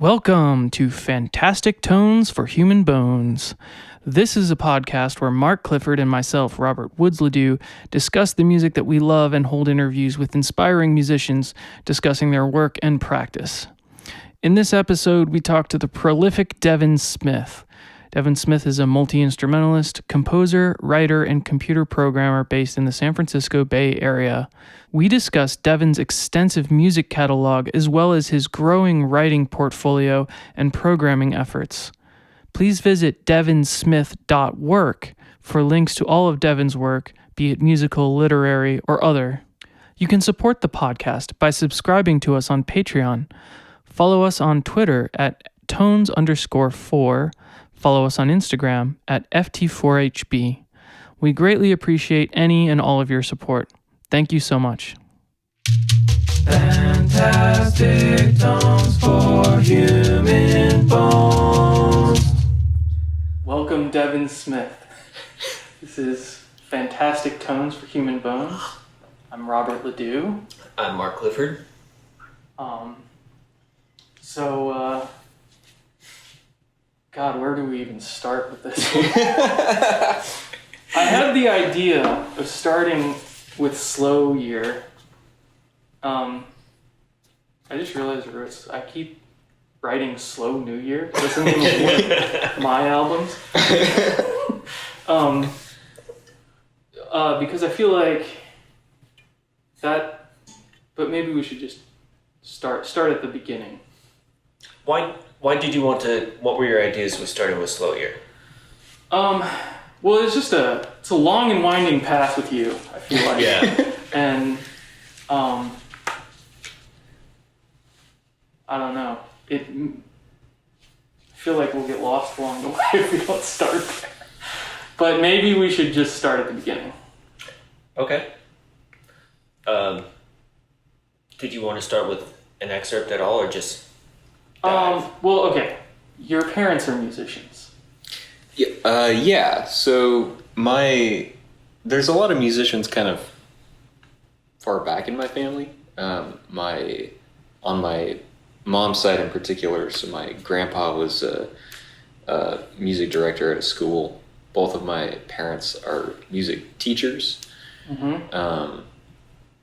Welcome to Fantastic Tones for Human Bones. This is a podcast where Mark Clifford and myself, Robert Woods Ledoux, discuss the music that we love and hold interviews with inspiring musicians discussing their work and practice. In this episode, we talk to the prolific Devin Smith. Devin Smith is a multi-instrumentalist, composer, writer, and computer programmer based in the San Francisco Bay Area. We discuss Devin's extensive music catalog as well as his growing writing portfolio and programming efforts. Please visit devinsmith.work for links to all of Devin's work, be it musical, literary, or other. You can support the podcast by subscribing to us on Patreon. Follow us on Twitter at tones_4. Follow us on Instagram at Ep04HB. We greatly appreciate any and all of your support. Thank you so much. Fantastic tones for human bones. Welcome, Devin Smith. This is Fantastic Tones for Human Bones. I'm Robert Ledoux. I'm Mark Clifford. God, where do we even start with this? I had the idea of starting with Slow Year. I just realized I keep writing Slow New Year, listening to my albums. Because I feel like that, but maybe we should just start at the beginning. Why did you want to? What were your ideas with starting with Slow Year? Well, it's a long and winding path with you, I feel like. Yeah. And I don't know. I feel like we'll get lost along the way if we don't start there. But maybe we should just start at the beginning. Okay. Did you want to start with an excerpt at all, or just dive? Well, okay. Your parents are musicians. Yeah. So there's a lot of musicians kind of far back in my family. On my mom's side in particular, so my grandpa was a music director at a school. Both of my parents are music teachers. Mm-hmm.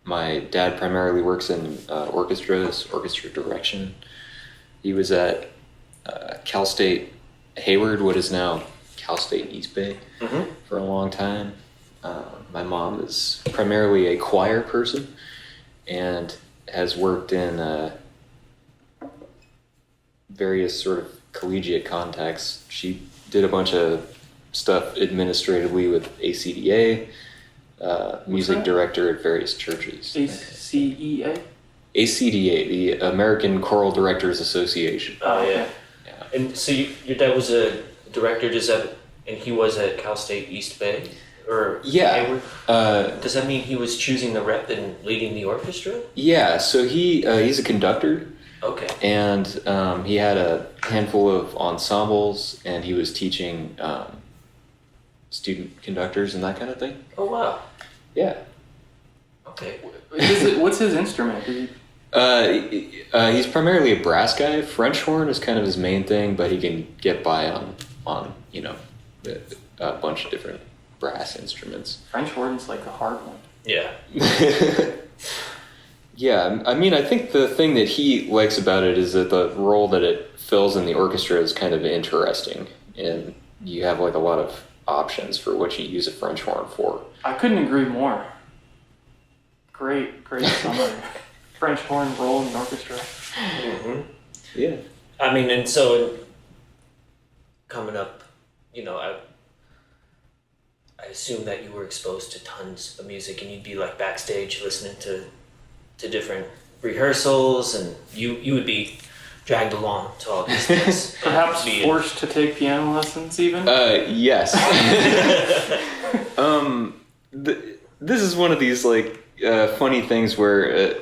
My dad primarily works in orchestra direction. He was at Cal State Hayward, what is now Cal State East Bay, mm-hmm. for a long time. My mom is primarily a choir person and has worked in various sort of collegiate contexts. She did a bunch of stuff administratively with ACDA, music director at various churches. ACEA? ACDA, the American Choral Directors Association. Oh, yeah. And so your dad was a director, and he was at Cal State East Bay? Or yeah. Hayward? Does that mean he was choosing the rep and leading the orchestra? Yeah, so he's a conductor. Okay. And he had a handful of ensembles, and he was teaching student conductors and that kind of thing. Oh, wow. Yeah. Okay. What's his instrument? He's primarily a brass guy. French horn is kind of his main thing, but he can get by on a bunch of different brass instruments. French horn's like a hard one. Yeah. Yeah, I mean, I think the thing that he likes about it is that the role that it fills in the orchestra is kind of interesting, and you have like a lot of options for what you use a French horn for. I couldn't agree more. Great summary. French horn role in the orchestra. Mm-hmm. Yeah. I mean, and so coming up, I assume that you were exposed to tons of music, and you'd be like backstage listening to different rehearsals, and you would be dragged along to all these things. Perhaps forced to take piano lessons even? Yes. This is one of these funny things where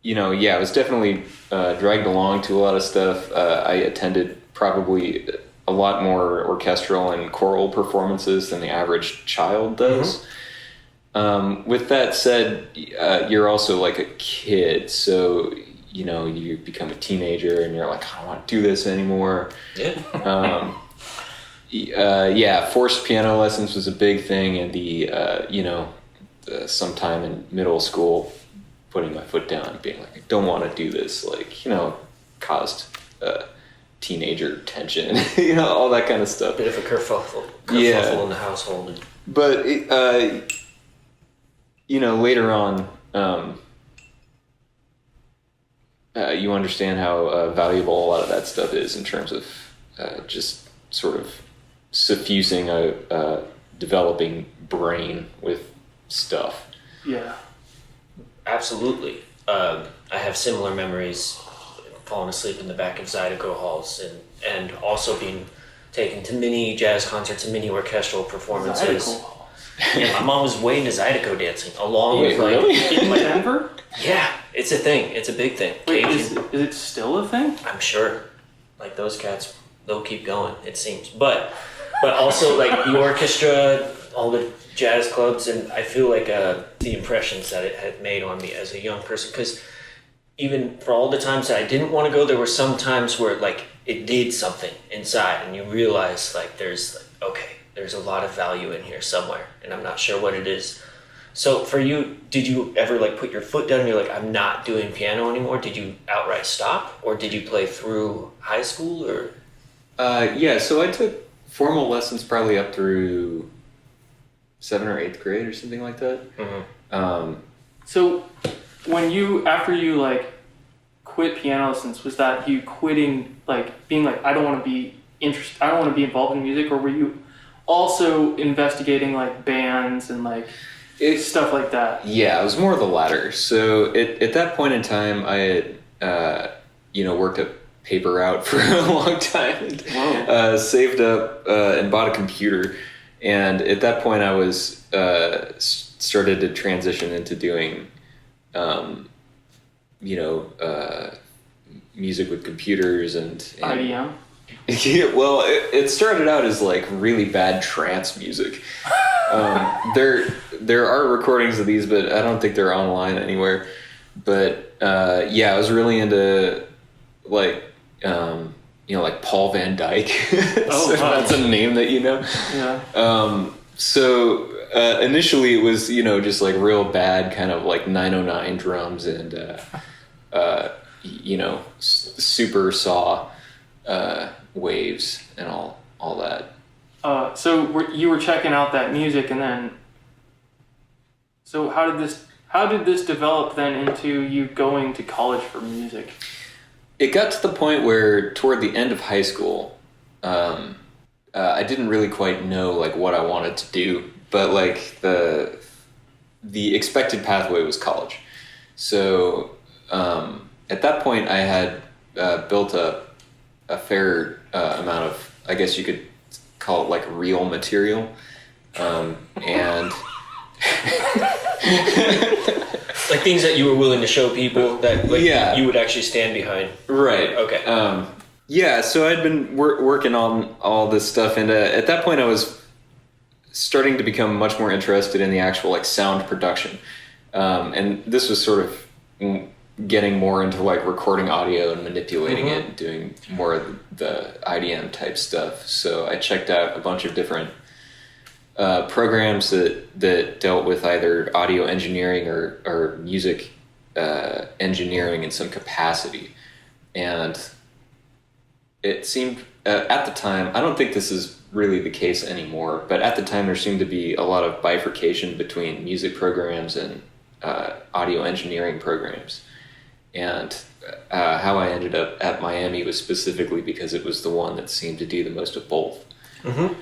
I was definitely dragged along to a lot of stuff. I attended probably a lot more orchestral and choral performances than the average child does. Mm-hmm. With that said, you're also like a kid, so you become a teenager and you're like, I don't want to do this anymore. Yeah. Forced piano lessons was a big thing, and sometime in middle school, putting my foot down and being like, I don't want to do this, caused teenager tension, all that kind of stuff. Bit of a kerfuffle in the household. But later on, you understand how valuable a lot of that stuff is in terms of just sort of suffusing a developing brain with stuff. Yeah. Absolutely. I have similar memories falling asleep in the back of Zydeco halls and also being taken to mini jazz concerts and mini orchestral performances. Zydeco halls. Yeah, my mom was way into Zydeco dancing along with In Denver? Yeah, it's a thing. It's a big thing. Wait, is it still a thing? I'm sure. Like those cats, they'll keep going, it seems. But also like the orchestra, all the jazz clubs, and I feel like the impressions that it had made on me as a young person, because even for all the times that I didn't want to go, there were some times where like it did something inside and you realize like there's a lot of value in here somewhere and I'm not sure what it is. So for you, did you ever like put your foot down and you're like, I'm not doing piano anymore? Did you outright stop, or did you play through high school, or? So I took formal lessons probably up through 7th or 8th grade or something like that. Mm-hmm. So after you like quit piano lessons, was that you quitting, like being like, I don't want to be involved in music, or were you also investigating like bands and like stuff like that? Yeah, it was more of the latter. So at that point in time, I had worked a paper route for a long time, and, saved up and bought a computer, and at that point I was started to transition into doing music with computers and IDM. Yeah, well, it started out as like really bad trance music. There are recordings of these, but I don't think they're online anywhere. But I was really into like like Paul Van Dyke. So that's a name that you know. Yeah. So initially it was just like real bad kind of like 909 drums and super saw waves and all that. So you were checking out that music, and then so how did this develop then into you going to college for music? It got to the point where toward the end of high school, I didn't really quite know like what I wanted to do, but like the expected pathway was college. So at that point, I had built a fair amount of, I guess you could call it like real material, and like things that you were willing to show people that you would actually stand behind. Right. Okay. So I'd been working on all this stuff, and at that point I was starting to become much more interested in the actual like sound production, and this was sort of getting more into like recording audio and manipulating it and doing more of the IDM type stuff. So I checked out a bunch of different programs that dealt with either audio engineering or music engineering in some capacity. And it seemed, at the time, I don't think this is really the case anymore, but at the time there seemed to be a lot of bifurcation between music programs and audio engineering programs. And how I ended up at Miami was specifically because it was the one that seemed to do the most of both. Mm-hmm.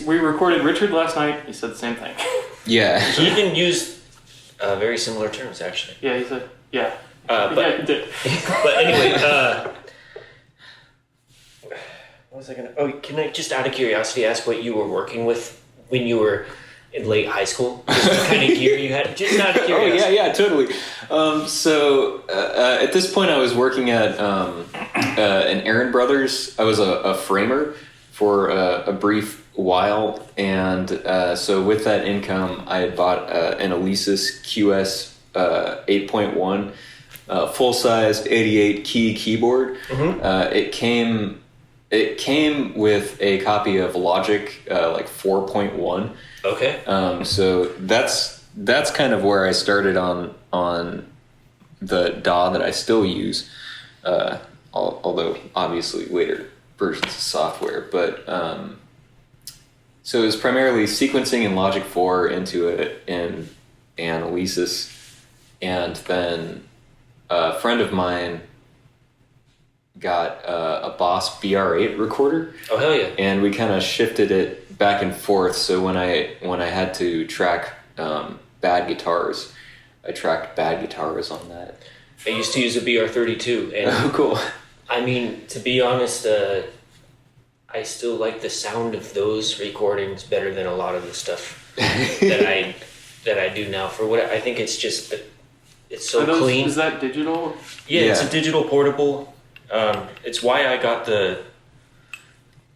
We recorded Richard last night. He said the same thing. Yeah. He even used very similar terms, actually. Yeah, he said, yeah. Yeah, he did. But anyway, what was I going to... Oh, can I, just out of curiosity, ask what you were working with when you were in late high school? Just the kind of gear you had? Just out of curiosity. Oh, yeah, totally. So at this point, I was working at an Aaron Brothers. I was a framer for a brief while, and so with that income, I had bought an Alesis QS 8.1, full-sized 88 key keyboard. It came with a copy of Logic, like 4.1. Okay. So that's kind of where I started on the DAW that I still use, although obviously later versions of software. But so it was primarily sequencing in Logic 4 into it in Analysis, and then a friend of mine got a Boss BR8 recorder. Oh hell yeah! And we kind of shifted it back and forth. So when I had to track bad guitars, I tracked bad guitars on that. I used to use a BR32, and oh, cool. I mean, to be honest, I still like the sound of those recordings better than a lot of the stuff that I do now. For what I think, it's just that it's so clean. Is that digital? Yeah, it's a digital portable. It's why I got the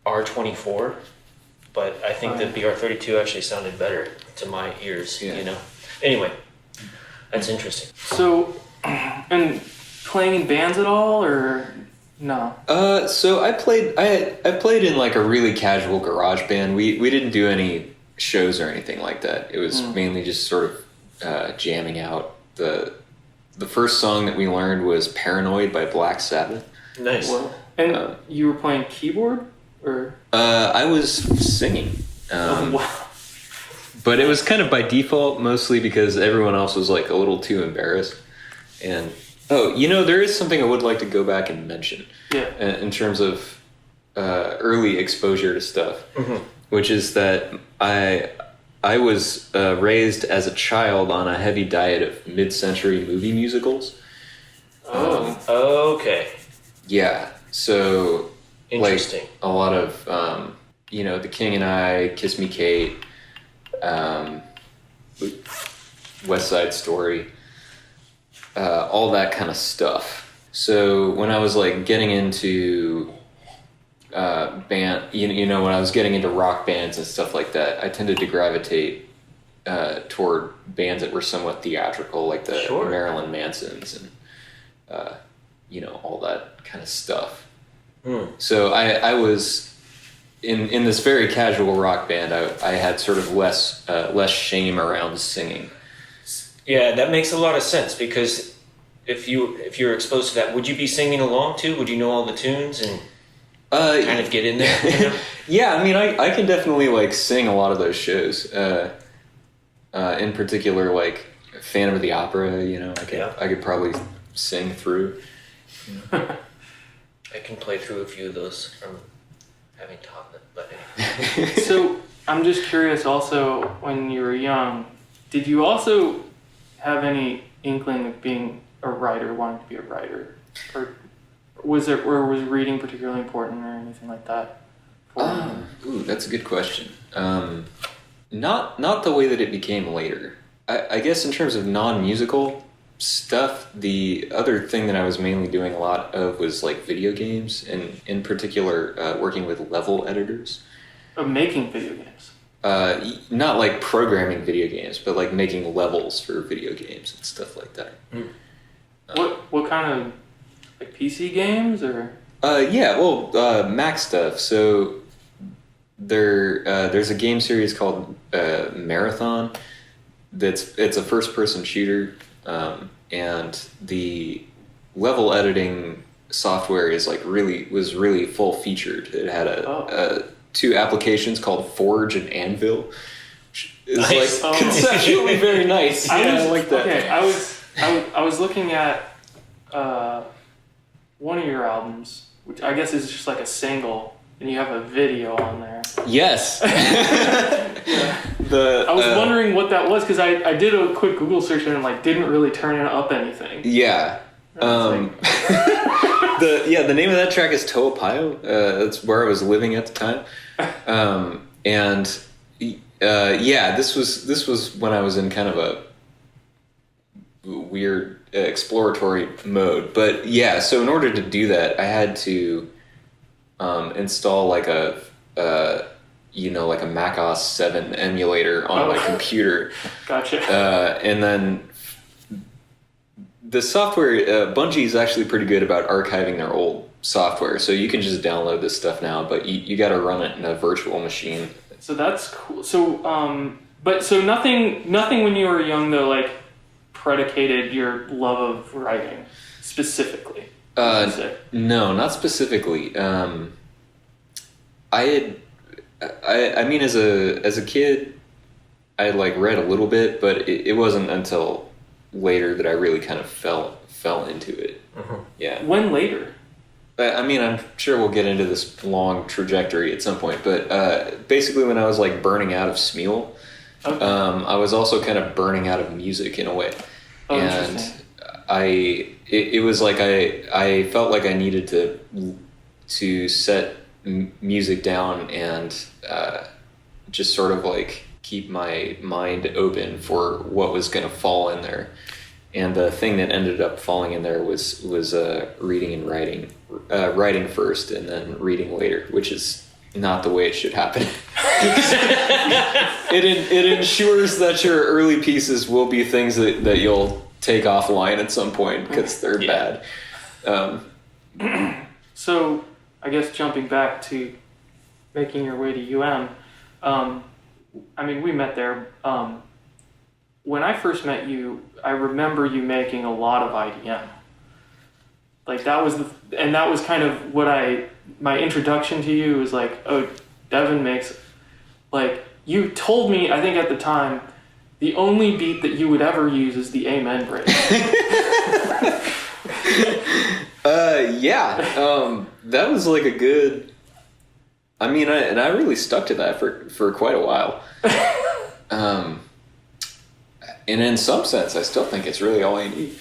R24, but I think the BR32 actually sounded better to my ears. You know. Anyway, that's interesting. So, and playing in bands at all, or no? So I played in like a really casual garage band. We didn't do any shows or anything like that. It was mainly just sort of jamming out. The first song that we learned was Paranoid by Black Sabbath. Nice. Well, and you were playing keyboard, or? I was singing. Wow. But it was kind of by default, mostly because everyone else was like a little too embarrassed. And there is something I would like to go back and mention. Yeah. In terms of early exposure to stuff, which is that I was raised as a child on a heavy diet of mid-century movie musicals. Okay. Yeah. So interesting. Like a lot of The King and I, Kiss Me Kate, West Side Story, all that kind of stuff. So when I was like getting into band, when I was getting into rock bands and stuff like that, I tended to gravitate toward bands that were somewhat theatrical, like the Marilyn Mansons and all that kind of stuff. So I was in this very casual rock band. I had sort of less shame around singing. Yeah, that makes a lot of sense, because if you're exposed to that, would you be singing along too? Would you know all the tunes and kind of get in there? You know? Yeah, I mean, I can definitely like sing a lot of those shows. In particular, like Phantom of the Opera. I could probably sing through. I can play through a few of those from having taught them, but anyway. So I'm just curious. Also, when you were young, did you also have any inkling of being a writer, wanting to be a writer, or was reading particularly important or anything like that? Ooh, that's a good question. Not the way that it became later. I guess in terms of non-musical stuff, the other thing that I was mainly doing a lot of was like video games, and in particular working with level editors. Of making video games? Not like programming video games, but like making levels for video games and stuff like that. What kind of, like PC games or? Mac stuff. So there's a game series called Marathon. It's a first-person shooter, and the level editing software is was really full featured. It had two applications called Forge and Anvil, which is conceptually very nice. I like that. Okay, I was looking at one of your albums, which I guess is just like a single, and you have a video on there. Yes. I was wondering what that was, because I did a quick Google search and didn't really turn up anything. Yeah. The name of that track is Toapayo. That's where I was living at the time. This was when I was in kind of a weird exploratory mode. But yeah, so in order to do that, I had to install like a Mac OS 7 emulator on my computer. Gotcha. And then the software, Bungie is actually pretty good about archiving their old software, so you can just download this stuff now, but you got to run it in a virtual machine. So that's cool. So, so nothing when you were young though, like predicated your love of writing specifically. No, not specifically. I mean, as a kid, I had like read a little bit, but it wasn't until later that I really kind of fell into it. Mm-hmm. Yeah. When later? I mean, I'm sure we'll get into this long trajectory at some point, but basically when I was like burning out of Smule, okay. I was also kind of burning out of music in a way. Oh, and it was like I felt like I needed to set music down and just sort of like keep my mind open for what was going to fall in there. And the thing that ended up falling in there was reading and writing. Writing first and then reading later, which is not the way it should happen. It ensures that your early pieces will be things that you'll take offline at some point because they're bad. So I guess jumping back to making your way to UM, I mean, we met there. When I first met you, I remember you making a lot of IDM. Like that was kind of what my introduction to you was like, oh, Devin makes, like, you told me, I think at the time, the only beat that you would ever use is the Amen break. That was like a good, I mean, I really stuck to that for quite a while. And in some sense, I still think it's really all I need.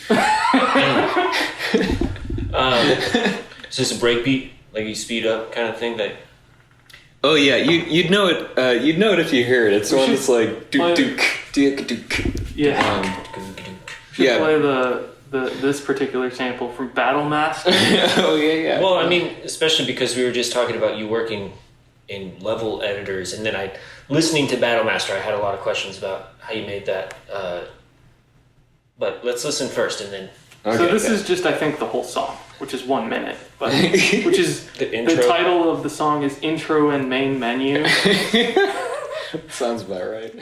Is this a breakbeat, like you speed up kind of thing? That. Oh yeah, you'd know it. You'd know it if you hear it. It's one that's like dook dook dook. Yeah. Should play this particular sample from Battle Master. Oh yeah. Well, I mean, especially because we were just talking about you working in level editors, and then listening to Battle Master, I had a lot of questions about how you made that. But let's listen first, and then. Okay, so this is just, I think, the whole song, which is 1 minute, but which is the title of the song is Intro and Main Menu. Sounds about right.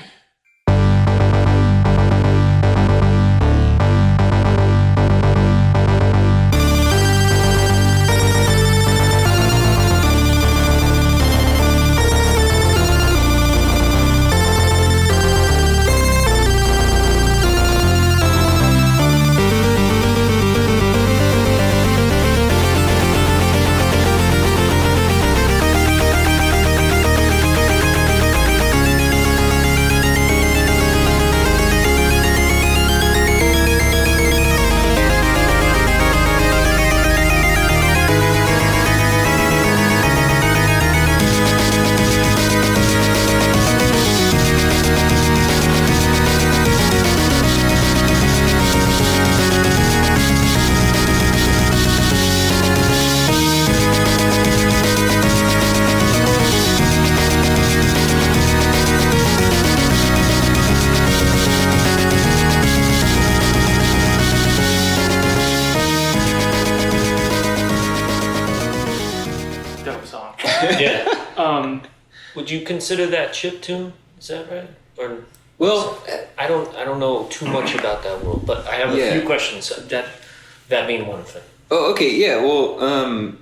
Would you consider that chiptune? Is that right? Or well, I don't know too much about that world, but I have a few questions. That being one of them. Oh, okay, yeah. Well,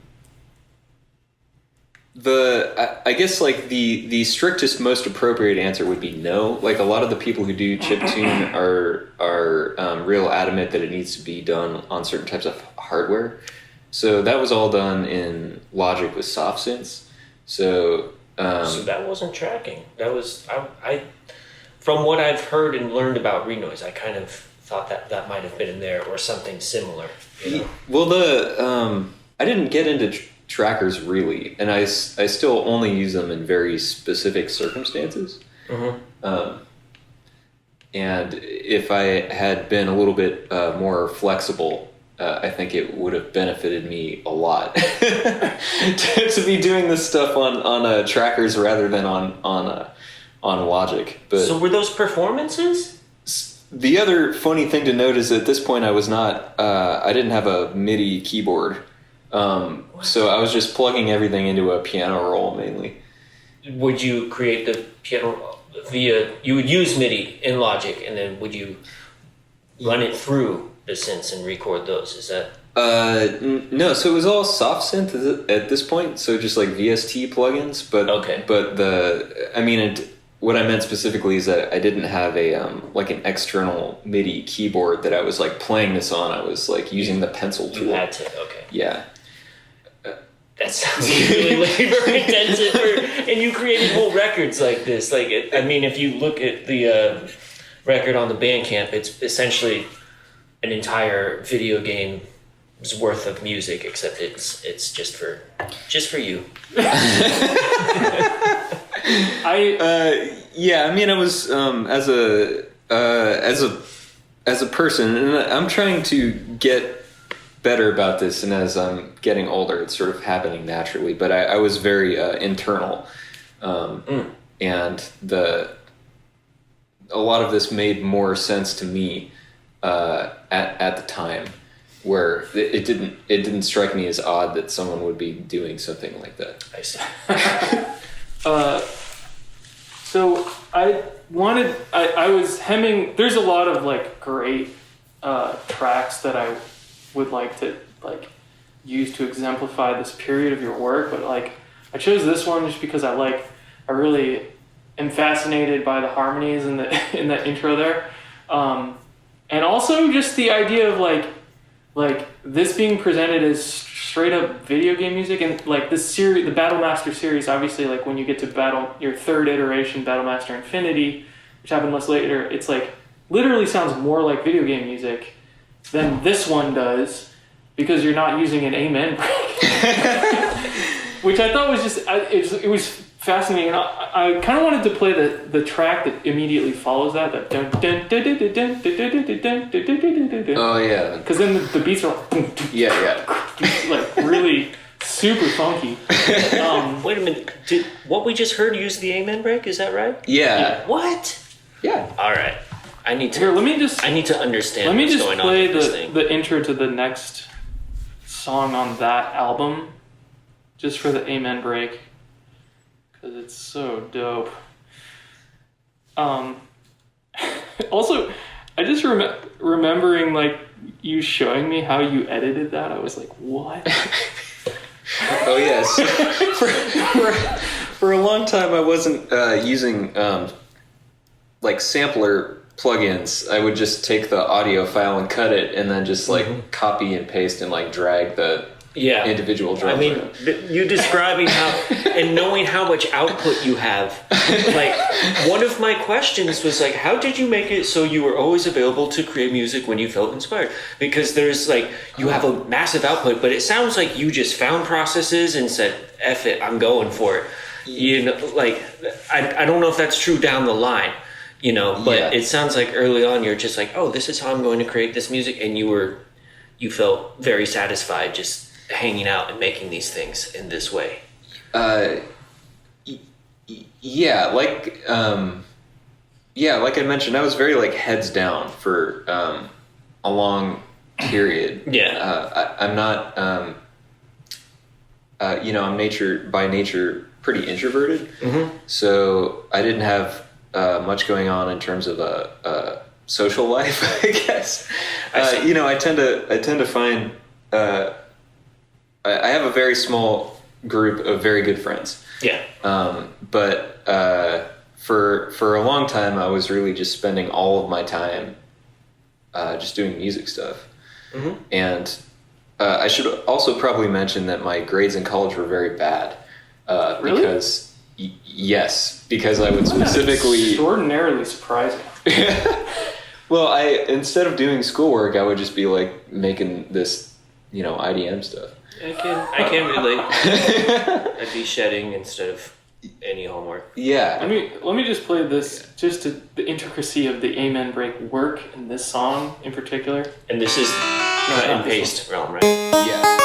I guess like the strictest, most appropriate answer would be no. Like a lot of the people who do chiptune are real adamant that it needs to be done on certain types of hardware. So that was all done in Logic with soft synths. So that wasn't tracking. That was I from what I've heard and learned about Renoise, I kind of thought that might have been in there or something similar. You know? Well, I didn't get into trackers really, and I still only use them in very specific circumstances. Mm-hmm. And if I had been a little bit more flexible, I think it would have benefited me a lot to be doing this stuff on trackers rather than on Logic. But so were those performances? The other funny thing to note is at this point I didn't have a MIDI keyboard. So I was just plugging everything into a piano roll mainly. Would you create the piano you would use MIDI in Logic, and then would you run it through the synths and record those? Is that... No, so it was all soft synth at this point, so just like VST plugins, but okay. But what I meant specifically is that I didn't have a like an external MIDI keyboard that I was like playing this on. I was like using the pencil tool. You had to, okay. Yeah. That sounds really labor intensive, and you created whole records like this. Like, if you look at the record on the Bandcamp, it's essentially an entire video game's worth of music, except it's just for you. I was as a person, and I'm trying to get better about this, and as I'm getting older, it's sort of happening naturally. But I was very internal, and a lot of this made more sense to me at the time, where it didn't strike me as odd that someone would be doing something like that. I see. So I was hemming. There's a lot of like great tracks that I would like to like use to exemplify this period of your work, but like I chose this one just because I really am fascinated by the harmonies in the intro there, and also just the idea of like this being presented as straight up video game music, and like this series, the Battlemaster series, obviously like when you get to your third iteration, Battlemaster Infinity, which happened much later, it's like literally sounds more like video game music than this one does, because you're not using an amen break. Which I thought was just, it was fascinating. I kind of wanted to play the track that immediately follows that. Oh yeah. Because then the beats are like, yeah, like really super funky. Wait a minute. Did what we just heard use the amen break? Is that right? Yeah. What? Yeah. All right. I need to. Here, I need to understand. Let me what's just going play on with this thing. the intro to the next song on that album, just for the amen break, because it's so dope. Also, I just remembering like you showing me how you edited that. I was like, what? Oh yes. For a long time, I wasn't using like sampler plugins. I would just take the audio file and cut it, and then just like copy and paste and like drag the individual drums. I mean, you describing how and knowing how much output you have. Like, one of my questions was like, how did you make it so you were always available to create music when you felt inspired? Because there's like, you have a massive output, but it sounds like you just found processes and said, F it, I'm going for it. You know, like, I don't know if that's true down the line, you know, but it sounds like early on you're just like, oh, this is how I'm going to create this music, and you felt very satisfied just hanging out and making these things in this way. Like I mentioned, I was very like heads down for a long period. I'm not I'm by nature pretty introverted, so I didn't have much going on in terms of a social life, I guess. I tend to find I have a very small group of very good friends. But for a long time, I was really just spending all of my time just doing music stuff. And I should also probably mention that my grades in college were very bad. Really? Because because I would specifically... extraordinarily surprising. Well, instead of doing schoolwork, I would just be like making this, IDM stuff. I can relate. I'd be shedding instead of any homework. Yeah. Let me just play this, just to the intricacy of the amen break work in this song in particular. And this is cut and paste realm, right? Yeah.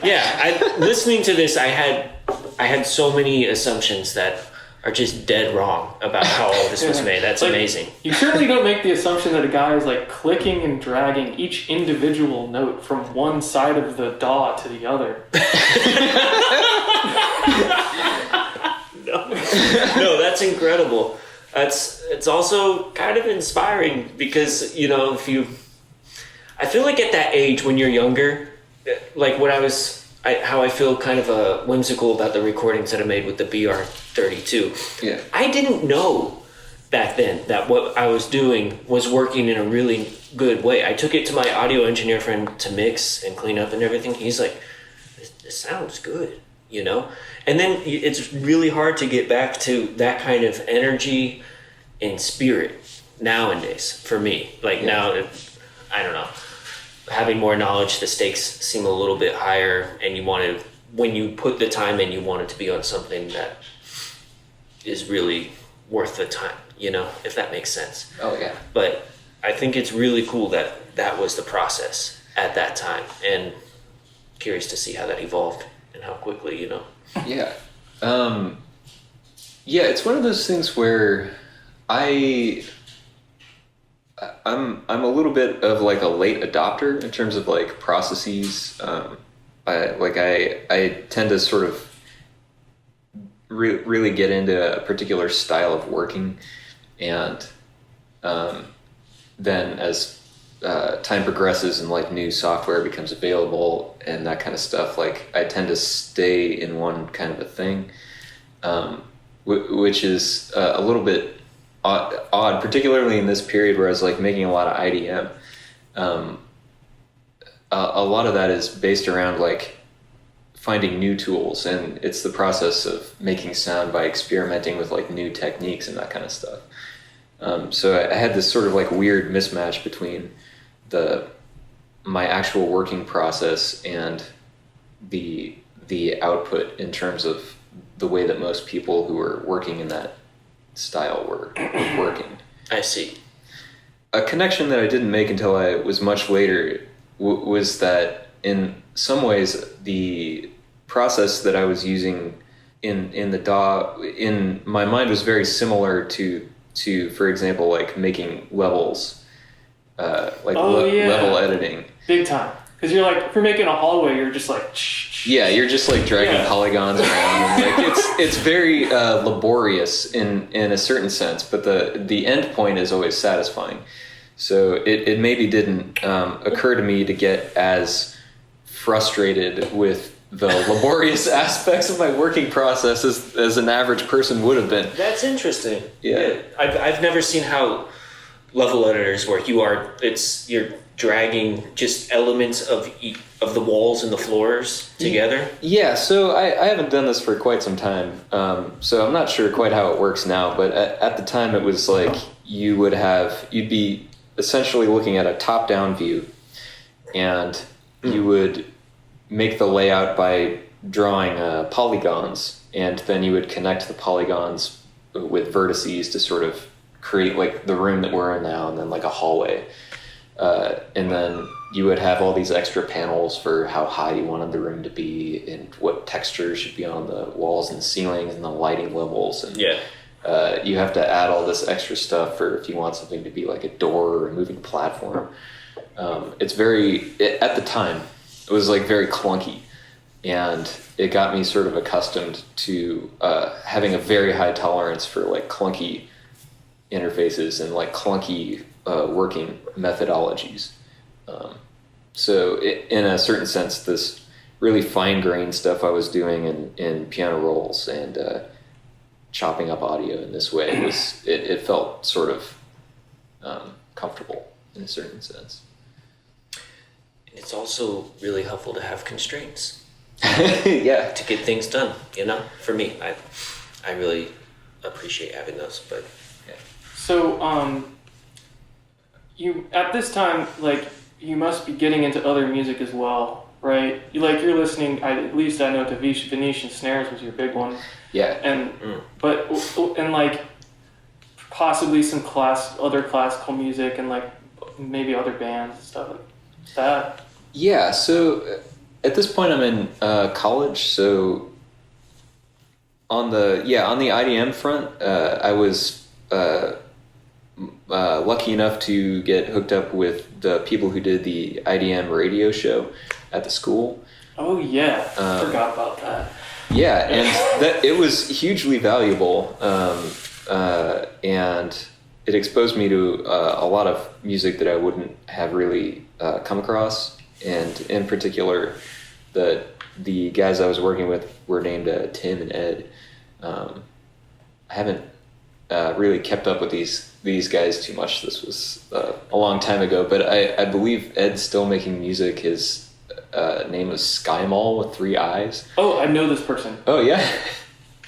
Listening to this, I had so many assumptions that are just dead wrong about how all this was made. That's like, amazing. You certainly don't make the assumption that a guy is like clicking and dragging each individual note from one side of the DAW to the other. No, that's incredible. It's also kind of inspiring because, you know, I feel like at that age when you're younger, like when how I feel kind of whimsical about the recordings that I made with the BR32. Yeah. I didn't know back then that what I was doing was working in a really good way. I took it to my audio engineer friend to mix and clean up and everything. He's like, this sounds good, you know? And then it's really hard to get back to that kind of energy and spirit nowadays for me. Like now, I don't know. Having more knowledge, the stakes seem a little bit higher, and when you put the time in, you want it to be on something that is really worth the time, you know, if that makes sense. Oh, yeah. But I think it's really cool that was the process at that time, and curious to see how that evolved and how quickly, you know. Yeah. Yeah, it's one of those things where I'm a little bit of like a late adopter in terms of like processes. I tend to sort of really get into a particular style of working, and then as time progresses and like new software becomes available and that kind of stuff, like I tend to stay in one kind of a thing, which is a little bit odd, particularly in this period where I was like making a lot of IDM. A lot of that is based around like finding new tools, and it's the process of making sound by experimenting with like new techniques and that kind of stuff. So I had this sort of like weird mismatch between my actual working process and the output in terms of the way that most people who were working in that style were working. I see. A connection that I didn't make until I was much later was that in some ways the process that I was using in the DAW in my mind was very similar to for example like making levels, level editing. Big time. Because you're like, if you're making a hallway, you're just like... Yeah, you're just like dragging polygons around. And like it's very laborious in a certain sense, but the end point is always satisfying. So it maybe didn't occur to me to get as frustrated with the laborious aspects of my working process as an average person would have been. That's interesting. Yeah. I've never seen how level editors work. You're dragging just elements of the walls and the floors together? Yeah, so I haven't done this for quite some time, so I'm not sure quite how it works now, but at the time it was like you'd be essentially looking at a top-down view, and you would make the layout by drawing polygons, and then you would connect the polygons with vertices to sort of create like the room that we're in now, and then like a hallway. And then you would have all these extra panels for how high you wanted the room to be and what textures should be on the walls and the ceilings and the lighting levels. And you have to add all this extra stuff for if you want something to be like a door or a moving platform. At the time, it was like very clunky. And it got me sort of accustomed to having a very high tolerance for like clunky interfaces and like clunky working methodologies. So in a certain sense, this really fine-grained stuff I was doing in piano rolls and chopping up audio in this way it felt sort of comfortable in a certain sense. It's also really helpful to have constraints. Yeah. To get things done, you know? For me, I really appreciate having those, but yeah. So, you at this time, like, you must be getting into other music as well, right? You're listening. At least I know to Venetian Snares was your big one. Yeah. And like possibly some other classical music and like maybe other bands and stuff like that. Yeah. So at this point I'm in college, so on the IDM front, I was lucky enough to get hooked up with the people who did the IDM radio show at the school. Oh yeah, forgot about that. Yeah, and that it was hugely valuable, and it exposed me to a lot of music that I wouldn't have really come across. And in particular, the guys I was working with were named Tim and Ed. I haven't really kept up with these guys too much. This was a long time ago, but I believe Ed's still making music. His name was Skymall with 3 eyes. Oh, I know this person. Oh yeah,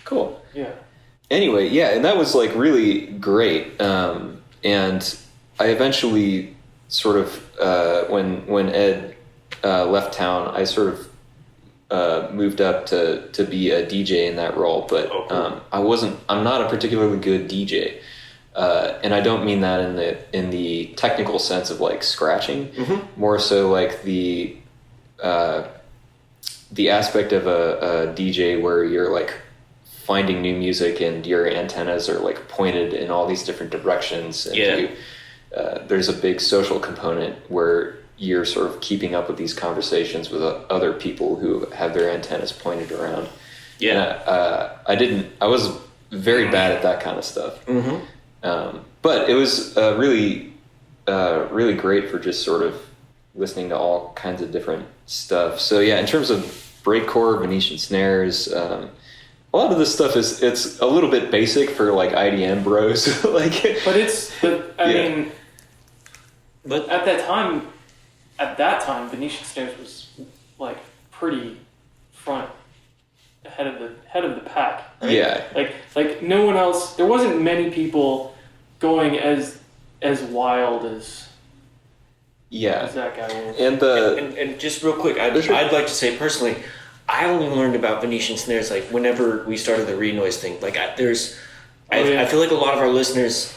cool. Yeah. Anyway, yeah, and that was like really great. And I eventually sort of when Ed left town, I sort of moved up to be a DJ in that role, but I'm not a particularly good DJ, and I don't mean that in the technical sense of like scratching, more so like the aspect of a DJ where you're like finding new music and your antennas are like pointed in all these different directions, and there's a big social component where you're sort of keeping up with these conversations with other people who have their antennas pointed around. Yeah. And, I was very bad at that kind of stuff. But it was really great for just sort of listening to all kinds of different stuff. So yeah, in terms of breakcore, Venetian snares, a lot of this stuff it's a little bit basic for like IDM bros. But at that time, Venetian snares was like pretty head of the pack. Right? Yeah. Like no one else. There wasn't many people going as wild as that guy was. And just real quick, I'd like to say personally, I only learned about Venetian snares like whenever we started the Renoise thing. Like I feel like a lot of our listeners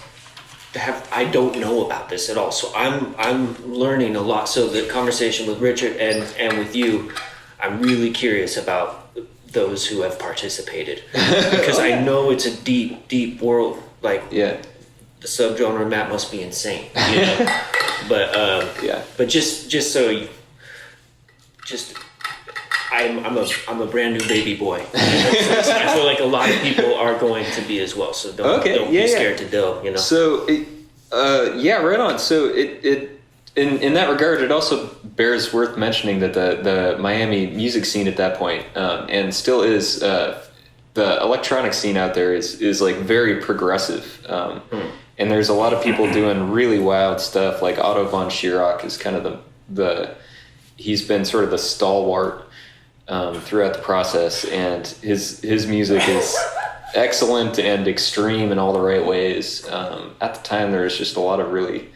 I don't know about this at all. So I'm learning a lot. So the conversation with Richard and with you, I'm really curious about those who have participated because I know it's a deep world. Like the subgenre map must be insane. You know? But just so I'm a brand new baby boy. I feel like a lot of people are going to be as well. So don't be scared to delve. You know. So right on. So it in that regard, it also bears worth mentioning that the Miami music scene at that point, and still is, the electronic scene out there is like very progressive. And there's a lot of people doing really wild stuff. Like Otto von Schirach is kind of he's been sort of the stalwart throughout the process, and his music is excellent and extreme in all the right ways. At the time, there was just a lot of really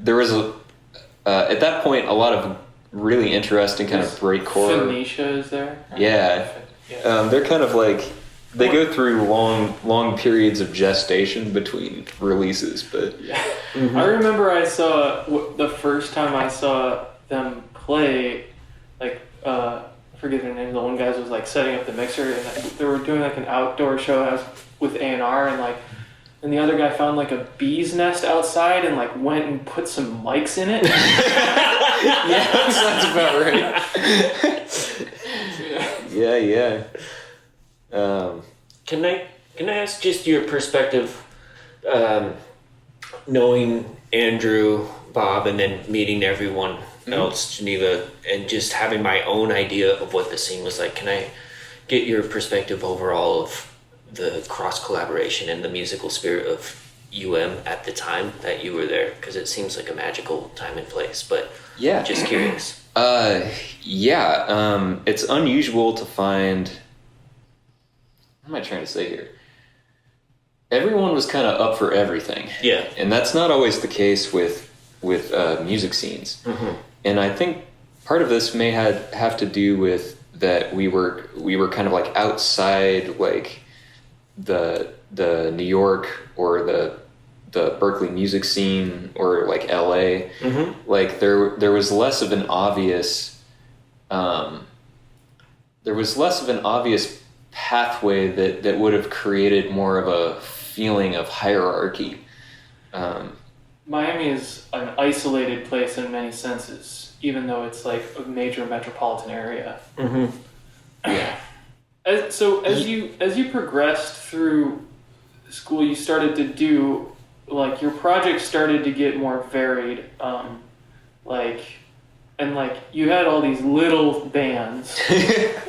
there was at that point a lot of really interesting kind of breakcore. Phoenicia is there. Yeah. They're kind of like they go through long periods of gestation between releases, but I remember I saw the first time I saw them play, like I forget their names. The one guy was like setting up the mixer, and they were doing like an outdoor show with A&R, and the other guy found like a bee's nest outside and like went and put some mics in it. Yeah, that sounds about right. Yeah. Can I ask just your perspective, knowing Andrew, Bob, and then meeting everyone else, Geneva, and just having my own idea of what the scene was like? Can I get your perspective overall of the cross collaboration and the musical spirit of UM at the time that you were there? Because it seems like a magical time and place, but just curious. It's unusual to find. What am I trying to say here? Everyone was kind of up for everything. Yeah. And that's not always the case with music scenes. And I think part of this may have to do with that we were kind of like outside like the New York or the Berkeley music scene or like LA. Like there was less of an obvious there was less of an obvious pathway that would have created more of a feeling of hierarchy. Miami is an isolated place in many senses, even though it's like a major metropolitan area. Mm-hmm. Yeah. As you progressed through school, you started to do, like, your projects started to get more varied. You had all these little bands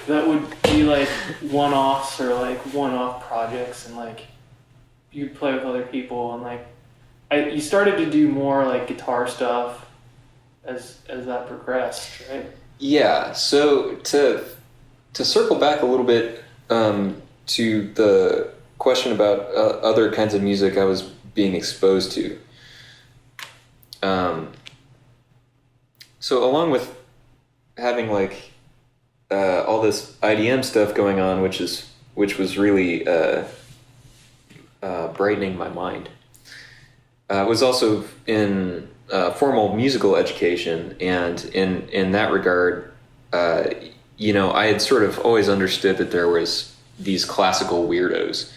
that would be like one-offs or like one-off projects, and like you'd play with other people, and like you started to do more like guitar stuff as that progressed, right? Yeah. So to circle back a little bit to the question about other kinds of music I was being exposed to. So along with having like all this IDM stuff going on, which was really brightening my mind, was also in formal musical education, and in that regard, I had sort of always understood that there was these classical weirdos,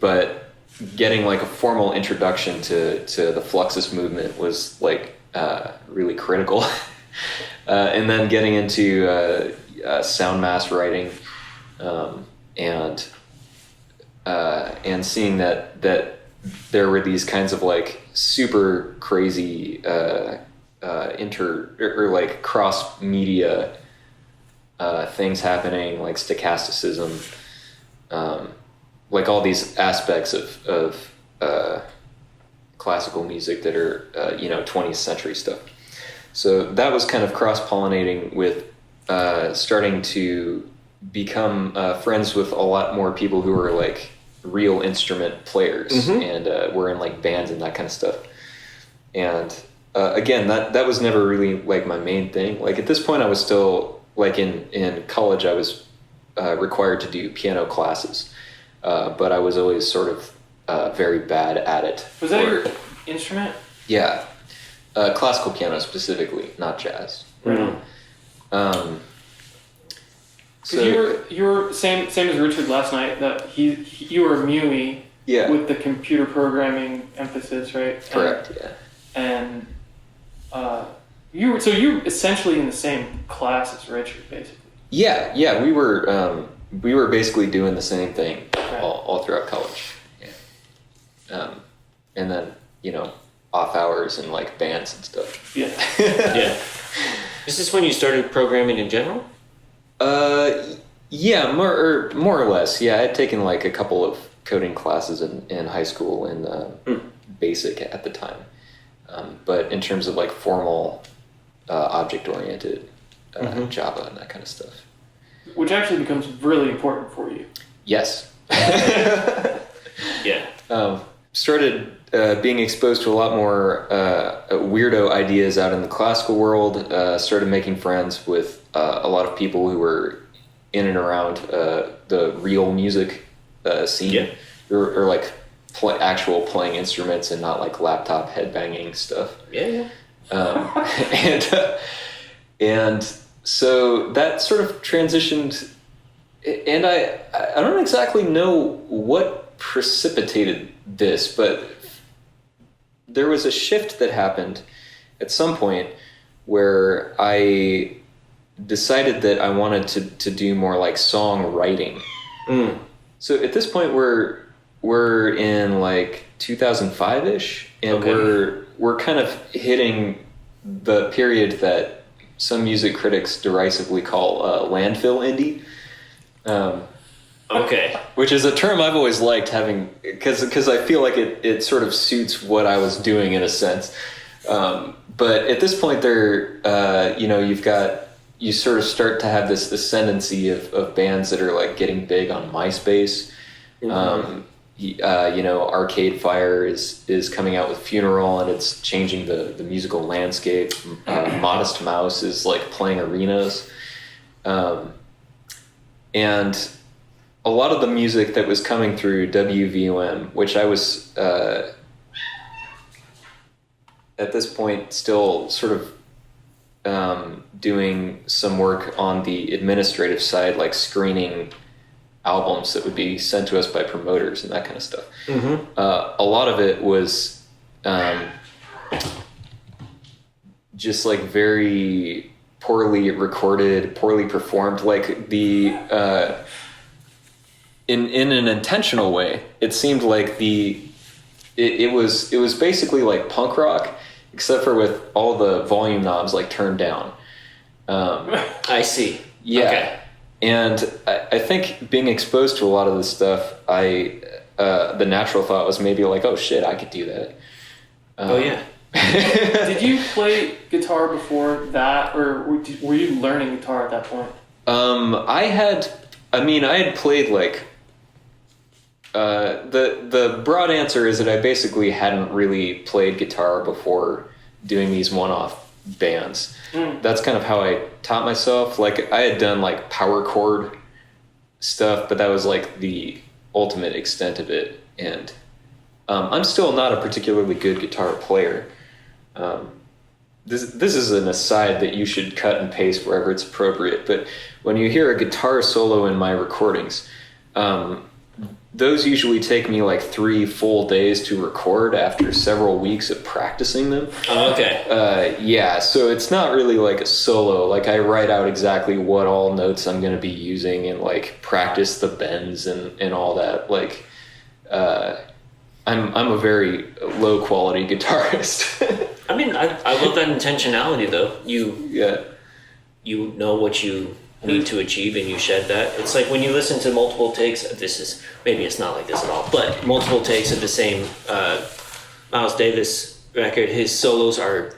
but getting like a formal introduction to the Fluxus movement was like really critical. And then getting into sound mass writing, and seeing that there were these kinds of like super crazy like cross media things happening, like stochasticism, like all these aspects of classical music that are 20th century stuff. So that was kind of cross-pollinating with starting to become friends with a lot more people who were like real instrument players, and were in like bands and that kind of stuff. And again, that was never really like my main thing. Like at this point I was still like in college, I was required to do piano classes, but I was always sort of very bad at it. Was that your instrument? Yeah. Classical piano specifically, not jazz. Right. So you were same as Richard last night. That you were MUI, yeah, with the computer programming emphasis, right? Correct. And you're essentially in the same class as Richard, basically. Yeah. We were basically doing the same thing, right, all throughout college. Yeah. And then off hours and like bands and stuff. Yeah. Yeah. Is this when you started programming in general? Yeah, more or less. Yeah, I had taken like a couple of coding classes in high school in BASIC at the time. But in terms of like formal object-oriented Java and that kind of stuff. Which actually becomes really important for you. Yes. Yeah. Started being exposed to a lot more weirdo ideas out in the classical world. Started making friends with a lot of people who were in and around the real music scene, yeah, or like actual playing instruments and not like laptop headbanging stuff. Yeah. And so that sort of transitioned, and I don't exactly know what precipitated this, but there was a shift that happened at some point where I decided that I wanted to do more like songwriting. So at this point we're in like 2005-ish, and we're kind of hitting the period that some music critics derisively call landfill indie. Okay. Which is a term I've always liked having, because I feel like it sort of suits what I was doing in a sense. But at this point you sort of start to have this ascendancy of bands that are like getting big on MySpace. Arcade Fire is coming out with Funeral, and it's changing the musical landscape. Modest Mouse is like playing arenas. And a lot of the music that was coming through WVOM, which I was at this point still sort of doing some work on the administrative side, like screening albums that would be sent to us by promoters and that kind of stuff. A lot of it was just like very poorly recorded, poorly performed, like the in an intentional way. It seemed like it was basically like punk rock, except for with all the volume knobs like turned down. I see. Yeah. Okay. And I think being exposed to a lot of this stuff, the natural thought was maybe like, oh shit, I could do that. Oh yeah. Did you play guitar before that, or were you learning guitar at that point? I had played like, the broad answer is that I basically hadn't really played guitar before doing these one-off bands. That's kind of how I taught myself. Like I had done like power chord stuff, but that was like the ultimate extent of it. And I'm still not a particularly good guitar player. This is an aside that you should cut and paste wherever it's appropriate. But when you hear a guitar solo in my recordings, those usually take me like 3 full days to record after several weeks of practicing them. Oh, okay. Yeah, so it's not really like a solo. Like I write out exactly what all notes I'm going to be using and like practice the bends and all that. Like, I'm a very low quality guitarist. I mean, I love that intentionality though. You know what you need to achieve and you shed that. It's like when you listen to multiple takes, maybe it's not like this at all, but multiple takes of the same Miles Davis record, his solos are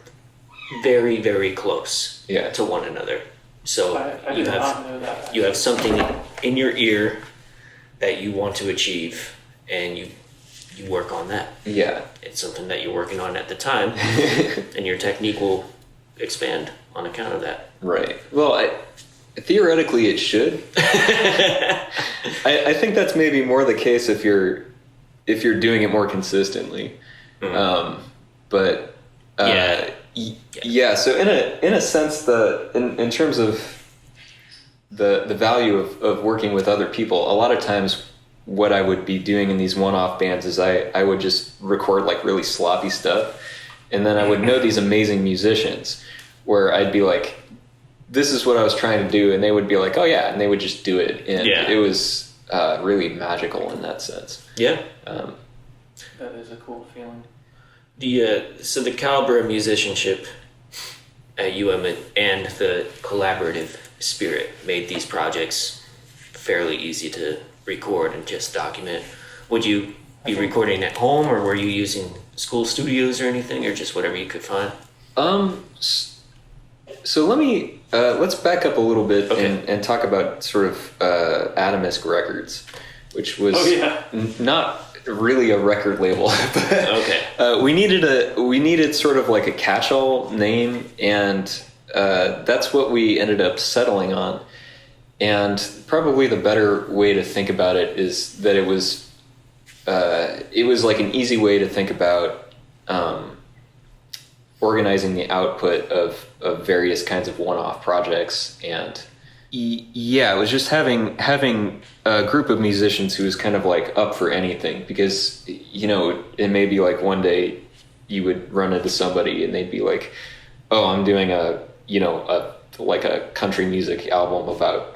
very, very close to one another. So I did not know that. You have something in your ear that you want to achieve and you work on that. Yeah. It's something that you're working on at the time and your technique will expand on account of that. Right. Well, theoretically it should. I think that's maybe more the case if you're doing it more consistently. But yeah. So in a sense, in terms of the value of working with other people, a lot of times what I would be doing in these one-off bands is I would just record like really sloppy stuff, and then I would know these amazing musicians where I'd be like, this is what I was trying to do, and they would be like, oh yeah, and they would just do it, and it was really magical in that sense. Yeah. That is a cool feeling. So the caliber of musicianship at UM and the collaborative spirit made these projects fairly easy to record and just document. Would you be recording at home, or were you using school studios or anything, or just whatever you could find? So let's back up a little bit and talk about sort of Atomisk Records, which was not really a record label. But, we needed sort of like a catch-all name, and that's what we ended up settling on. And probably the better way to think about it is that it was like an easy way to think about organizing the output of various kinds of one-off projects. And it was just having a group of musicians who was kind of like up for anything, because it may be like one day you would run into somebody and they'd be like, oh, I'm doing a country music album about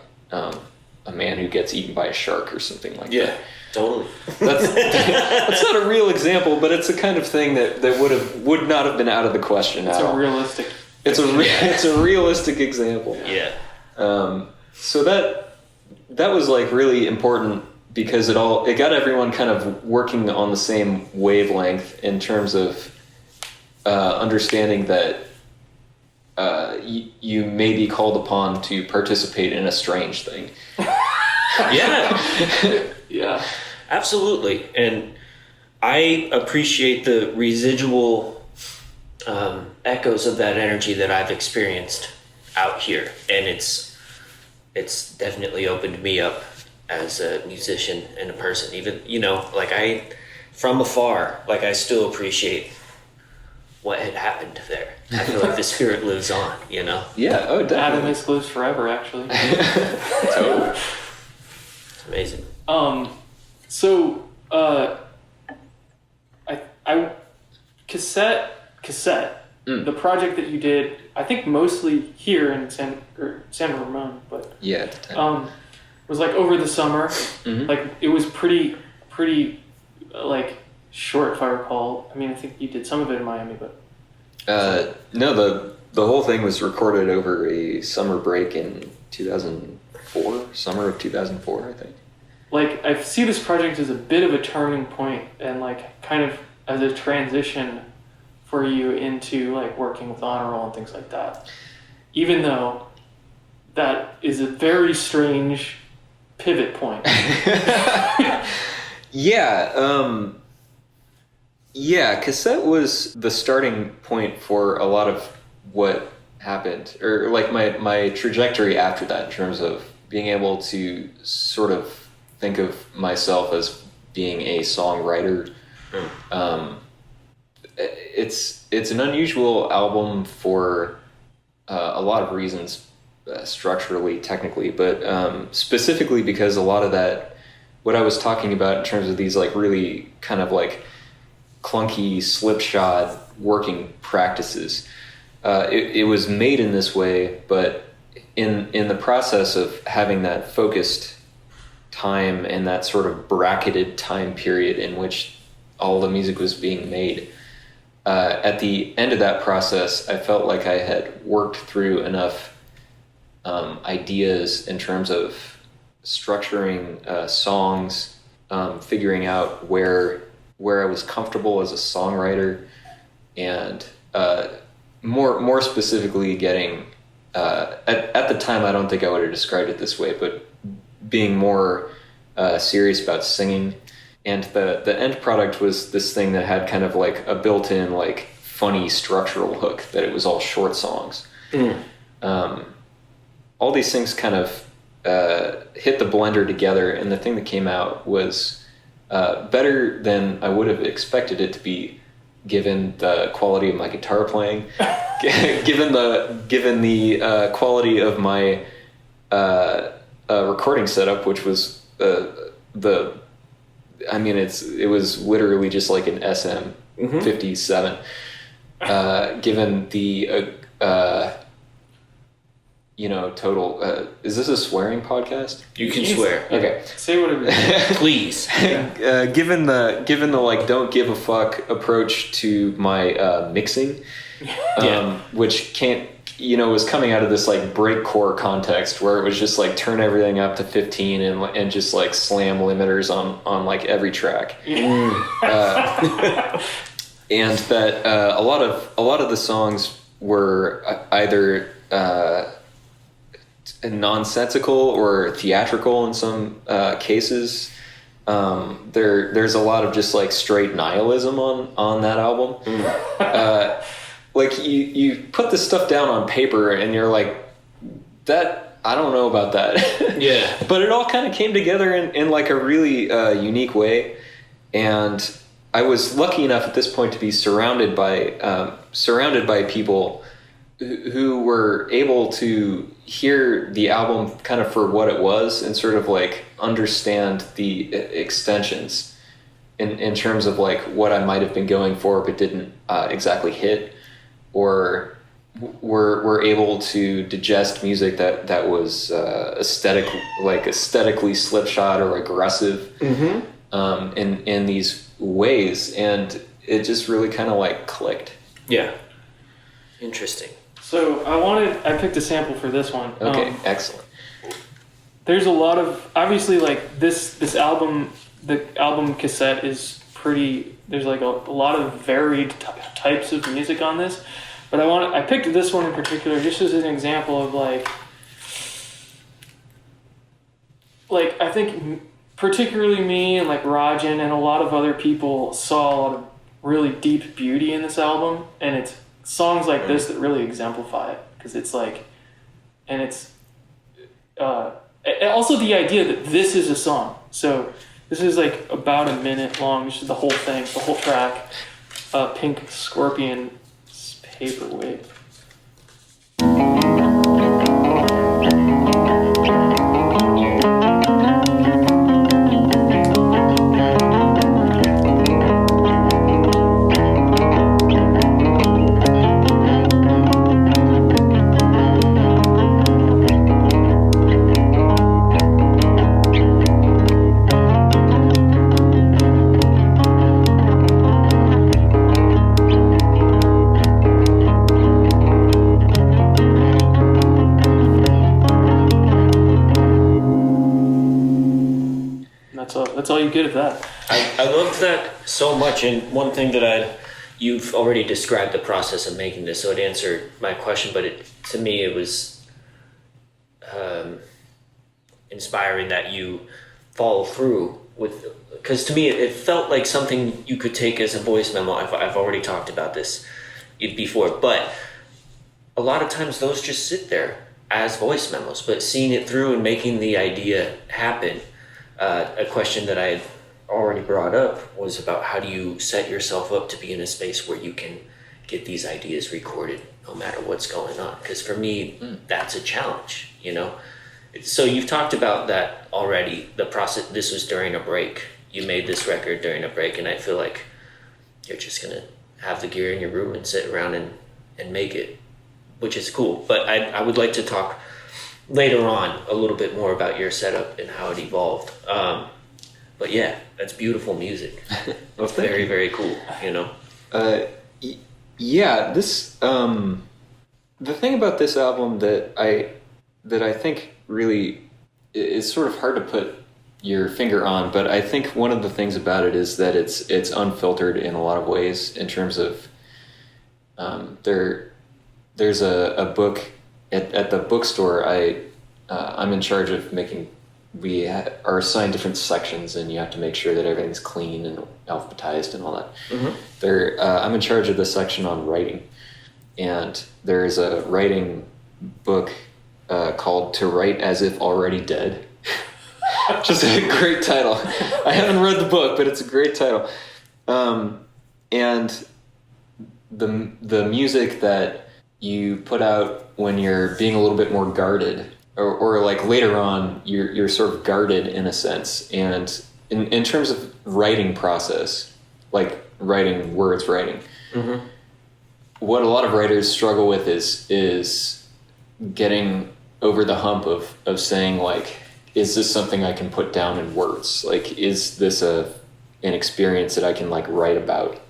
a man who gets eaten by a shark or something like that. Yeah, totally. That's not a real example, but it's the kind of thing that would not have been out of the question at all. It's a realistic example. Yeah. So that was like really important, because it got everyone kind of working on the same wavelength in terms of understanding that you may be called upon to participate in a strange thing. Yeah, absolutely. And I appreciate the residual echoes of that energy that I've experienced out here, and it's definitely opened me up as a musician and a person. Even from afar, like I still appreciate what had happened there. I feel like the spirit lives on, you know? Yeah, oh, definitely. Atomics lives forever, actually. Totally. It's amazing. So, I cassette, the project that you did, I think mostly here in San Ramon, but Yeah, at the time. was like over the summer. Mhm. Like it was pretty like short, if I recall. I mean, I think you did some of it in Miami, but No, the whole thing was recorded over a summer break in 2004, summer of 2004, I think. like I see this project as a bit of a turning point and like kind of as a transition for you into like working with honor roll and things like that. Even though that is a very strange pivot point. Yeah, cassette was the starting point for a lot of what happened, or like my trajectory after that in terms of being able to sort of think of myself as being a songwriter. It's an unusual album for a lot of reasons, structurally, technically, but specifically because a lot of that, what I was talking about in terms of these like really kind of like clunky slipshod working practices, it was made in this way, but in the process of having that focused time and that sort of bracketed time period in which all the music was being made, at the end of that process, I felt like I had worked through enough ideas in terms of structuring songs, figuring out where I was comfortable as a songwriter, and more specifically getting at the time, I don't think I would have described it this way, but being more serious about singing. And the end product was this thing that had kind of like a built-in like funny structural hook, that it was all short songs. All these things kind of hit the blender together, and the thing that came out was better than I would have expected it to be, given the quality of my guitar playing, given the quality of my recording setup, which was it was literally just like an SM57. Given the total. Is this a swearing podcast? You can swear. Okay. Say whatever. Please. Given the like don't give a fuck approach to my mixing, which was coming out of this like breakcore context where it was just like turn everything up to 15 and just like slam limiters on like every track. And that a lot of the songs were either nonsensical or theatrical in some cases. There's a lot of just like straight nihilism on that album. Like you put this stuff down on paper and you're like, that I don't know about that. Yeah. But it all kind of came together in like a really unique way, and I was lucky enough at this point to be surrounded by people who were able to hear the album kind of for what it was and sort of like understand the extensions in terms of like what I might have been going for but didn't exactly hit, or were able to digest music that was aesthetically slipshod or aggressive in these ways, and it just really kind of like clicked. Yeah. Interesting. So I picked a sample for this one. Okay, excellent. There's a lot of, obviously, like this album, the album cassette is pretty, there's like a lot of varied types of music on this, but I picked this one in particular just as an example of like I think particularly me and like Rajan and a lot of other people saw a lot of really deep beauty in this album, and it's songs like this that really exemplify it, because it's like, and it's also the idea that this is a song. So this is like about a minute long. This is the whole thing, the whole track. Pink Scorpion paperweight. That's all you get of that. I loved that so much, and one thing that you've already described the process of making this, so it answered my question, but to me it was inspiring that you follow through with, because to me it felt like something you could take as a voice memo. I've already talked about this before, but a lot of times those just sit there as voice memos, but seeing it through and making the idea happen. A question that I had already brought up was about how do you set yourself up to be in a space where you can get these ideas recorded no matter what's going on? Because for me, that's a challenge, you know? So you've talked about that already, the process. This was during a break. You made this record during a break, and I feel like you're just going to have the gear in your room and sit around and make it, which is cool. But I would like to talk later on a little bit more about your setup and how it evolved. But yeah, that's beautiful music. Well, very, very cool, you know? Yeah, this, the thing about this album that I think really is sort of hard to put your finger on, but I think one of the things about it is that it's unfiltered in a lot of ways in terms of, there's a book at the bookstore. I'm in charge of making. We are assigned different sections, and you have to make sure that everything's clean and alphabetized and all that. Mm-hmm. I'm in charge of the section on writing, and there's a writing book called "To Write as If Already Dead," which is a great title. I haven't read the book, but it's a great title. And the music that you put out when you're being a little bit more guarded, or like later on, you're sort of guarded in a sense. And in terms of writing process, like writing words, mm-hmm. What a lot of writers struggle with is getting over the hump of saying, like, is this something I can put down in words? Like, is this an experience that I can like write about?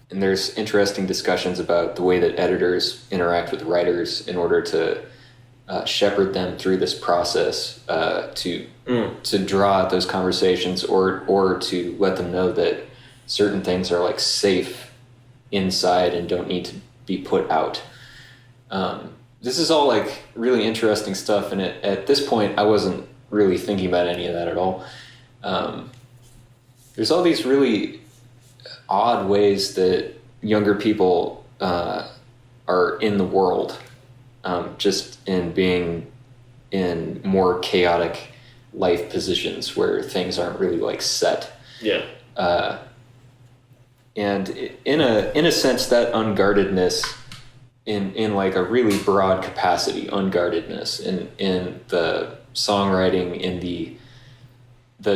And there's interesting discussions about the way that editors interact with writers in order to shepherd them through this process, to draw out those conversations, or to let them know that certain things are like safe inside and don't need to be put out. This is all like really interesting stuff, and at this point I wasn't really thinking about any of that at all. There's all these really odd ways that younger people are in the world, just in being in more chaotic life positions where things aren't really like set. Yeah. And in a sense, that unguardedness, in like a really broad capacity, unguardedness in the songwriting, in the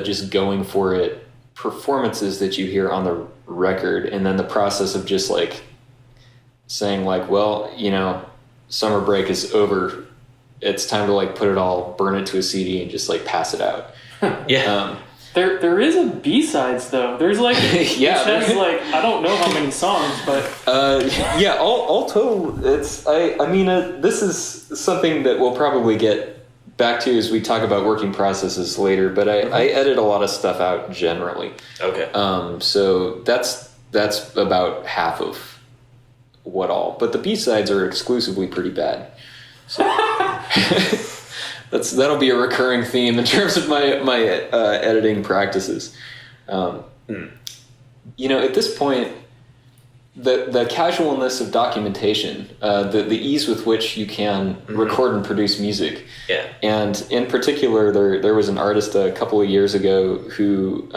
just going for it performances that you hear on the record, and then the process of just like saying like, well, you know, summer break is over, it's time to like put it all, burn it to a CD and just like pass it out. Yeah. There is a B-sides though. There's like yeah, it has like I don't know how many songs, but yeah, all total, it's I mean this is something that we'll probably get back to as we talk about working processes later, but I edit a lot of stuff out generally. Okay. So that's about half of what all, but the B-sides are exclusively pretty bad. So that'll be a recurring theme in terms of my editing practices. You know, at this point, the casualness of documentation, the ease with which you can record and produce music. Yeah. And in particular, there was an artist a couple of years ago who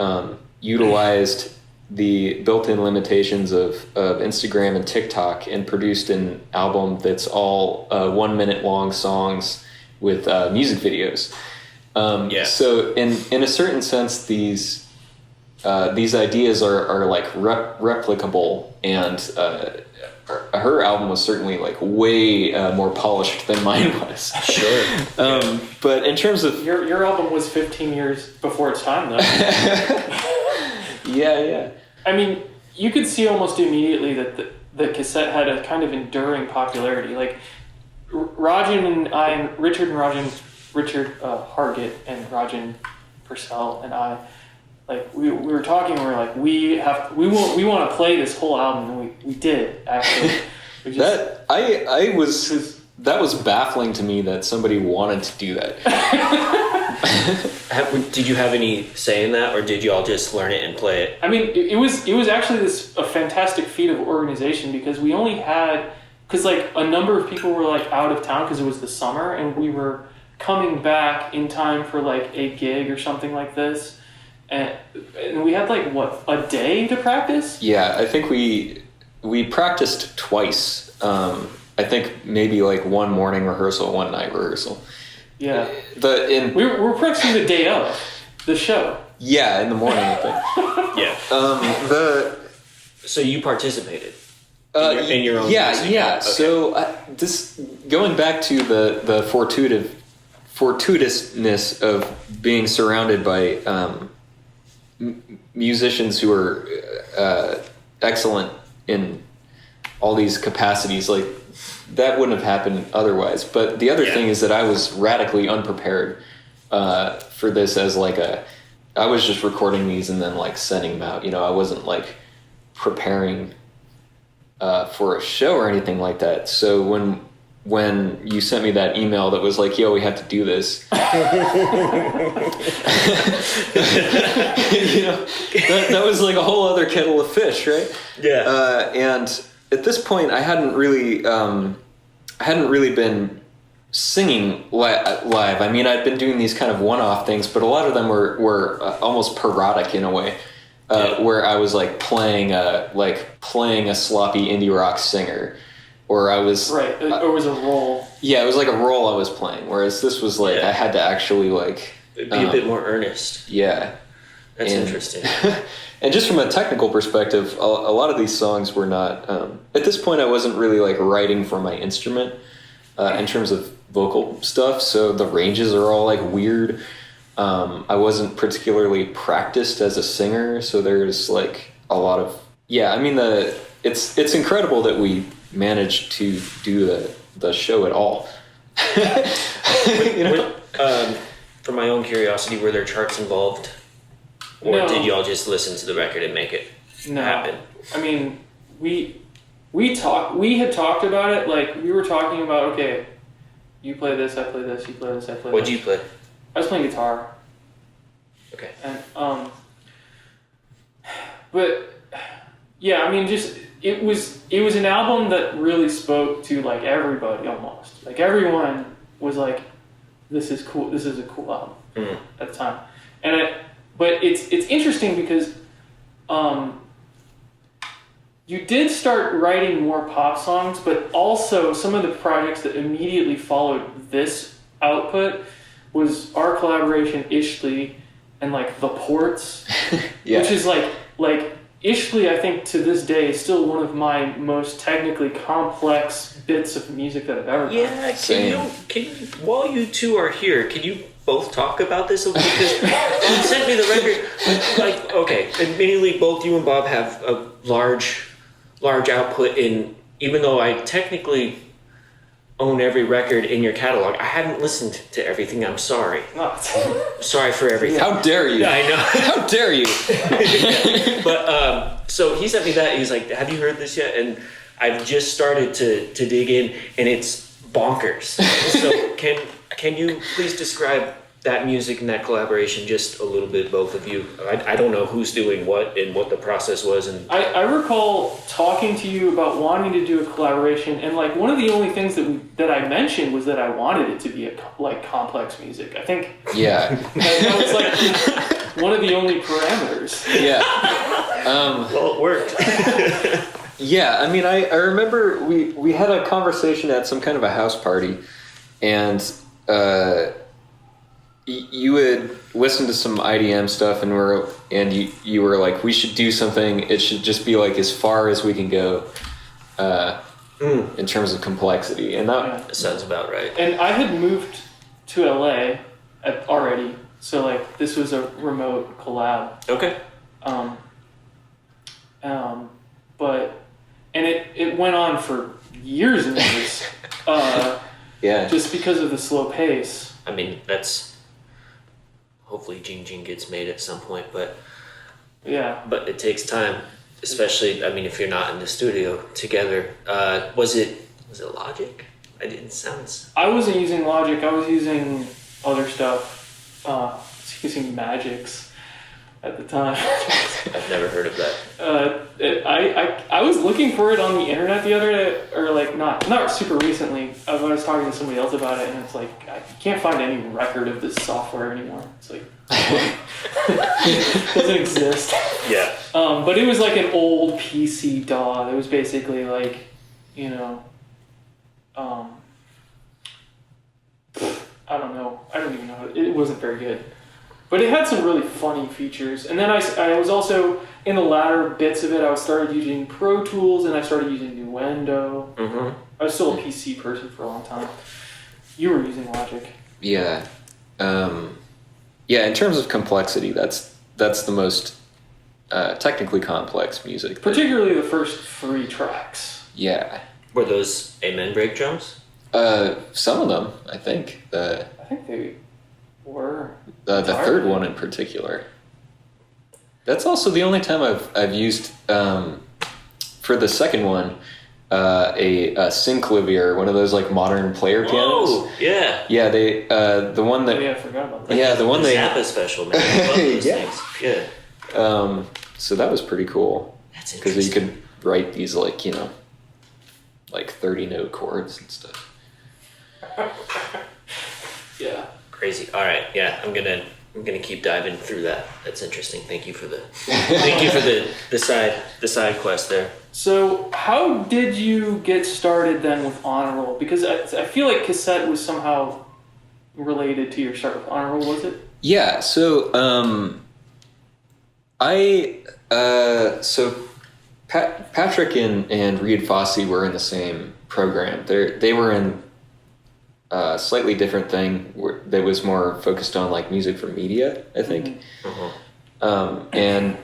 utilized the built-in limitations of Instagram and TikTok and produced an album that's all 1 minute long songs with music videos. So in a certain sense, these ideas are like replicable, and her album was certainly like way more polished than mine was. Sure. But in terms of your album was 15 years before its time, though. Yeah. I mean, you could see almost immediately that the cassette had a kind of enduring popularity. Like Richard Hargett and Rajan Purcell and I, like we were talking. We were like, we want to play this whole album, and we did actually. That was baffling to me that somebody wanted to do that. Did you have any say in that, or did you all just learn it and play it? I mean, it was actually a fantastic feat of organization, because we only had, because like a number of people were like out of town because it was the summer, and we were coming back in time for like a gig or something like this, and we had like a day to practice. Yeah, I think we practiced twice. I think maybe like one morning rehearsal, one night rehearsal. Yeah. We were practicing the day of the show. Yeah, in the morning, I think. Yeah. So you participated in your own music? Yeah. Okay. So this, going back to the fortuitousness of being surrounded by musicians who are excellent in all these capacities, like that wouldn't have happened otherwise. But the other thing is that I was radically unprepared for this, as like I was just recording these and then like sending them out. You know, I wasn't like preparing for a show or anything like that. So when you sent me that email that was like, yo, we have to do this, you know, that was like a whole other kettle of fish, right? Yeah. And at this point, I hadn't really been singing live. I mean, I'd been doing these kind of one-off things, but a lot of them were almost parodic in a way, where I was like playing a sloppy indie rock singer, or I was right. Or was a role. Yeah, it was like a role I was playing. Whereas this was like I had to actually like be a bit more earnest. Yeah, that's interesting. And just from a technical perspective, a lot of these songs were not. At this point, I wasn't really like writing for my instrument in terms of vocal stuff. So the ranges are all like weird. I wasn't particularly practiced as a singer, so there's like a lot of I mean, it's incredible that we managed to do the show at all. You know? For my own curiosity, were there charts involved? Or did y'all just listen to the record and make it happen? I mean, we had talked about it. Like, we were talking about, okay, you play this, I play this, you play this, I play What'd this. you play? I was playing guitar. Okay. And but yeah, I mean, just it was an album that really spoke to like everybody almost. Like everyone was like, this is cool. This is a cool album at the time. But it's interesting because you did start writing more pop songs, but also some of the projects that immediately followed this output was our collaboration, Ishley, and like The Ports, which is like Ishley, I think to this day is still one of my most technically complex bits of music that I've ever done. Yeah, can you, while you two are here, can you both talk about this a little bit? Because you sent me the record. Like, okay, admittedly, both you and Bob have a large output in. Even though I technically own every record in your catalog, I haven't listened to everything. I'm sorry. Sorry for everything. How dare you? Yeah, I know. How dare you? But so he sent me that. He's like, "Have you heard this yet?" And I've just started to dig in, and it's bonkers. So can you please describe that music and that collaboration, just a little bit, both of you. I don't know who's doing what and what the process was. And I recall talking to you about wanting to do a collaboration, and like one of the only things that I mentioned was that I wanted it to be like complex music. I think that was like one of the only parameters. Yeah. Well, it worked. Yeah, I mean, I remember we had a conversation at some kind of a house party, and you would listen to some IDM stuff, and you were like, we should do something. It should just be like as far as we can go in terms of complexity, and that sounds about right. And I had moved to LA already, so like this was a remote collab. Okay. But it went on for years and years. Yeah. Just because of the slow pace. I mean, that's hopefully Jing gets made at some point, but it takes time, especially, I mean, if you're not in the studio together. Was it Logic? I wasn't using Logic. I was using other stuff. I was using Magix at the time. I've never heard of that. I was looking for it on the internet the other day, or like not super recently. I was talking to somebody else about it, and it's like I can't find any record of this software anymore. It's like it doesn't exist. Yeah. But it was like an old PC DAW. It was basically like, I don't know. I don't even know. It wasn't very good. But it had some really funny features. And then I was also, in the latter bits of it, I started using Pro Tools and I started using Nuendo. Mm-hmm. I was still a PC person for a long time. You were using Logic. Yeah. In terms of complexity, that's the most technically complex music. Particularly the first 3 tracks. Yeah. Were those Amen break drums? Some of them, I think. I think they were. The third one in particular. That's also the only time I've used for the second one a synclavier, one of those like modern player pianos. Oh, yeah. Yeah, they the one that. Oh, yeah, I forgot about that. Like yeah, the one they. Zappa special, man. I love those Yeah. things. Yeah. So that was pretty cool. That's because interesting. you could write these like 30 note chords and stuff. Yeah. Crazy. All right. Yeah, I'm gonna keep diving through that. That's interesting. Thank you for the the side quest there. So how did you get started then with Honor Roll? Because I feel like cassette was somehow related to your start with Honor Roll, was it? Yeah. So Patrick and Reed Fossey were in the same program. They were in a slightly different thing that was more focused on like music for media, I think. Mm-hmm. And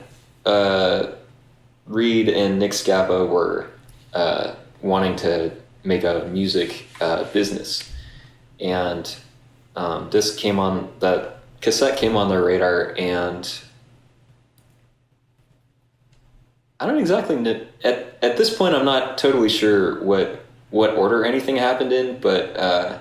Reed and Nick Scappa were wanting to make a music business, and that cassette came on their radar, and I don't exactly know, at this point I'm not totally sure what order anything happened in, but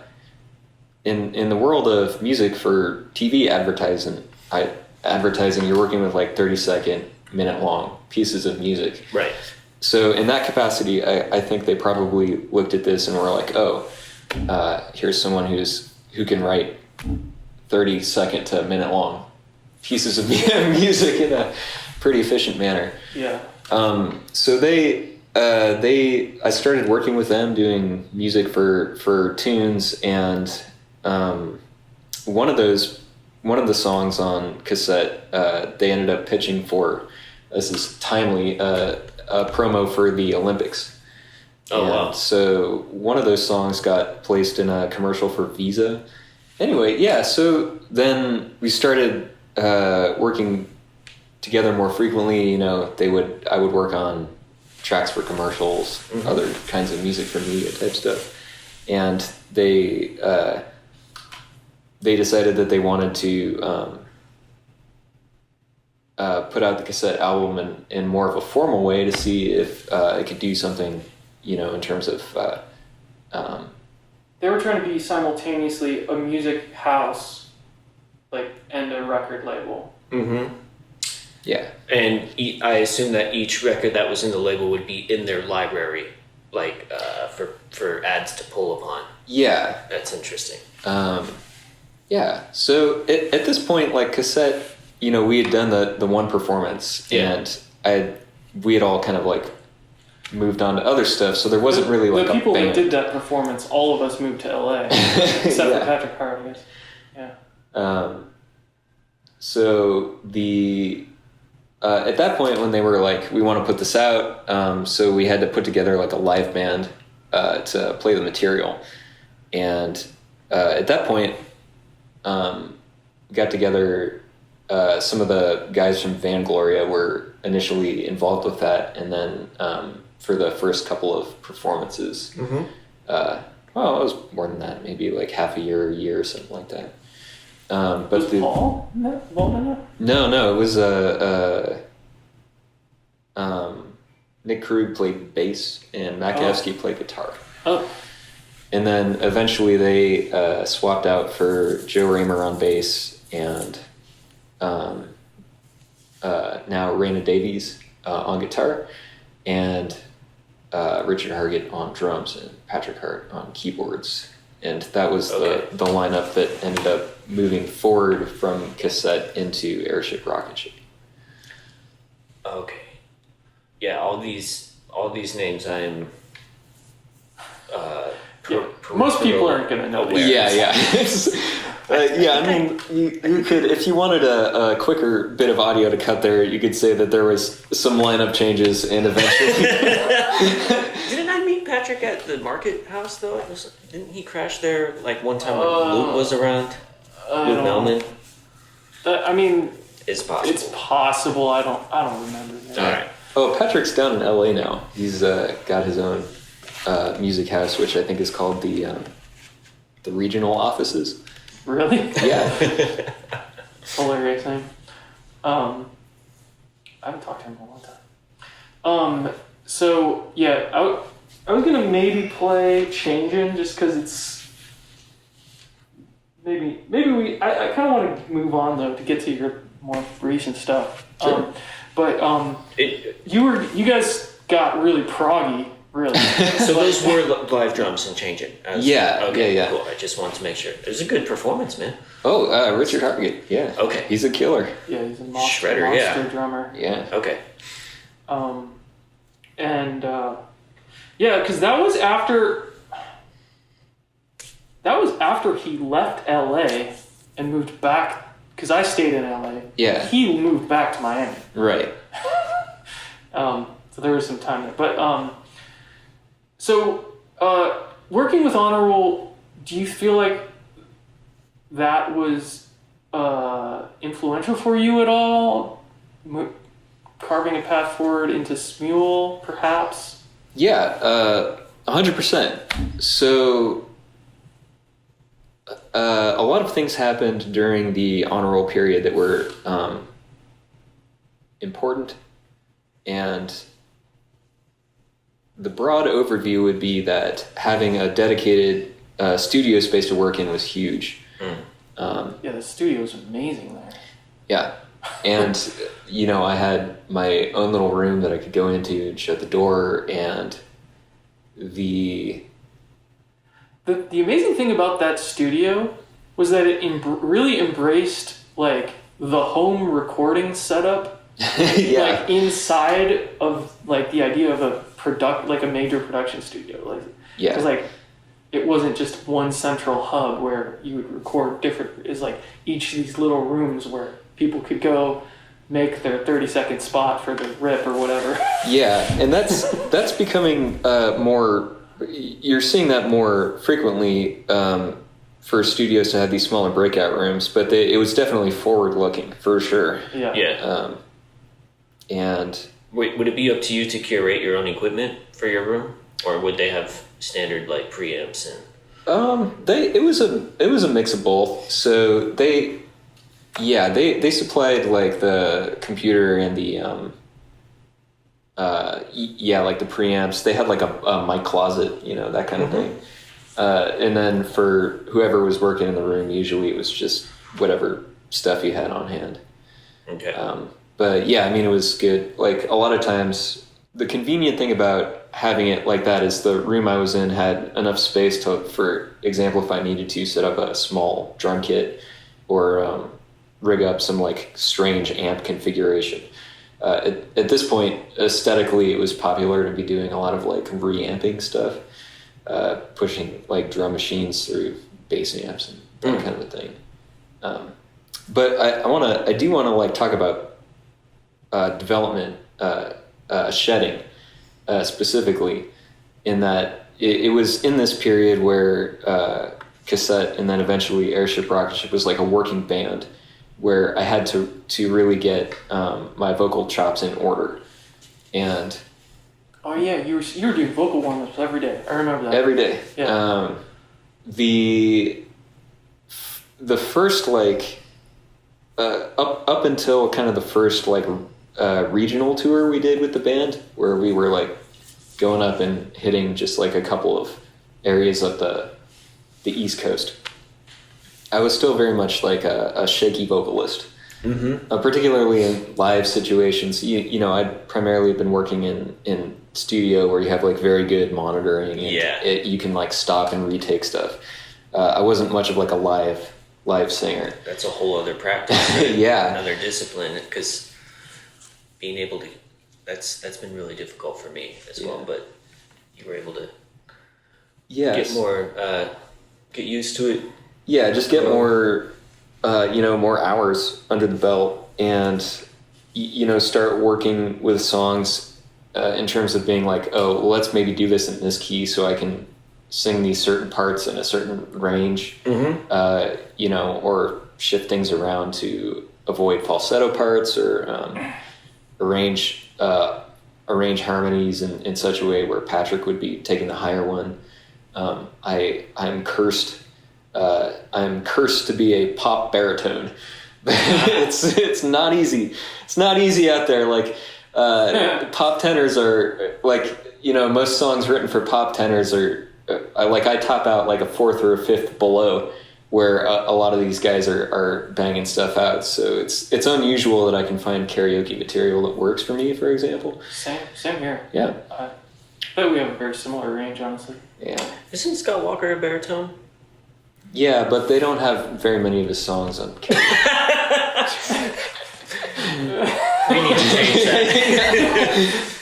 in the world of music for TV advertising, you're working with like 30-second, minute-long pieces of music. Right. So in that capacity, I think they probably looked at this and were like, oh, here's someone who can write 30-second to minute-long pieces of music in a pretty efficient manner. Yeah. So I started working with them doing music for tunes, and one of the songs on cassette, they ended up pitching for, this is timely, a promo for the Olympics. Oh, and wow. So one of those songs got placed in a commercial for Visa. Anyway, yeah, so then we started working together more frequently. I would work on tracks for commercials, mm-hmm. other kinds of music for media type stuff, and they decided that they wanted to put out the cassette album in more of a formal way to see if it could do something, in terms of. They were trying to be simultaneously a music house and a record label. Mm-hmm. Yeah. And I assume that each record that was in the label would be in their library, like for ads to pull upon. Yeah. That's interesting. Yeah. So at this point, like cassette, we had done the one performance, and we had all kind of like moved on to other stuff. So there wasn't really like the people a band. that did that performance. All of us moved to LA, except for Patrick Hart, I guess. Yeah. So at that point when they were like, we want to put this out, so we had to put together like a live band to play the material, and at that point, got together. Some of the guys from Van Gloria were initially involved with that, and then for the first couple of performances, well, it was more than that, maybe like half a year or something like that. But was Paul involved in that? No, it was Nick Krug played bass and Makowski played guitar. Oh. And then eventually they swapped out for Joe Raymer on bass and now Raina Davies on guitar and Richard Hargett on drums and Patrick Hart on keyboards. And that was the lineup that ended up moving forward from cassette into Airship Rocket Ship. Okay. Yeah, all these names I'm most people aren't going to know this. Yeah. I mean, you could, if you wanted a quicker bit of audio to cut there, you could say that there was some lineup changes and eventually... Didn't I meet Patrick at the Market House, though? Didn't he crash there, like, one time when Luke was around? Luke Melman? I mean... It's possible. It's possible. I don't remember that. All right. Oh, Patrick's down in LA now. He's got his own music house, which I think is called the regional offices. Really? Yeah. Hilarious name. I haven't talked to him in a long time. So yeah, I was gonna maybe play Changin' just because it's maybe I kind of want to move on though to get to your more recent stuff. Sure. You guys got really proggy. Really? So those were live drums and Change It. Yeah. Okay, yeah. Cool. I just wanted to make sure. It was a good performance, man. Oh, Richard Hargett. Yeah. Okay. He's a killer. Yeah, he's a monster drummer. Yeah. Okay. Because that was after he left LA and moved back. Because I stayed in LA. Yeah. He moved back to Miami. Right. So there was some time there, but working with Honor Roll, do you feel like that was influential for you at all? Carving a path forward into Smule, perhaps? Yeah, 100%. So a lot of things happened during the Honor Roll period that were important, and the broad overview would be that having a dedicated studio space to work in was huge. Yeah, the studio's amazing there. Yeah. And, I had my own little room that I could go into and shut the door, and the amazing thing about that studio was that it really embraced, like, the home recording setup. Yeah. Like, inside of, like, the idea of a major production studio. Like, yeah. Because, like, it wasn't just one central hub where you would record different... It's, like, each of these little rooms where people could go make their 30-second spot for the rip or whatever. Yeah, and that's becoming more... You're seeing that more frequently for studios to have these smaller breakout rooms, but it was definitely forward-looking, for sure. Yeah. Yeah. And... Wait, would it be up to you to curate your own equipment for your room? Or would they have standard, like, preamps and... It was a mix of both. So they supplied, like, the computer and the like the preamps. They had like a mic closet, that kind of thing. And then for whoever was working in the room, usually it was just whatever stuff you had on hand. Okay. But yeah, I mean, it was good. Like a lot of times, the convenient thing about having it like that is the room I was in had enough space to, for example, if I needed to set up a small drum kit or rig up some like strange amp configuration. At this point, aesthetically, it was popular to be doing a lot of like reamping stuff, pushing like drum machines through bass amps and that kind of a thing. But I do want to like talk about development, shedding specifically, in that it was in this period where cassette and then eventually Airship Rocket Ship was like a working band, where I had to really get my vocal chops in order. And oh yeah, you were doing vocal warm-ups every day. I remember that. Every day. Yeah. The first like up until kind of the first like regional tour we did with the band, where we were like going up and hitting just like a couple of areas of the East Coast, I was still very much like a shaky vocalist. Particularly in live situations. You know, I'd primarily been working in studio where you have like very good monitoring and you can like stop and retake stuff. I wasn't much of like a live singer. That's a whole other practice. Right? Yeah. Another discipline, because being able to, that's been really difficult for me as well, but you were able to get used to it. Yeah, just get more hours under the belt, and start working with songs in terms of being like, oh, well, let's maybe do this in this key so I can sing these certain parts in a certain range, or shift things around to avoid falsetto parts, or arrange harmonies in such a way where Patrick would be taking the higher one. I'm cursed to be a pop baritone. It's not easy. It's not easy out there. Like pop tenors are like, most songs written for pop tenors are I top out like a fourth or a fifth below where a lot of these guys are banging stuff out. So it's unusual that I can find karaoke material that works for me, for example. Same here. Yeah. I bet we have a very similar range, honestly. Yeah. Isn't Scott Walker a baritone? Yeah, but they don't have very many of his songs on karaoke. We need to change that.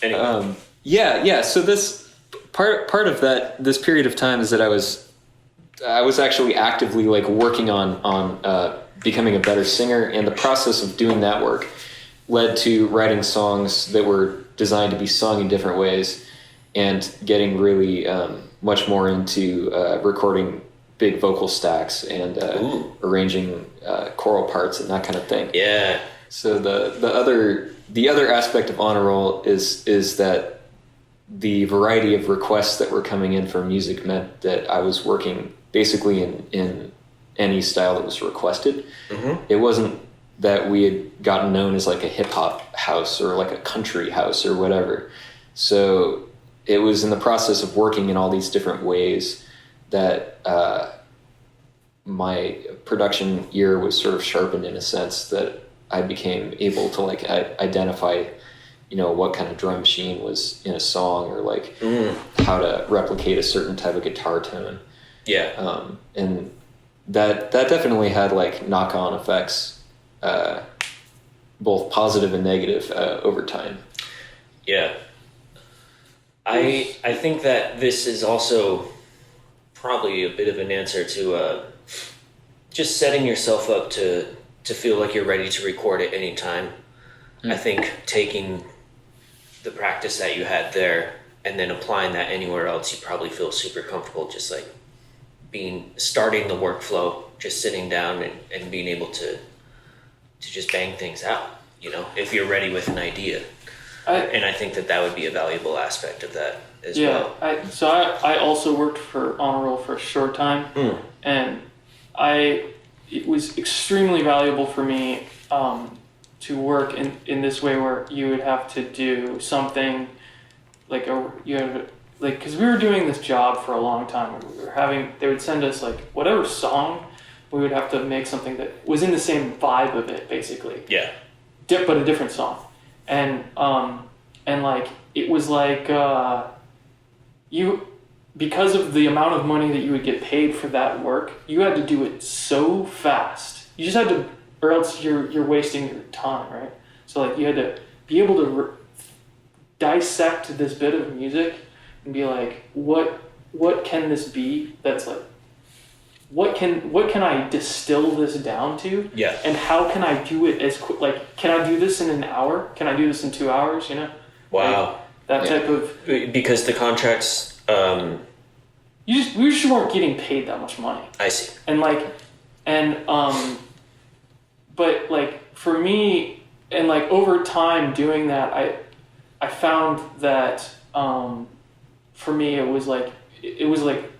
Anyway. Yeah. So this part of this period of time is that I was actually actively like working on becoming a better singer, and the process of doing that work led to writing songs that were designed to be sung in different ways, and getting really much more into recording big vocal stacks and arranging choral parts and that kind of thing. Yeah. So the other aspect of Honor Roll is that the variety of requests that were coming in for music meant that I was working basically in any style that was requested. It wasn't that we had gotten known as like a hip hop house or like a country house or whatever. So it was in the process of working in all these different ways that my production ear was sort of sharpened, in a sense that I became able to like identify, what kind of drum machine was in a song, or like how to replicate a certain type of guitar tone. Yeah. And that definitely had like knock-on effects, both positive and negative, over time. Yeah. I think that this is also probably a bit of an answer to just setting yourself up to feel like you're ready to record at any time. I think taking the practice that you had there and then applying that anywhere else, you probably feel super comfortable just like starting the workflow, just sitting down and being able to just bang things out, if you're ready with an idea. And I think that would be a valuable aspect of that as well. I also worked for Honor Roll for a short time, and it was extremely valuable for me to work in this way, where you would have to do something like because we were doing this job for a long time. They would send us like whatever song we would have to make something that was in the same vibe of it, basically. Yeah. But a different song. And like, it was like, because of the amount of money that you would get paid for that work, you had to do it so fast. You just had to, or else you're wasting your time, right? So like, you had to be able to dissect this bit of music and be like, what can this be that's like, what can I distill this down to? Yeah. And how can I do it as quick? Like, can I do this in an hour? Can I do this in 2 hours? You know? Wow. Like, that type of. Because the contracts. We just weren't getting paid that much money. I see. But like for me, and like over time doing that, I found that for me it was like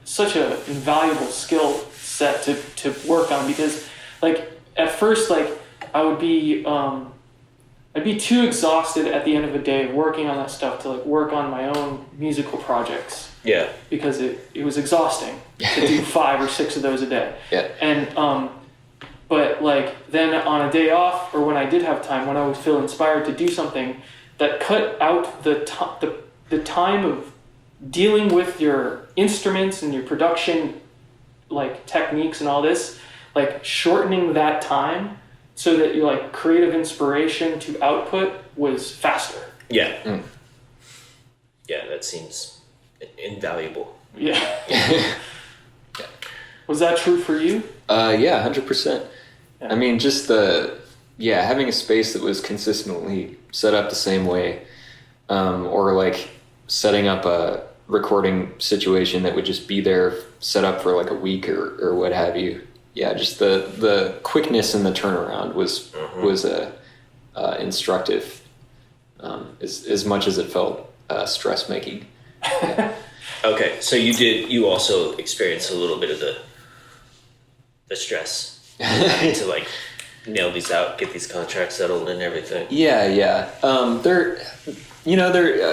such a invaluable skill set to work on, because like at first like I'd be too exhausted at the end of the day working on that stuff to like work on my own musical projects. Yeah. Because it was exhausting to do 5 or 6 of those a day. Yeah. And but like then on a day off, or when I did have time, when I would feel inspired to do something that cut out the time of dealing with your instruments and your production like techniques and all this, like shortening that time so that your like creative inspiration to output was faster. Yeah. Mm. Yeah, that seems invaluable. Yeah. Was that true for you? Yeah, 100%. Yeah. I mean, just having a space that was consistently set up the same way, or like setting up a recording situation that would just be there set up for like a week or what have you. Yeah, just the quickness in the turnaround was instructive, as much as it felt stress making. Yeah. Okay, so you also experienced a little bit of the stress to like nail these out, get these contracts settled and everything. Yeah. There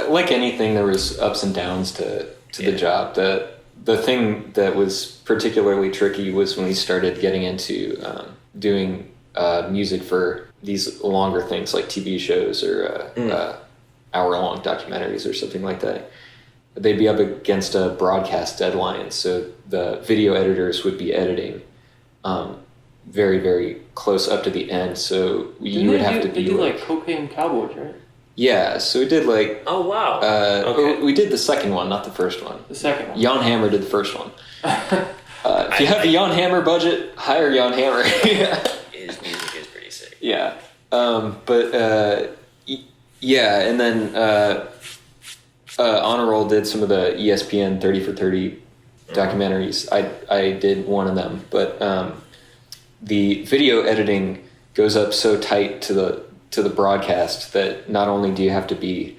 like anything, there was ups and downs to the job. The thing that was particularly tricky was when we started getting into doing music for these longer things like TV shows or hour-long documentaries or something like that. They'd be up against a broadcast deadline, so the video editors would be editing very, very close up to the end. So you would have to be like Cocaine Cowboys, right? Yeah, so we did like... Oh, wow. Okay. We did the second one, not the first one. The second one. Jan Hammer did the first one. If you have the Jan Hammer budget, hire Jan Hammer. His music is pretty sick. Yeah. And then Honor Roll did some of the ESPN 30 for 30 documentaries. I did one of them, but the video editing goes up so tight to the broadcast that not only do you have to be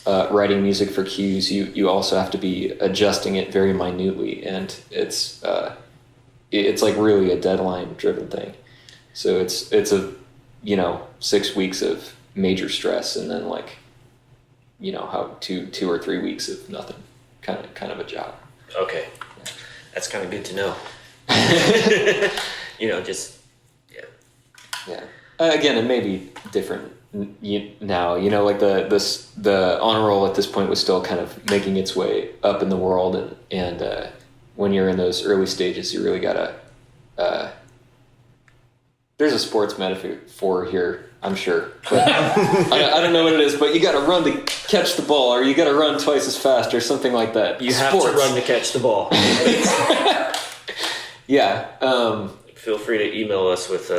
writing music for cues, you also have to be adjusting it very minutely, and it's like really a deadline driven thing. So it's a 6 weeks of major stress, and then like how 2 or 3 weeks of nothing, kind of a job. Okay, that's kind of good to know. Yeah. Again, it may be different now. Like the Honor Roll at this point was still kind of making its way up in the world, and when you're in those early stages, you really gotta. There's a sports metaphor here, I'm sure. But I don't know what it is, but you gotta run to catch the ball, or you gotta run twice as fast, or something like that. You have to run to catch the ball. Yeah. Feel free to email us with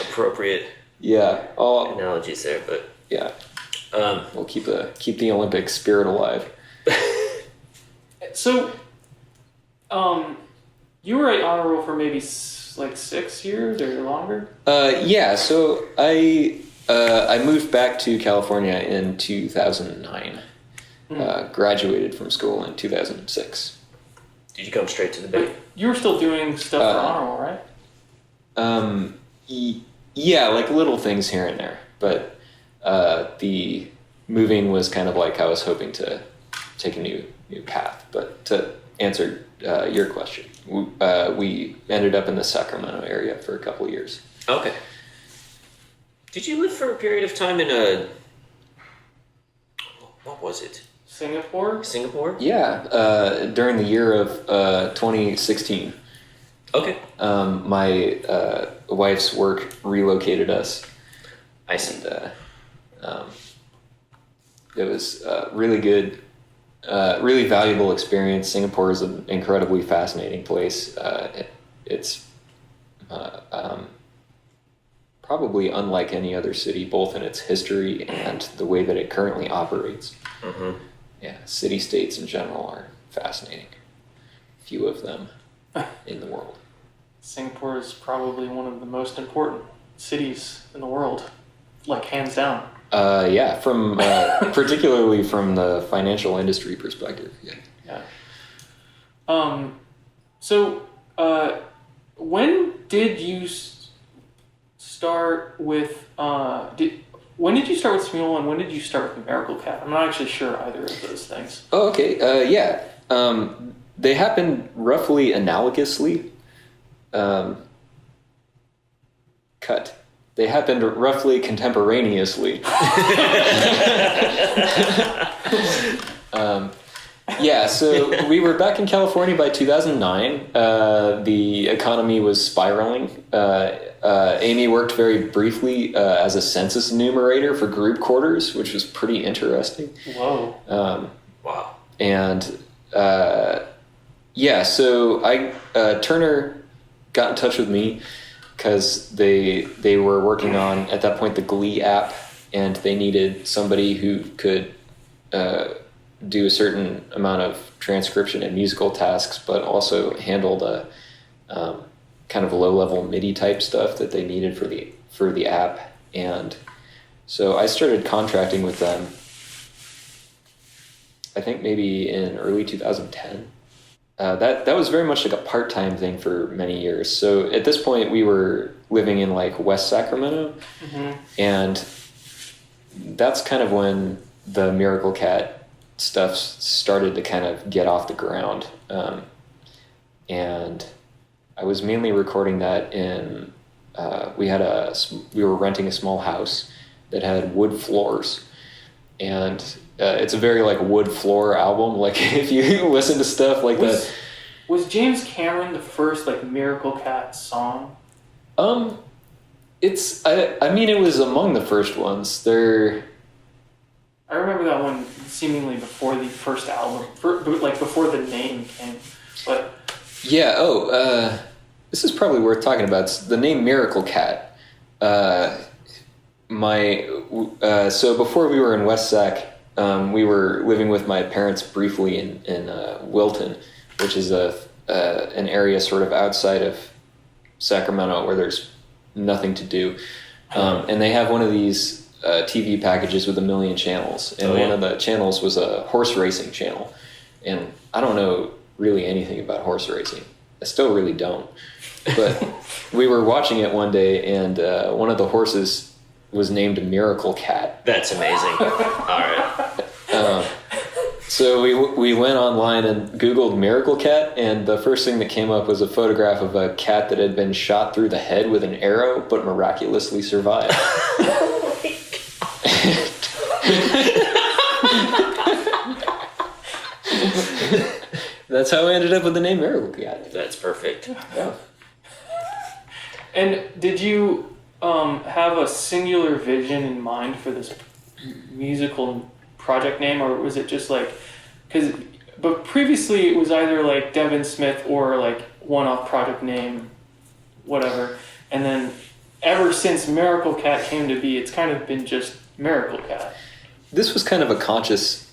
appropriate analogies there, but yeah, we'll keep the Olympic spirit alive. So, you were at Honor Roll for maybe like 6 years or longer? Yeah. So I moved back to California in 2009. Graduated from school in 2006. Did you come straight to the Bay? You were still doing stuff for Honor Roll, right? Yeah, like little things here and there. But the moving was kind of like I was hoping to take a new path. But answered your question. We ended up in the Sacramento area for a couple of years. Okay. Did you live for a period of time in what was it? Singapore? Yeah, during the year of 2016. Okay. My wife's work relocated us. I see. And, it was really good, really valuable experience. Singapore is an incredibly fascinating place. It's probably unlike any other city, both in its history and the way that it currently operates. Mm-hmm. Yeah, city-states in general are fascinating. Few of them in the world. Singapore is probably one of the most important cities in the world, like hands down. Yeah, from particularly from the financial industry perspective. Yeah. So, when did you start with? When did you start with Smule and when did you start with Miracle Cat? I'm not actually sure either of those things. Oh, okay. Yeah. They happened roughly analogously. They happened roughly contemporaneously. Yeah, so we were back in California by 2009. The economy was spiraling. Amy worked very briefly as a census enumerator for group quarters, which was pretty interesting. Whoa. Wow. And yeah, so Turner got in touch with me because they were working on, at that point, the Glee app, and they needed somebody who could do a certain amount of transcription and musical tasks, but also handle the kind of low-level MIDI type stuff that they needed for the app. And so I started contracting with them, I think maybe in early 2010. That was very much like a part-time thing for many years. So at this point, we were living in like West Sacramento, mm-hmm. and that's kind of when the Miracle Cat stuff started to kind of get off the ground. And I was mainly recording that in, we were renting a small house that had wood floors, and it's a very like wood floor album. Like if you listen to stuff like that. Was James Cameron the first like Miracle Cat song? It's, I mean, it was among the first ones. I remember that one seemingly before the first album, like before the name came. But yeah, this is probably worth talking about. It's the name Miracle Cat. So before we were in West Sac, we were living with my parents briefly in Wilton, which is an area sort of outside of Sacramento where there's nothing to do. And they have one of these TV packages with 1 million channels, and one of the channels was a horse racing channel, and I don't know really anything about horse racing. I still really don't, but we were watching it one day, and one of the horses was named Miracle Cat. That's amazing. All right. So we went online and Googled Miracle Cat, and the first thing that came up was a photograph of a cat that had been shot through the head with an arrow, but miraculously survived. That's how I ended up with the name Miracle Cat. That's perfect. Yeah. And did you have a singular vision in mind for this musical project name, or was it just like, but previously it was either like Devin Smith or like one-off project name, whatever, and then ever since Miracle Cat came to be, it's kind of been just Miracle Cat. This was kind of a conscious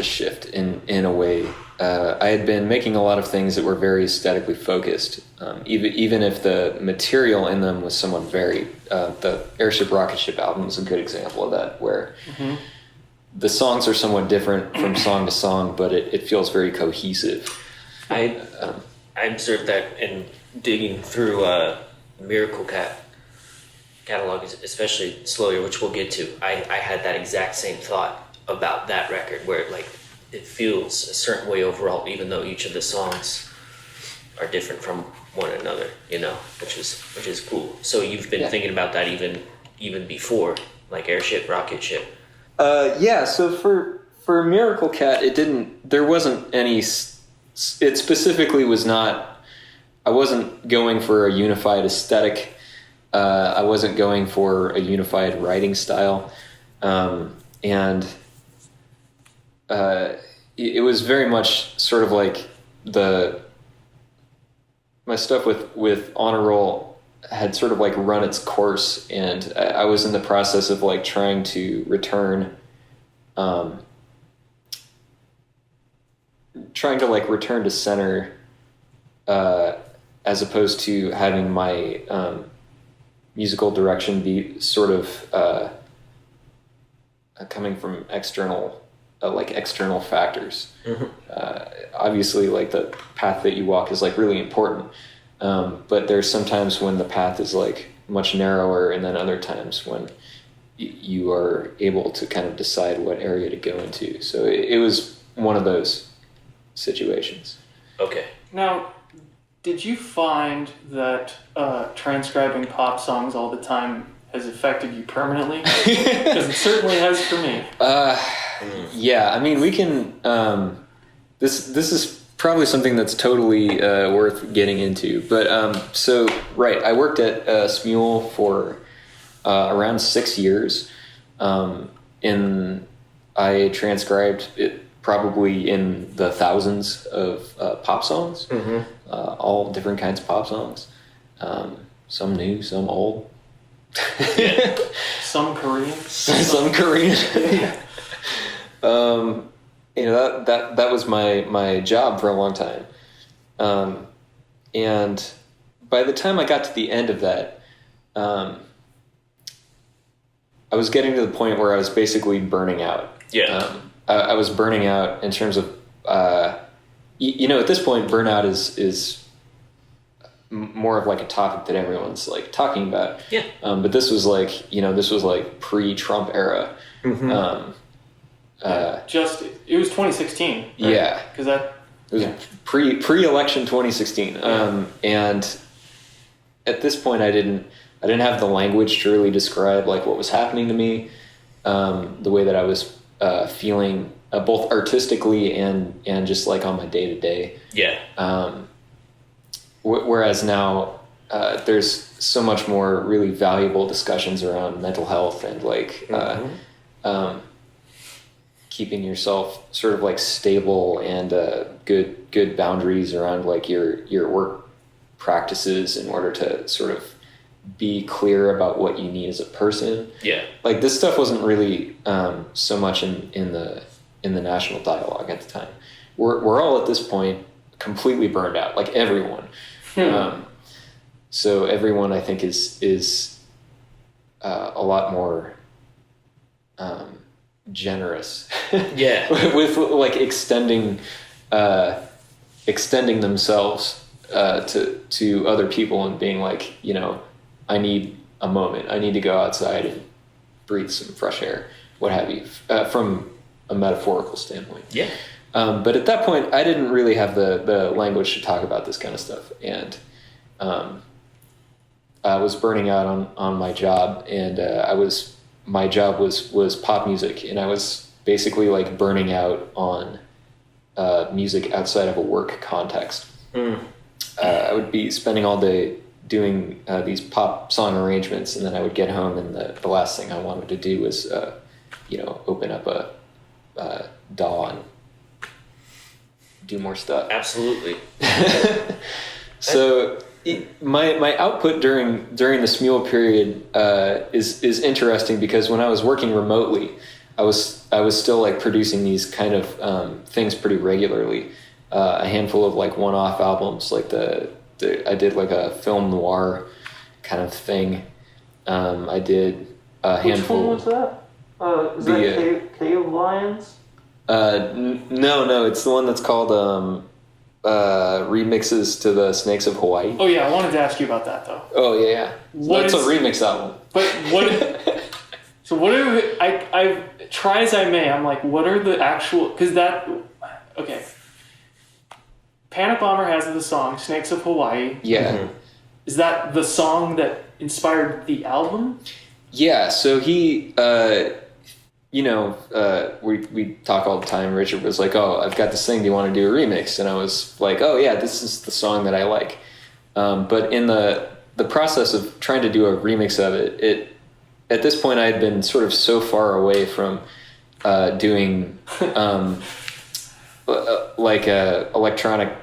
shift in a way. I had been making a lot of things that were very aesthetically focused, even if the material in them was somewhat varied. The Airship Rocket Ship album is a good example of that, where mm-hmm. the songs are somewhat different from song to song, but it feels very cohesive. I observed that in digging through Miracle Cat catalog, especially Slow Your, which we'll get to. I had that exact same thought about that record, where like it feels a certain way overall, even though each of the songs are different from one another, which is cool. So you've been thinking about that even before, like Airship, Rocket Ship. So for Miracle Cat, there wasn't any, it specifically was not, I wasn't going for a unified aesthetic. I wasn't going for a unified writing style. And it was very much sort of like my stuff with Honor Roll had sort of like run its course, and I was in the process of like trying to return to center, as opposed to having my musical direction be sort of coming from external factors. Mm-hmm. Obviously, like the path that you walk is like really important, but there's sometimes when the path is like much narrower, and then other times when you are able to kind of decide what area to go into. So it was one of those situations. Okay. Now, did you find that transcribing pop songs all the time has affected you permanently? Because it certainly has for me. Yeah, I mean, we can. This is probably something that's totally worth getting into. But I worked at Smule for around 6 years. I transcribed it probably in the thousands of pop songs, mm-hmm. All different kinds of pop songs, some new, some old. Yeah. Some Korean. Some Korean. That was my job for a long time. And by the time I got to the end of that, I was getting to the point where I was basically burning out. Yeah. I was burning out in terms of, at this point, burnout is more of like a topic that everyone's like talking about. Yeah. But this was like, this was like pre-Trump era. Mm-hmm. It was 2016. Right? Yeah. Because it was pre-election 2016. Yeah. And at this point I didn't have the language to really describe like what was happening to me, the way that I was feeling, both artistically and just like on my day to day. Yeah. Whereas now, there's so much more really valuable discussions around mental health and like, mm-hmm. Keeping yourself sort of like stable and good boundaries around like your work practices in order to sort of be clear about what you need as a person. Yeah. Like this stuff wasn't really so much in the national dialogue at the time. We're all at this point completely burned out, like everyone. So everyone I think is a lot more generous. Yeah. with like extending themselves to other people and being like, I need a moment. I need to go outside and breathe some fresh air, what have you, from a metaphorical standpoint. Yeah. But at that point, I didn't really have the language to talk about this kind of stuff. And I was burning out on my job, and my job was pop music, and I was basically like burning out on music outside of a work context. Mm. I would be spending all day doing these pop song arrangements, and then I would get home, and the last thing I wanted to do was open up a DAW and do more stuff. Absolutely. So my output during the Smule period is interesting, because when I was working remotely, I was still like producing these kind of things pretty regularly. A handful of like one-off albums, like I did like a film noir kind of thing. I did a handful. Which one was that? Is that Cave of Lions? No, it's the one that's called remixes to the Snakes of Hawaii. Oh yeah, I wanted to ask you about that though. Oh yeah. So that's a remix album. But what? So what? try as I may, I'm like, what are the actual... Because okay. Panic Bomber has the song Snakes of Hawaii. Yeah. Mm-hmm. Is that the song that inspired the album? Yeah, so he, we talk all the time. Richard was like, "Oh, I've got this thing. Do you want to do a remix?" And I was like, "Oh yeah, this is the song that I like." But in the process of trying to do a remix of it, at this point I had been sort of so far away from doing electronic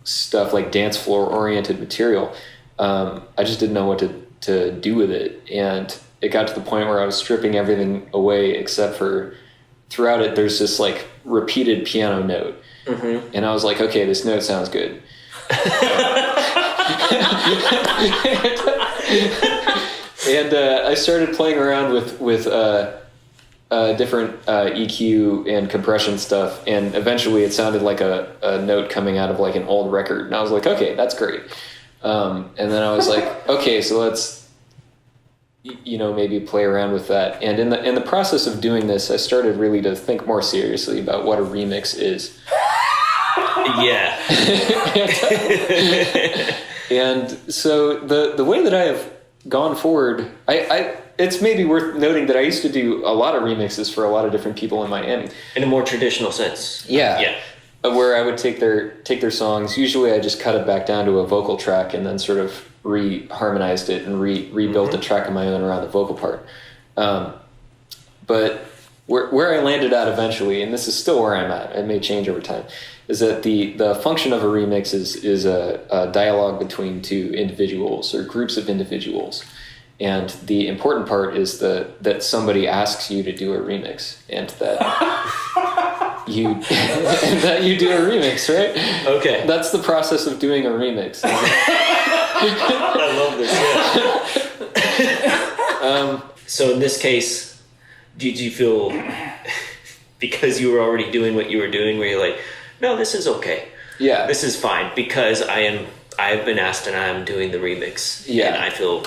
stuff, like dance floor oriented material. I just didn't know what to do with it, and it got to the point where I was stripping everything away except for throughout it there's this like repeated piano note. Mm-hmm. And I was like, okay, this note sounds good. And I started playing around with different EQ and compression stuff, and eventually it sounded like a note coming out of like an old record, and I was like, okay, that's great. And then I was like, okay, so let's maybe play around with that. And in the process of doing this, I started really to think more seriously about what a remix is. Yeah. And so the way that I have gone forward, it's maybe worth noting that I used to do a lot of remixes for a lot of different people in Miami. In a more traditional sense. Yeah. Yeah. Where I would take their songs. Usually I just cut it back down to a vocal track and then sort of re-harmonized it and rebuilt a track of my own around the vocal part. But where I landed at eventually, and this is still where I'm at, it may change over time, is that the function of a remix is a dialogue between two individuals or groups of individuals. And the important part is that somebody asks you to do a remix, and that you do a remix, right? Okay. That's the process of doing a remix. I love this. Yeah. So in this case, did you feel, because you were already doing what you were doing, where you're like, no, this is okay. Yeah. This is fine because I've been asked and I'm doing the remix. Yeah. And I feel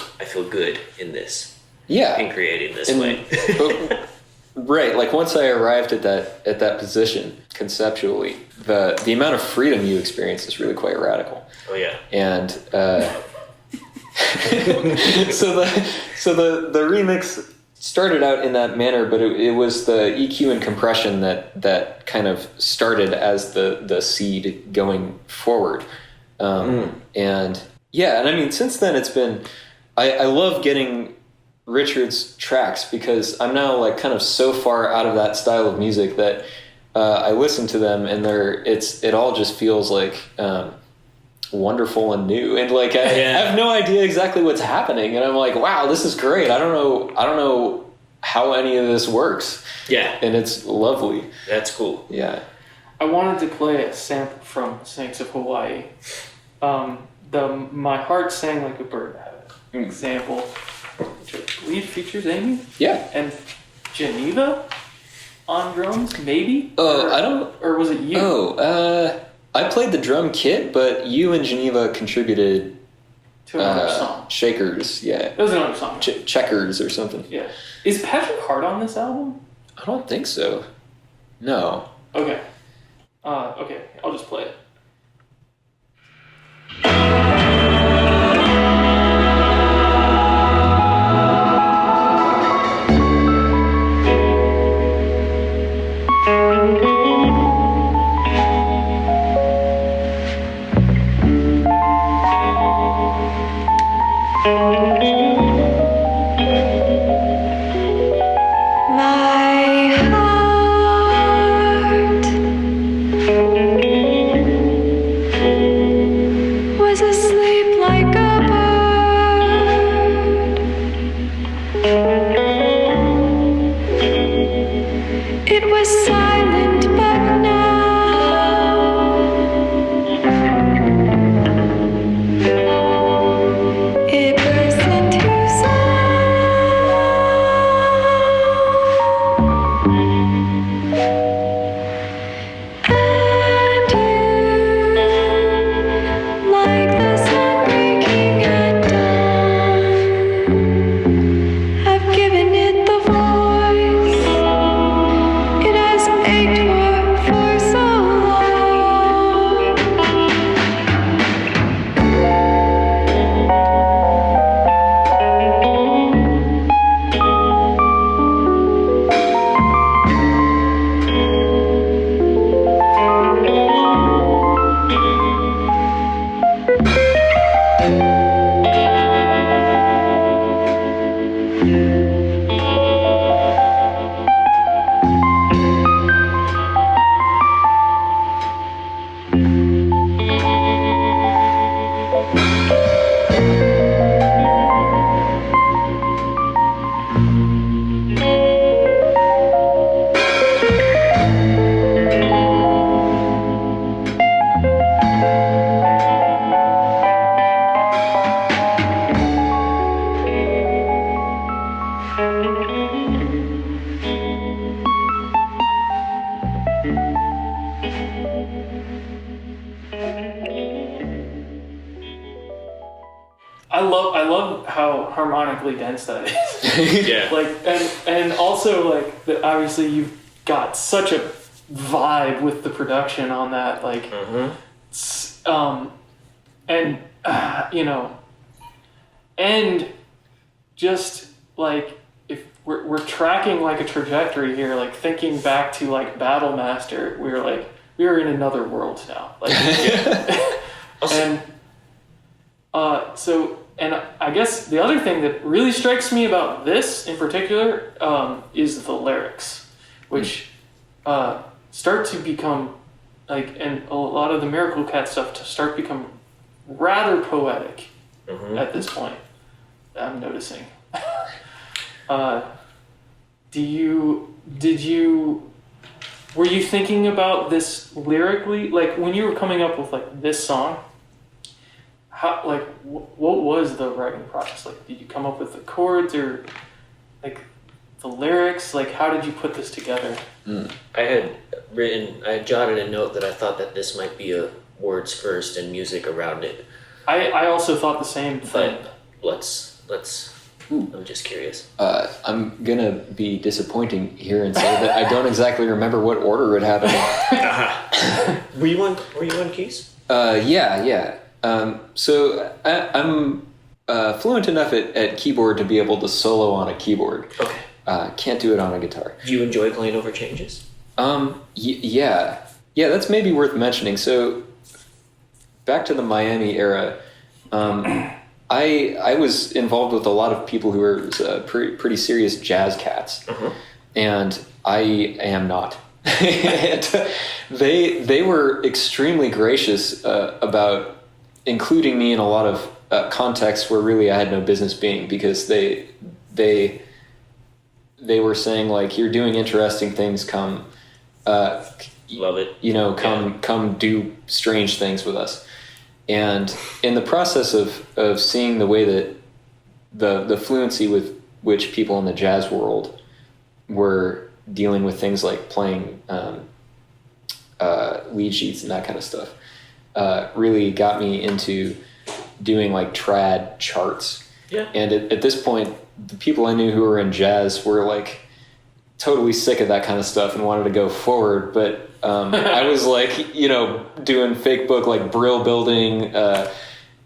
good in this. Yeah. In creating this way. Right. Like once I arrived at that position conceptually, the amount of freedom you experience is really quite radical. Oh yeah. And so the remix started out in that manner, but it was the EQ and compression that kind of started as the seed going forward. And yeah, and I mean, since then it's been, I love getting Richard's tracks because I'm now like kind of so far out of that style of music that I listen to them and it all just feels like wonderful and new, and like I have no idea exactly what's happening, and I'm like, wow, this is great. I don't know how any of this works. Yeah, and it's lovely. That's cool. Yeah, I wanted to play a sample from Snakes of Hawaii. My Heart Sang Like a Bird example, which I believe features Amy. Yeah, and Geneva on drums, maybe. I don't. Or was it you? I played the drum kit, but you and Geneva contributed to another song. Shakers, yeah. It was another song. Checkers or something. Yeah. Is Patrick Hart on this album? I don't think so. No. Okay. Okay, I'll just play it. My heart harmonically dense that is. Yeah. Like, and also like obviously you've got such a vibe with the production on that, like, and you know, and just like if we're tracking like a trajectory here, like thinking back to like Battle Master, we were in another world now, like, and so. And I guess the other thing that really strikes me about this in particular is the lyrics, which start to become like, and a lot of the Miracle Cat stuff to start become rather poetic at this point. I'm noticing. Were you thinking about this lyrically, like when you were coming up with like this song? How, like, what was the writing process like? Did you come up with the chords or like the lyrics? Like, how did you put this together? I had jotted a note that I thought that this might be a words first and music around it. I also thought the same thing. But let's. I'm just curious. I'm gonna be disappointing here and say that I don't exactly remember what order it happened in. Were you on keys? Yeah. So I'm fluent enough at keyboard to be able to solo on a keyboard. Okay. Can't do it on a guitar. Do you enjoy playing over changes? Yeah. That's maybe worth mentioning. So back to the Miami era, I was involved with a lot of people who were pretty serious jazz cats, and I am not. And they were extremely gracious about including me in a lot of contexts where really I had no business being, because they were saying like, you're doing interesting things, come love it, come do strange things with us. And in the process of seeing the way that the fluency with which people in the jazz world were dealing with things like playing lead sheets and that kind of stuff, really got me into doing like trad charts. Yeah. And at this point, the people I knew who were in jazz were like totally sick of that kind of stuff and wanted to go forward. But I was like, doing fake book, like Brill building,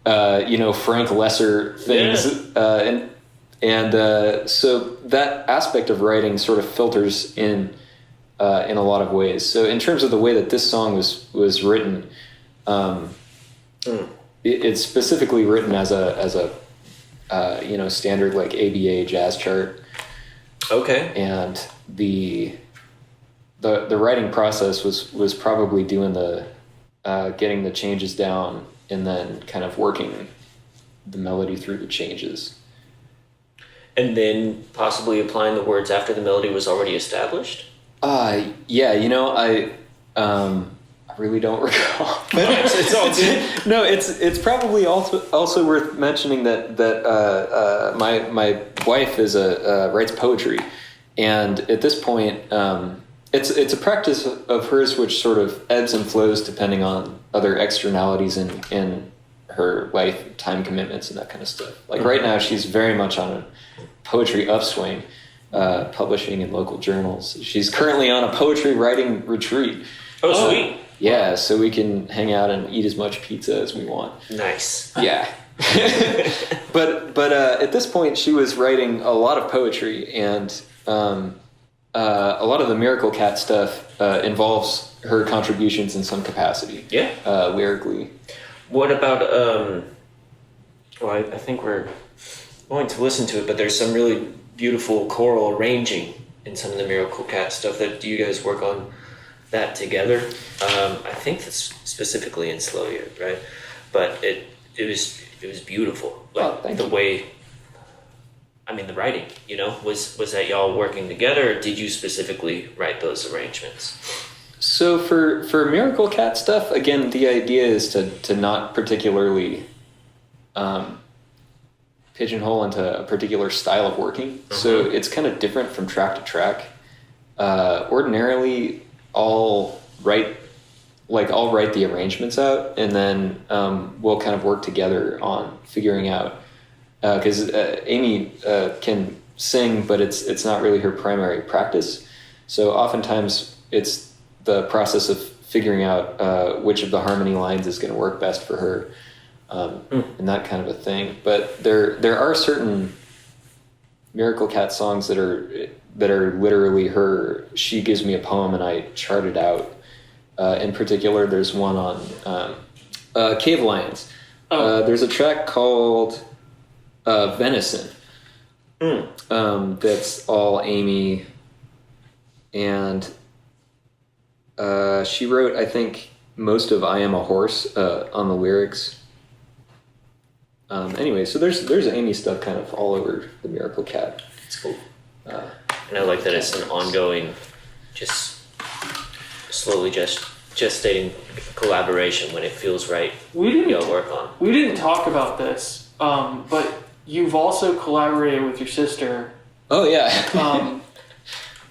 Frank Lesser things. Yeah. So that aspect of writing sort of filters in a lot of ways. So in terms of the way that this song was written, it's specifically written as a standard like ABA jazz chart. Okay. And the writing process was probably doing the getting the changes down and then kind of working the melody through the changes. And then possibly applying the words after the melody was already established? Yeah, I really don't recall. It's all good. No, it's probably also worth mentioning that my wife is writes poetry, and at this point, it's a practice of hers which sort of ebbs and flows depending on other externalities in her life, time commitments, and that kind of stuff. Like right now, she's very much on a poetry upswing, publishing in local journals. She's currently on a poetry writing retreat. Oh, sweet. Yeah, so we can hang out and eat as much pizza as we want. Nice. Yeah. But at this point, she was writing a lot of poetry, and a lot of the Miracle Cat stuff involves her contributions in some capacity. Yeah. Lyrically. What about, I think we're going to listen to it, but there's some really beautiful choral arranging in some of the Miracle Cat stuff. Do you guys work on that together? I think that's specifically in Slow Year, right? But it was beautiful. Like the way, the writing, was that y'all working together, or did you specifically write those arrangements? So for Miracle Cat stuff, again, the idea is to not particularly pigeonhole into a particular style of working. So it's kind of different from track to track. Ordinarily, I'll write the arrangements out, and then we'll kind of work together on figuring out because Amy can sing, but it's not really her primary practice. So oftentimes it's the process of figuring out which of the harmony lines is going to work best for her, and that kind of a thing. But there are certain Miracle Cat songs that are literally her. She gives me a poem and I chart it out. In particular, there's one on Cave Lions. There's a track called Venison. That's all Amy, and she wrote, I think, most of "I Am a Horse" on the lyrics. Anyway, so there's Amy stuff kind of all over the Miracle Cat. It's cool. And I like that it's an ongoing, just slowly gestating collaboration when it feels right. We didn't work on. We didn't talk about this, but you've also collaborated with your sister. Oh yeah.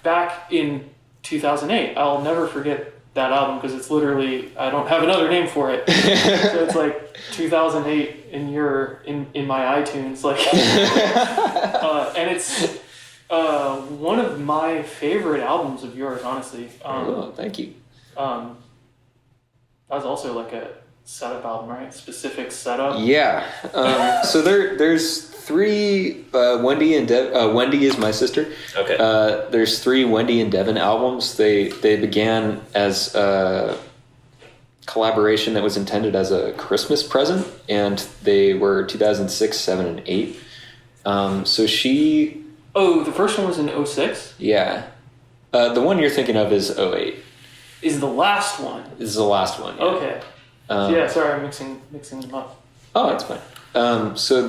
Back in 2008. I'll never forget that album because it's literally, I don't have another name for it. So it's like 2008 in my iTunes, like, and it's one of my favorite albums of yours, honestly. Oh, thank you. That was also like a setup album, right? Specific setup. Yeah. So there's three Wendy and Wendy is my sister. Okay. There's three Wendy and Devin albums. They began as a collaboration that was intended as a Christmas present, and they were 2006, 7, and 8. So she. Oh, the first one was in 06? Yeah. The one you're thinking of is 08. Is the last one? This is the last one. Yeah. Okay. Yeah, sorry, I'm mixing them up. Oh, that's fine. So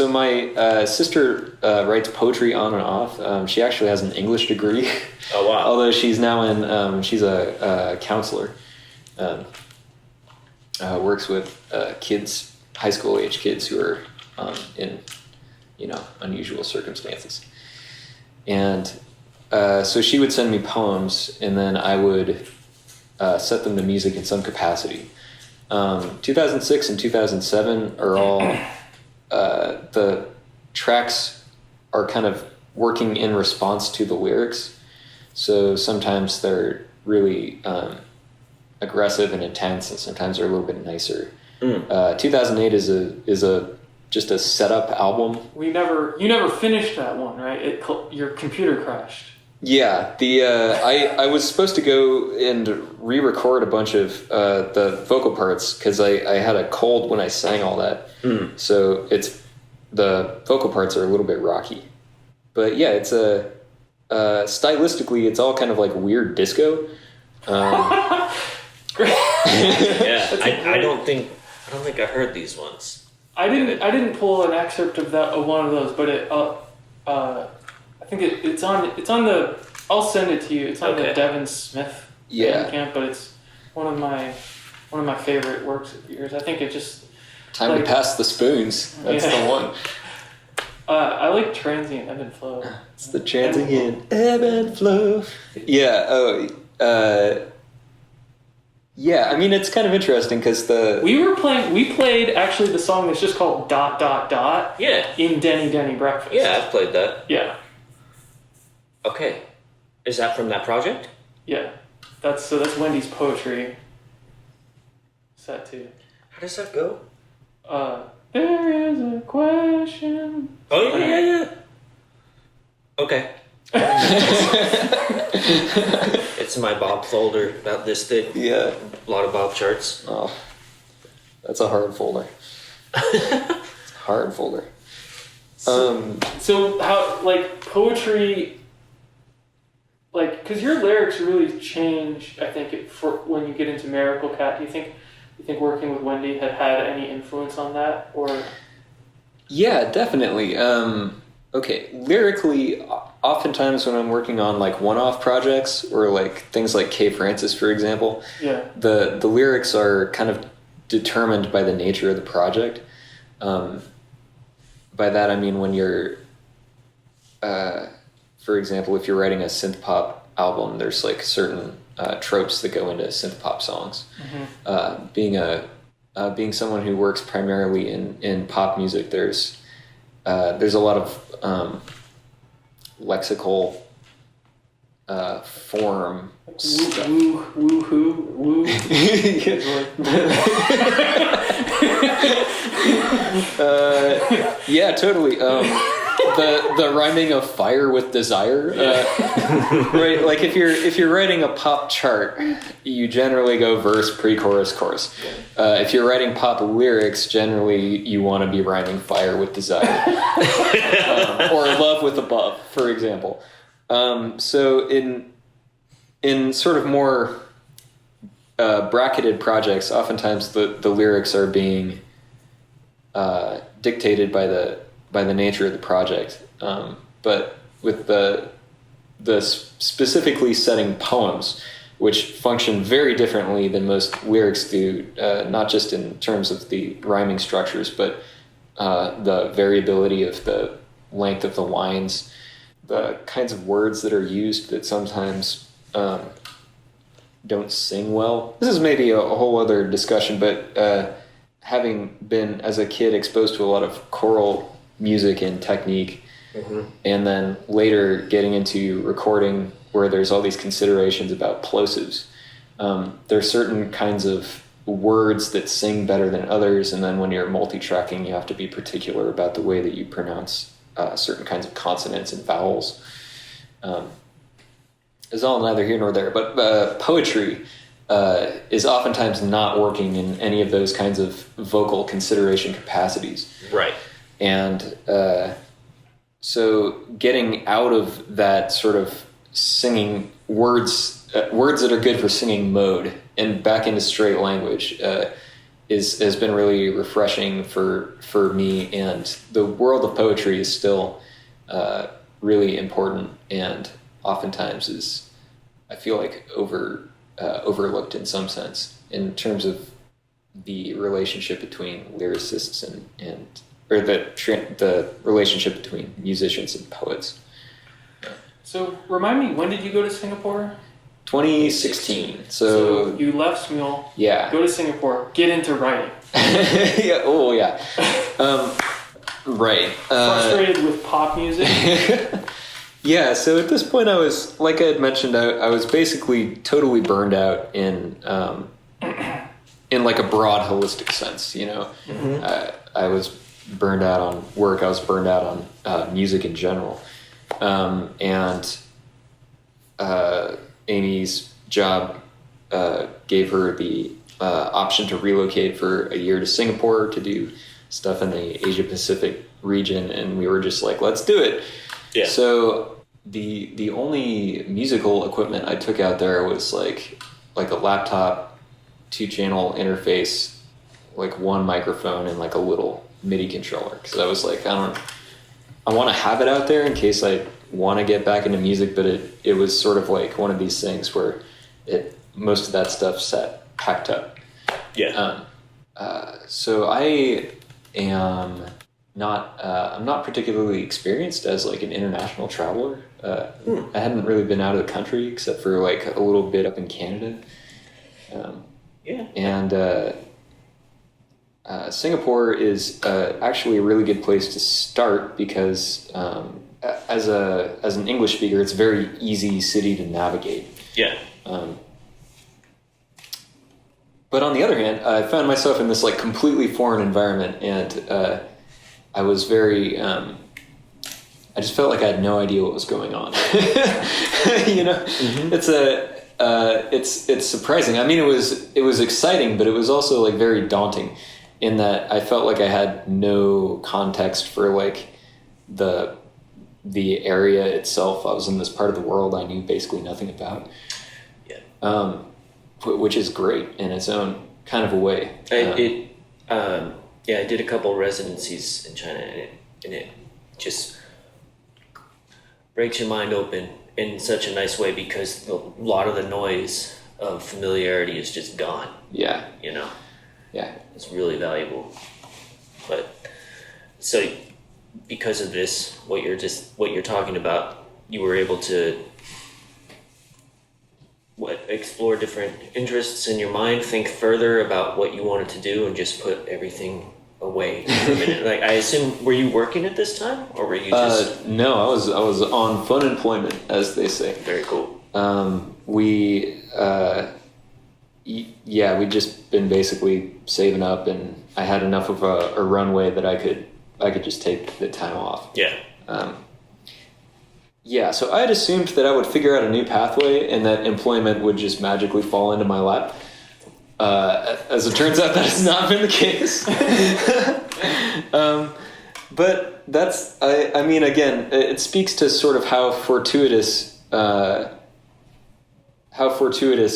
my sister writes poetry on and off. She actually has an English degree. Oh, wow. Although she's now she's a counselor. Works with kids, high school age kids who are in, unusual circumstances. And so she would send me poems, and then I would set them to music in some capacity. 2006 and 2007 are all the tracks are kind of working in response to the lyrics. So sometimes they're really aggressive and intense, and sometimes they're a little bit nicer. 2008 is just a setup album. You never finished that one, right? Your computer crashed. Yeah, I was supposed to go and re-record a bunch of the vocal parts because I had a cold when I sang all that. So the vocal parts are a little bit rocky. But yeah, it's stylistically it's all kind of like weird disco. Yeah, I don't think I heard these ones. I didn't pull an excerpt of one of those, but I think it's on the. I'll send it to you. It's on the Devin Smith Bandcamp, but it's one of my favorite works of yours. I think it just time to pass the spoons. That's the one. I like Transient Ebb and Flow. It's the Transient Ebb and Flow. Yeah. Oh. Yeah. I mean, it's kind of interesting because we played actually the song that's just called ... Yeah. In Denny Breakfast. Yeah, I've played that. Yeah. Okay. Is that from that project? Yeah. That's Wendy's poetry set too. How does that go? There is a question. Oh yeah. Okay. It's in my Bob folder about this thing. Yeah. A lot of Bob charts. Oh. That's a hard folder. It's a hard folder. So how, like, poetry, like, because your lyrics really change, I think, for when you get into Miracle Cat. Do you think working with Wendy had any influence on that, or? Yeah, definitely. Okay, lyrically, oftentimes when I'm working on like one-off projects or like things like K. Francis, for example, the lyrics are kind of determined by the nature of the project. By that I mean when you're, for example, if you're writing a synth pop album, there's like certain tropes that go into synth pop songs. Being a being someone who works primarily in pop music, there's a lot of lexical form stuff. Woo. Yeah, totally. The rhyming of fire with desire, right? Like if you're writing a pop chart, you generally go verse, pre-chorus, chorus. If you're writing pop lyrics, generally you want to be rhyming fire with desire, or love with above, for example. So in sort of more bracketed projects, oftentimes the lyrics are being dictated by the nature of the project. But with the specifically setting poems, which function very differently than most lyrics do, not just in terms of the rhyming structures, but the variability of the length of the lines, the kinds of words that are used that sometimes don't sing well. This is maybe a whole other discussion, but having been, as a kid, exposed to a lot of choral music and technique, and then later getting into recording where there's all these considerations about plosives. There are certain kinds of words that sing better than others, and then when you're multi-tracking, you have to be particular about the way that you pronounce certain kinds of consonants and vowels. It's all neither here nor there, but poetry is oftentimes not working in any of those kinds of vocal consideration capacities. Right. And so getting out of that sort of singing words that are good for singing mode and back into straight language has been really refreshing for me. And the world of poetry is still really important, and oftentimes is, I feel like, overlooked in some sense in terms of the relationship between lyricists or the relationship between musicians and poets. So remind me, when did you go to Singapore? 2016. So you left Smule, yeah, go to Singapore, get into writing. Yeah. Oh yeah. Right. Frustrated with pop music. Yeah. So at this point, I was, like I had mentioned, I was basically totally burned out in like a broad holistic sense. You know, I was burned out on work. I was burned out on music in general. And Amy's job gave her the option to relocate for a year to Singapore to do stuff in the Asia Pacific region, and we were just like, let's do it. Yeah. So the only musical equipment I took out there was like a laptop, 2-channel interface, like one microphone, and like a little MIDI controller, because I was like, I want to have it out there in case I want to get back into music, but it was sort of like one of these things where most of that stuff packed up. Yeah. So I am not I'm not particularly experienced as like an international traveler. I hadn't really been out of the country except for like a little bit up in Canada. And Singapore is actually a really good place to start because as an English speaker, it's a very easy city to navigate. Yeah. But on the other hand, I found myself in this like completely foreign environment, and I was very. I just felt like I had no idea what was going on. You know, it's surprising. I mean, it was exciting, but it was also like very daunting, in that I felt like I had no context for like the area itself. I was in this part of the world I knew basically nothing about. Yeah. Which is great in its own kind of a way. I did a couple residencies in China, and it just breaks your mind open in such a nice way, because a lot of the noise of familiarity is just gone. Yeah. You know? Yeah. It's really valuable. But so because of this, what you're talking about, you were able to explore different interests in your mind, think further about what you wanted to do, and just put everything away for a minute? Like, I assume, were you working at this time, or were you just? No, I was on fun employment, as they say. Very cool. We just been basically saving up, and I had enough of a runway that I could just take the time off. Yeah. So I had assumed that I would figure out a new pathway and that employment would just magically fall into my lap. As it turns out, that has not been the case. But that's, I mean, again, it speaks to sort of how fortuitous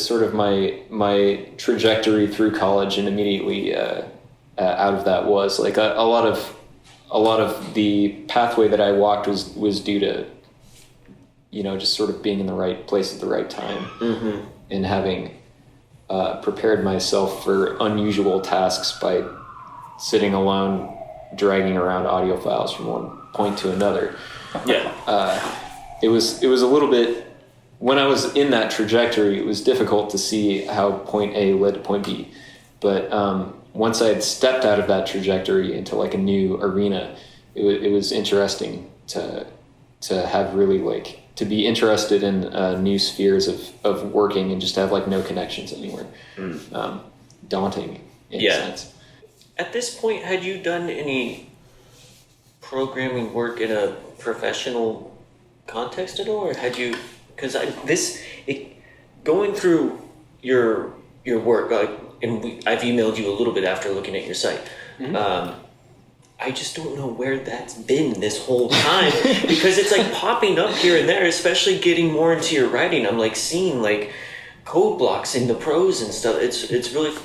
sort of my trajectory through college and immediately out of that was. Like a lot of the pathway that I walked was due to, just sort of being in the right place at the right time, and having prepared myself for unusual tasks by sitting alone, dragging around audio files from one point to another. Yeah. It was a little bit, when I was in that trajectory, it was difficult to see how point A led to point B. But once I had stepped out of that trajectory into like a new arena, it was interesting to have really to be interested in new spheres of working and just have like no connections anywhere. Daunting in a sense. At this point, had you done any programming work in a professional context at all, or had you? Because going through your work, I've emailed you a little bit after looking at your site. I just don't know where that's been this whole time, because it's like popping up here and there, especially getting more into your writing. I'm like seeing like code blocks in the prose and stuff. It's really,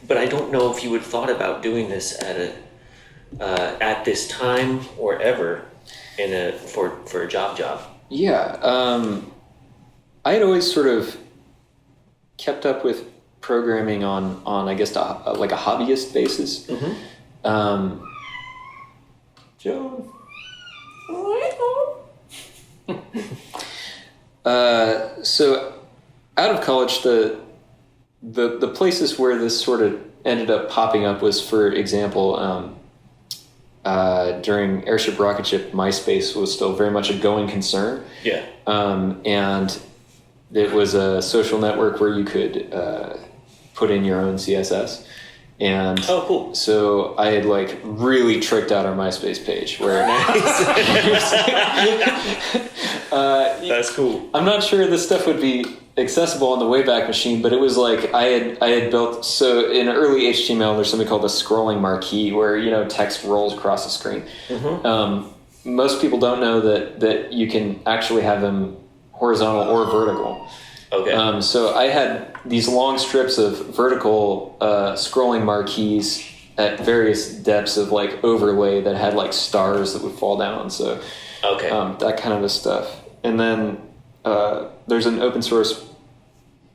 but I don't know if you had thought about doing this at this time or ever for a job. Yeah. I had always sort of kept up with programming on I guess like a hobbyist basis. Joe. So out of college, the places where this sort of ended up popping up was, for example, during Airship Rocket Ship, MySpace was still very much a going concern. Yeah. And it was a social network where you could put in your own CSS. And cool. So I had like really tricked out our MySpace page where that's cool. I'm not sure this stuff would be accessible on the Wayback Machine, but it was like I had built, so in early HTML there's something called a Scrolling Marquee where text rolls across the screen. Most people don't know that you can actually have them horizontal or vertical. Okay. So I had these long strips of vertical scrolling marquees at various depths of like overlay that had like stars that would fall down. So that kind of a stuff. And then there's an open source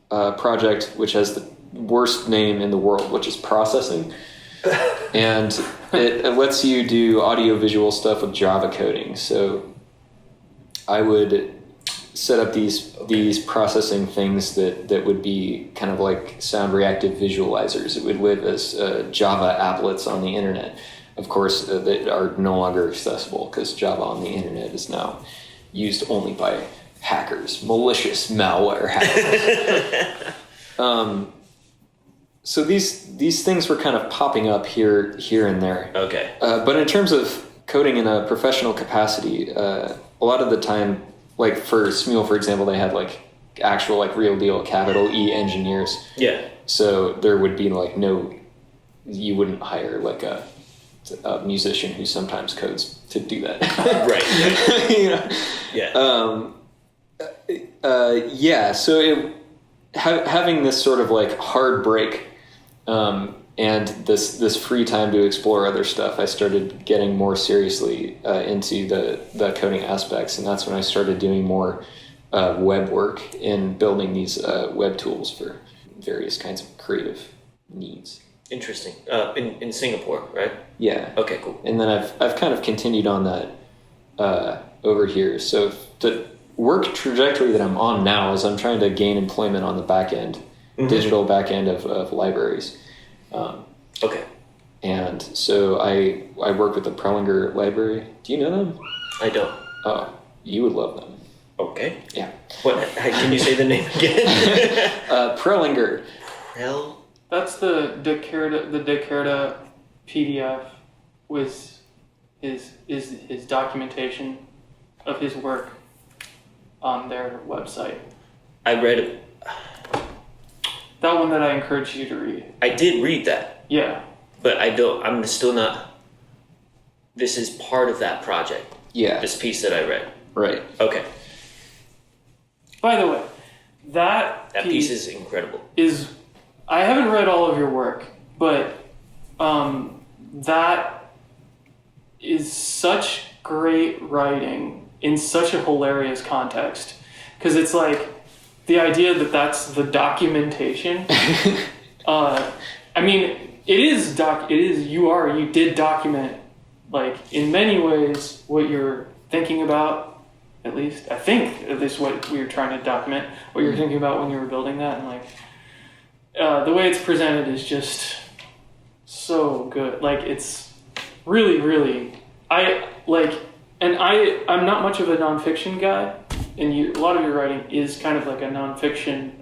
project which has the worst name in the world, which is Processing. And it lets you do audio-visual stuff with Java coding. So I would set up these processing things that would be kind of like sound reactive visualizers. It would live as Java applets on the internet, of course, that are no longer accessible because Java on the internet is now used only by hackers, malicious malware hackers. So these things were kind of popping up here and there. Okay. But in terms of coding in a professional capacity, a lot of the time, like for Smule, for example, they had like actual like real deal capital E engineers. Yeah. So there would be like you wouldn't hire like a musician who sometimes codes to do that. Right. Yeah. So having this sort of like hard break and this free time to explore other stuff, I started getting more seriously into the coding aspects, and that's when I started doing more web work in building these web tools for various kinds of creative needs. Interesting. In Singapore, right? Yeah. Okay, cool. And then I've kind of continued on that over here. So work trajectory that I'm on now is I'm trying to gain employment on the back end, digital back end of libraries. Okay. And so I work with the Prelinger Library. Do you know them? I don't. Oh, you would love them. Okay. Yeah. What? Can you say the name again? Prelinger. That's the Descartes PDF was his documentation of his work on their website. I read it. That one that I encourage you to read. I did read that. Yeah. But I'm still not. This is part of that project. Yeah. This piece that I read. Right. Okay. By the way, that piece is incredible. I haven't read all of your work, but that is such great writing in such a hilarious context. Because it's like the idea that that's the documentation. I mean, you did document, like, in many ways what you're thinking about. At least I think this is what we were trying to document, what you're thinking about when you were building that, and like the way it's presented is just so good. Like, it's really, really, I'm not much of a nonfiction guy, and a lot of your writing is kind of like a nonfiction.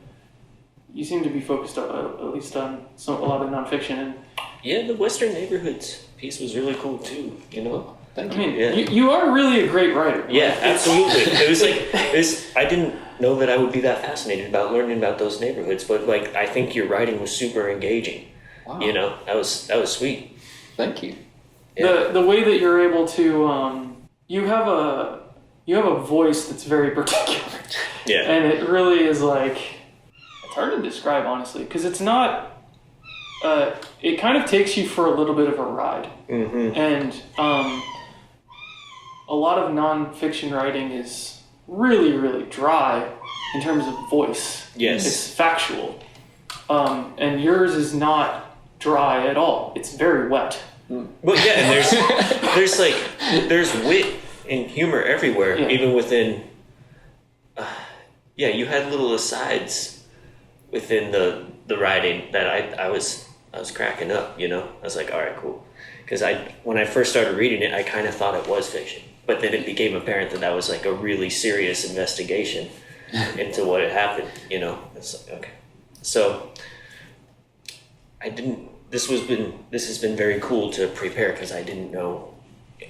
You seem to be focused at least on a lot of nonfiction. And yeah, the Western Neighborhoods piece was really cool too. You know. I mean, you are really a great writer. Yeah, absolutely. It was I didn't know that I would be that fascinated about learning about those neighborhoods, but like I think your writing was super engaging. Wow. You know, that was sweet. Thank you. Yeah. The way that you're able to you have a voice that's very particular. Yeah. And it really is like, it's hard to describe honestly, because it's not. It kind of takes you for a little bit of a ride, and a lot of nonfiction writing is really, really dry in terms of voice. Yes. It's factual. And yours is not dry at all. It's very wet. Well, yeah, and there's wit and humor everywhere, even within. You had little asides within the writing that I was cracking up. You know, I was like, all right, cool, because when I first started reading it, I kind of thought it was fiction. But then it became apparent that was like a really serious investigation into what had happened, you know. It's like, okay. So this has been very cool to prepare because I didn't know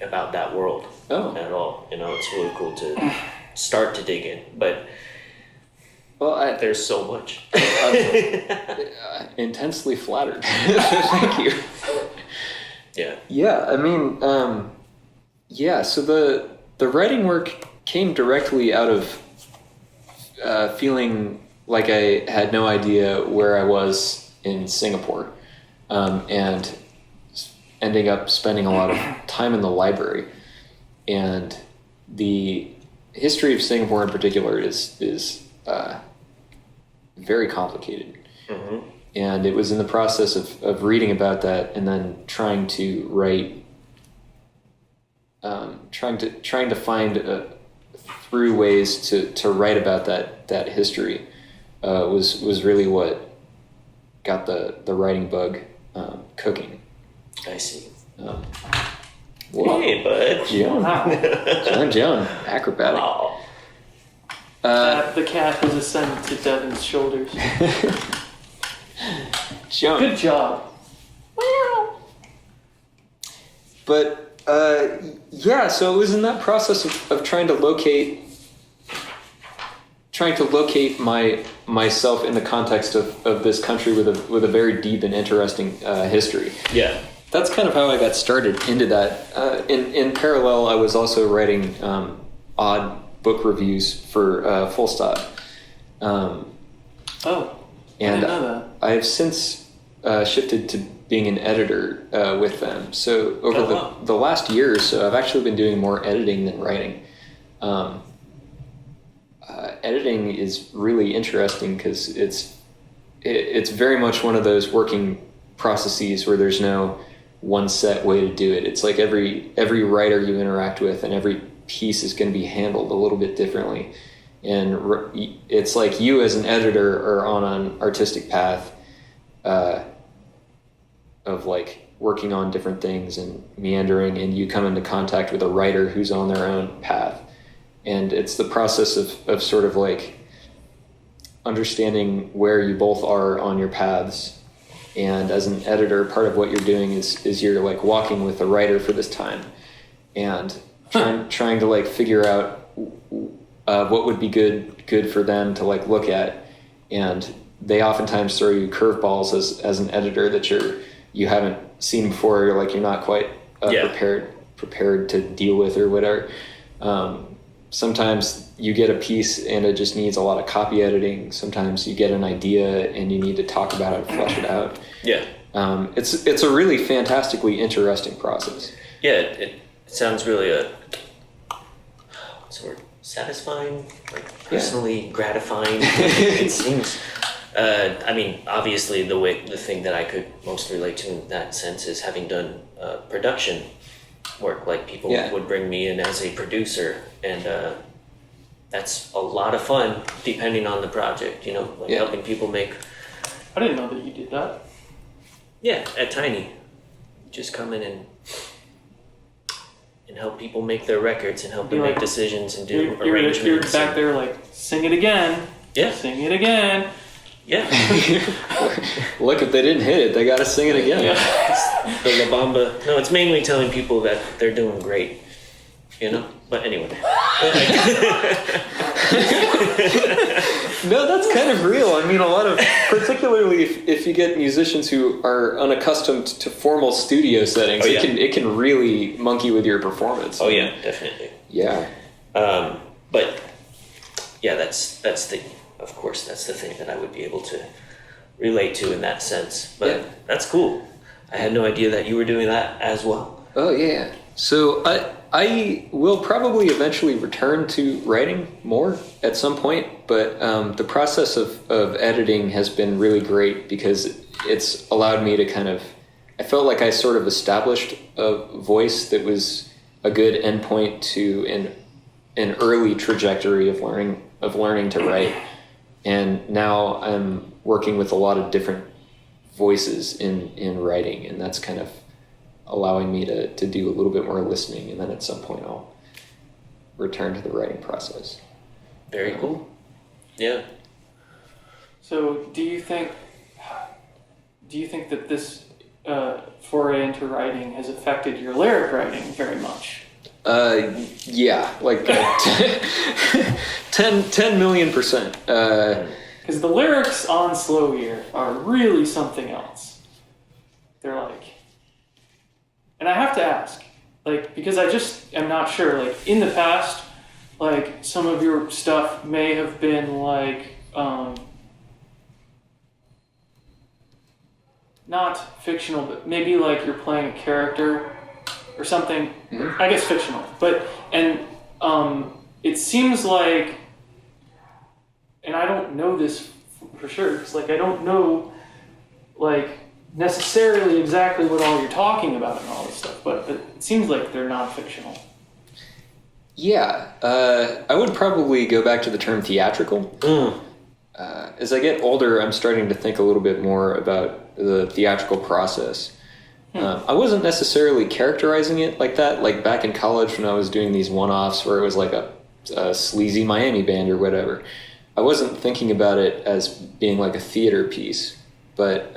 about that world at all. You know, it's really cool to start to dig in. But there's so much. I'm intensely flattered. Thank you. Yeah. Yeah, I mean, so the writing work came directly out of feeling like I had no idea where I was in Singapore, and ending up spending a lot of time in the library. And the history of Singapore in particular is very complicated. And it was in the process of reading about that and then trying to write, trying to find through ways to write about that history was really what got the writing bug cooking. I see. Well, hey, bud. Joan, acrobatic. Wow. The cat has ascended to Devin's shoulders. Joan. Good job. But so it was in that process of trying to locate myself in the context of this country with a very deep and interesting history. Yeah. That's kind of how I got started into that. In parallel, I was also writing odd book reviews for Full Stop. I didn't know that. I have since shifted to being an editor with them. So over the last year or so, I've actually been doing more editing than writing. Editing is really interesting because it's very much one of those working processes where there's no one set way to do it. It's like every writer you interact with and every piece is going to be handled a little bit differently. And it's like you as an editor are on an artistic path of like working on different things and meandering, and you come into contact with a writer who's on their own path. And it's the process of sort of like understanding where you both are on your paths. And as an editor, part of what you're doing is you're like walking with the writer for this time and trying to like figure out what would be good for them to like look at. And they oftentimes throw you curveballs as an editor that you haven't seen before. You're not quite prepared to deal with or whatever. Sometimes you get a piece and it just needs a lot of copy editing. Sometimes you get an idea and you need to talk about it, flesh it out. Yeah. It's a really fantastically interesting process. Yeah, it sounds really satisfying, like personally gratifying. It seems. I mean, obviously, the thing that I could most relate to in that sense is having done production work. Like people would bring me in as a producer, and that's a lot of fun, depending on the project. Helping people make. I didn't know that you did that. Yeah, at Tiny, just come in and help people make their records and help them make decisions and do arrangements. You're back there like, sing it again. Yeah. Sing it again. Yeah. Look, if they didn't hit it, they got to sing it again. Yeah. The La Bamba. No, it's mainly telling people that they're doing great. But anyway. No, that's kind of real. I mean, a lot of, particularly if you get musicians who are unaccustomed to formal studio settings, it can really monkey with your performance. Oh yeah, definitely. Yeah. But yeah, that's the thing that I would be able to relate to in that sense. But that's cool. I had no idea that you were doing that as well. Oh yeah. So I will probably eventually return to writing more at some point, but the process of editing has been really great because it's allowed me to I felt like I sort of established a voice that was a good endpoint to an early trajectory of learning to write. And now I'm working with a lot of different voices in writing, and that's kind of allowing me to do a little bit more listening, and then at some point I'll return to the writing process. Very cool. Yeah. So do you think that this foray into writing has affected your lyric writing very much? Yeah, like 10 million %. Because the lyrics on Slow Year are really something else. They're like, and I have to ask, because I just am not sure, in the past, some of your stuff may have been not fictional, but maybe you're playing a character or something. Mm-hmm. I guess fictional, but it seems like, and I don't know this for sure, because I don't know necessarily exactly what all you're talking about and all this stuff, but it seems like they're not fictional. Yeah, I would probably go back to the term theatrical. As I get older, I'm starting to think a little bit more about the theatrical process. I wasn't necessarily characterizing it like that, back in college when I was doing these one-offs where it was a sleazy Miami band or whatever. I wasn't thinking about it as being a theater piece, but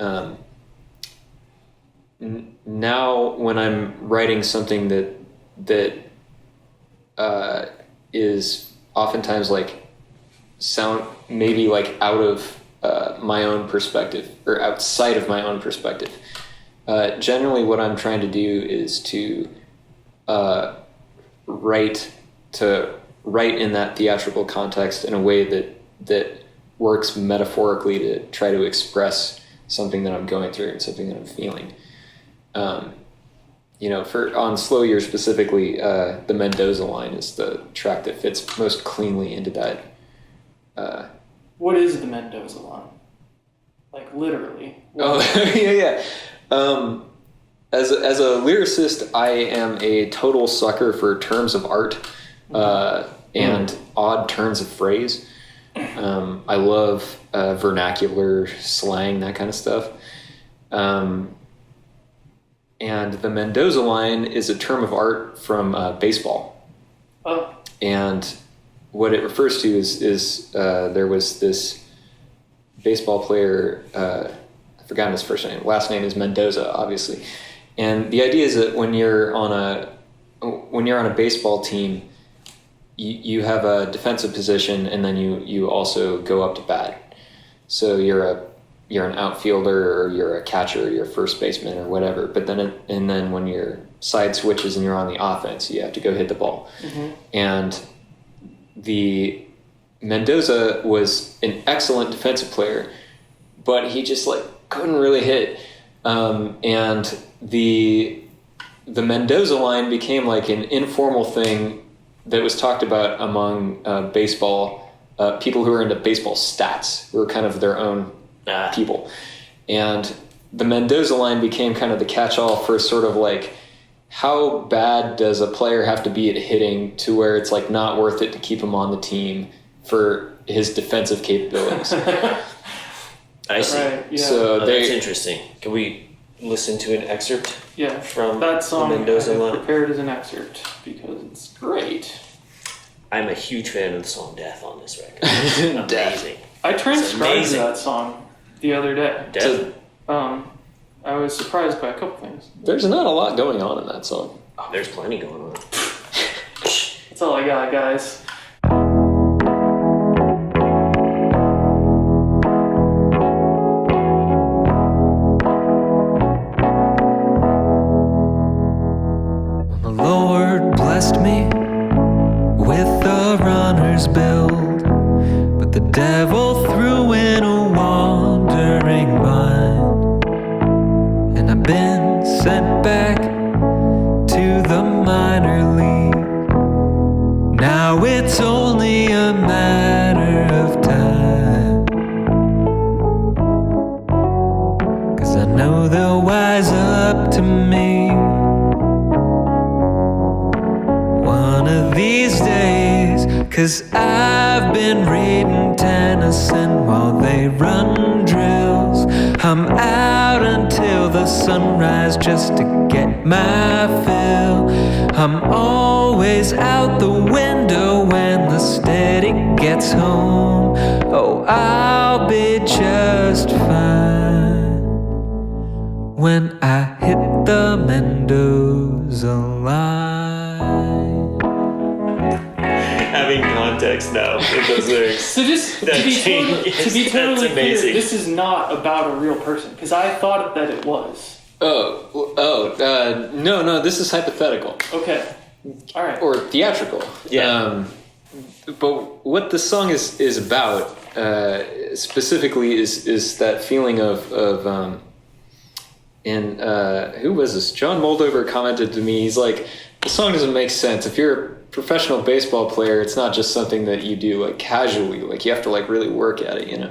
now when I'm writing something that is oftentimes sound maybe out of my own perspective or outside of my own perspective. Generally what I'm trying to do is to write in that theatrical context in a way that works metaphorically to try to express something that I'm going through and something that I'm feeling. On Slow Year specifically, the Mendoza line is the track that fits most cleanly into that. What is the Mendoza line? Literally. Oh, yeah. As a lyricist, I am a total sucker for terms of art. and odd turns of phrase. I love vernacular slang, that kind of stuff. And the Mendoza line is a term of art from baseball. Oh. And what it refers to is there was this baseball player, I've forgotten his first name. Last name is Mendoza, obviously. And the idea is that when you're on a baseball team, you have a defensive position, and then you also go up to bat. So you're an outfielder, or you're a catcher, or you're a first baseman, or whatever. But then when your side switches and you're on the offense, you have to go hit the ball. Mm-hmm. And the Mendoza was an excellent defensive player, but he just couldn't really hit. And the Mendoza line became an informal thing that was talked about among baseball people who are into baseball stats, who are kind of their own people. And the Mendoza line became kind of the catch-all for sort of how bad does a player have to be at hitting to where it's not worth it to keep him on the team for his defensive capabilities. I see. Right, yeah. So that's interesting. Can we listen to an excerpt? From that song the Mendoza I line? prepared as an excerpt because it's great. I'm a huge fan of the song "Death" on this record. Amazing. I transcribed that song the other day. Death. I was surprised by a couple things. There's not a lot going on in that song. There's plenty going on. That's all I got, guys. The Lord blessed me with a runner's build, but the devil threw in a wandering mind, and I've been sent back to the minor league. Now it's only a matter of time, 'cause I know they'll wise up to me one of these days, 'cause I've been reading Tennyson while they run drills. I'm out until the sunrise just to get my fill. I'm always out the window when the steady gets home. Oh, I'll be just fine when I hit the Mendoza line. Having context now in those lyrics. So just to That be changes. totally That's clear, amazing. this is not about a real person, because I thought that it was. No, this is hypothetical. Okay. All right. Or theatrical. Yeah. But what the song is about, specifically, is that feeling of who was this? John Moldover commented to me, he's like, the song doesn't make sense. If you're a professional baseball player, it's not just something that you do casually. You have to really work at it,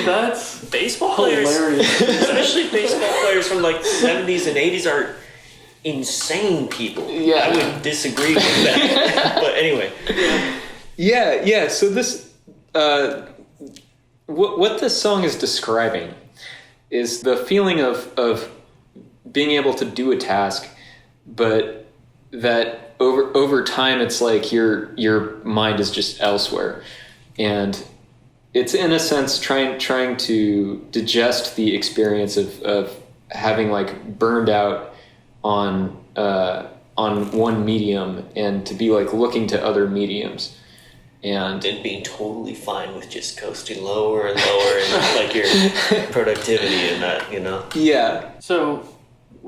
That's Baseball players, hilarious. especially baseball players from the 70s and 80s, are insane people. Yeah. I would disagree with that. But anyway. Yeah. So this, what this song is describing is the feeling of being able to do a task, but that over time it's your mind is just elsewhere, and it's in a sense trying to digest the experience of having burned out on one medium, and to be looking to other mediums. And being totally fine with just coasting lower and lower and your productivity and that, Yeah. So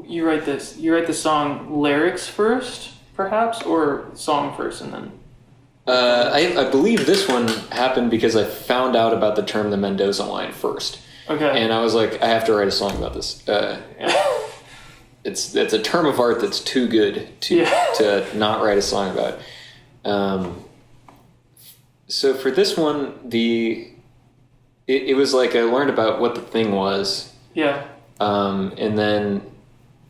you write the song lyrics first, perhaps, or song first and then? I believe this one happened because I found out about the term the Mendoza line first. Okay. And I was like, I have to write a song about this. It's a term of art that's too good to not write a song about. So for this one, it was I learned about what the thing was. Yeah. And then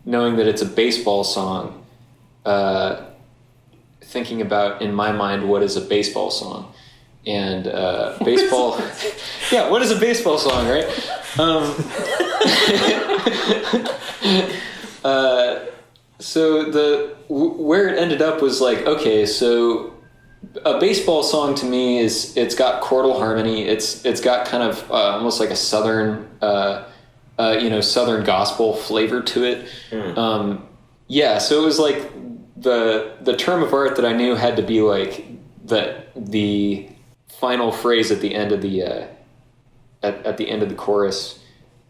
knowing that it's a baseball song, thinking about, in my mind, what is a baseball song. And baseball... yeah, what is a baseball song, right? So where it ended up was like, okay, so a baseball song to me is, it's got chordal harmony. It's got kind of almost like a southern, southern gospel flavor to it. Yeah, so it was like the term of art that I knew had to be like the final phrase at the end of the at the end of the chorus,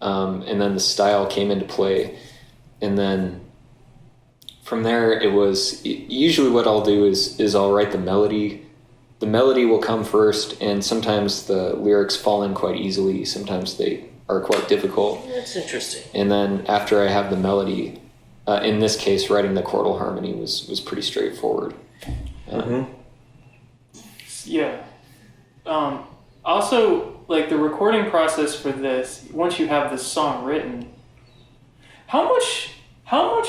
and then the style came into play, and then from there it was usually what I'll do is I'll write the melody. The melody will come first, and sometimes the lyrics fall in quite easily. Sometimes they are quite difficult. That's interesting. And then after I have the melody, in this case, writing the chordal harmony was pretty straightforward. Yeah. Also, like the recording process for this, once you have this song written, how much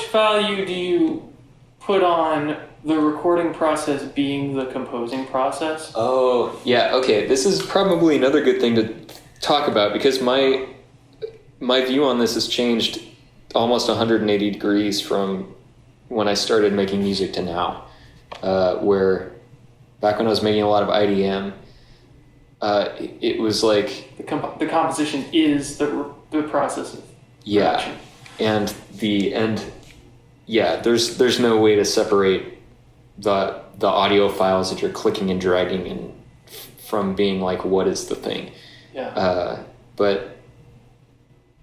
value do you put on the recording process being the composing process? Oh, yeah, okay. This is probably another good thing to talk about, because my view on this has changed almost 180 degrees from when I started making music to now, where back when I was making a lot of IDM, it was like... The composition is the process of production. And there's no way to separate the audio files that you're clicking and dragging and from being like, what is the thing? Yeah.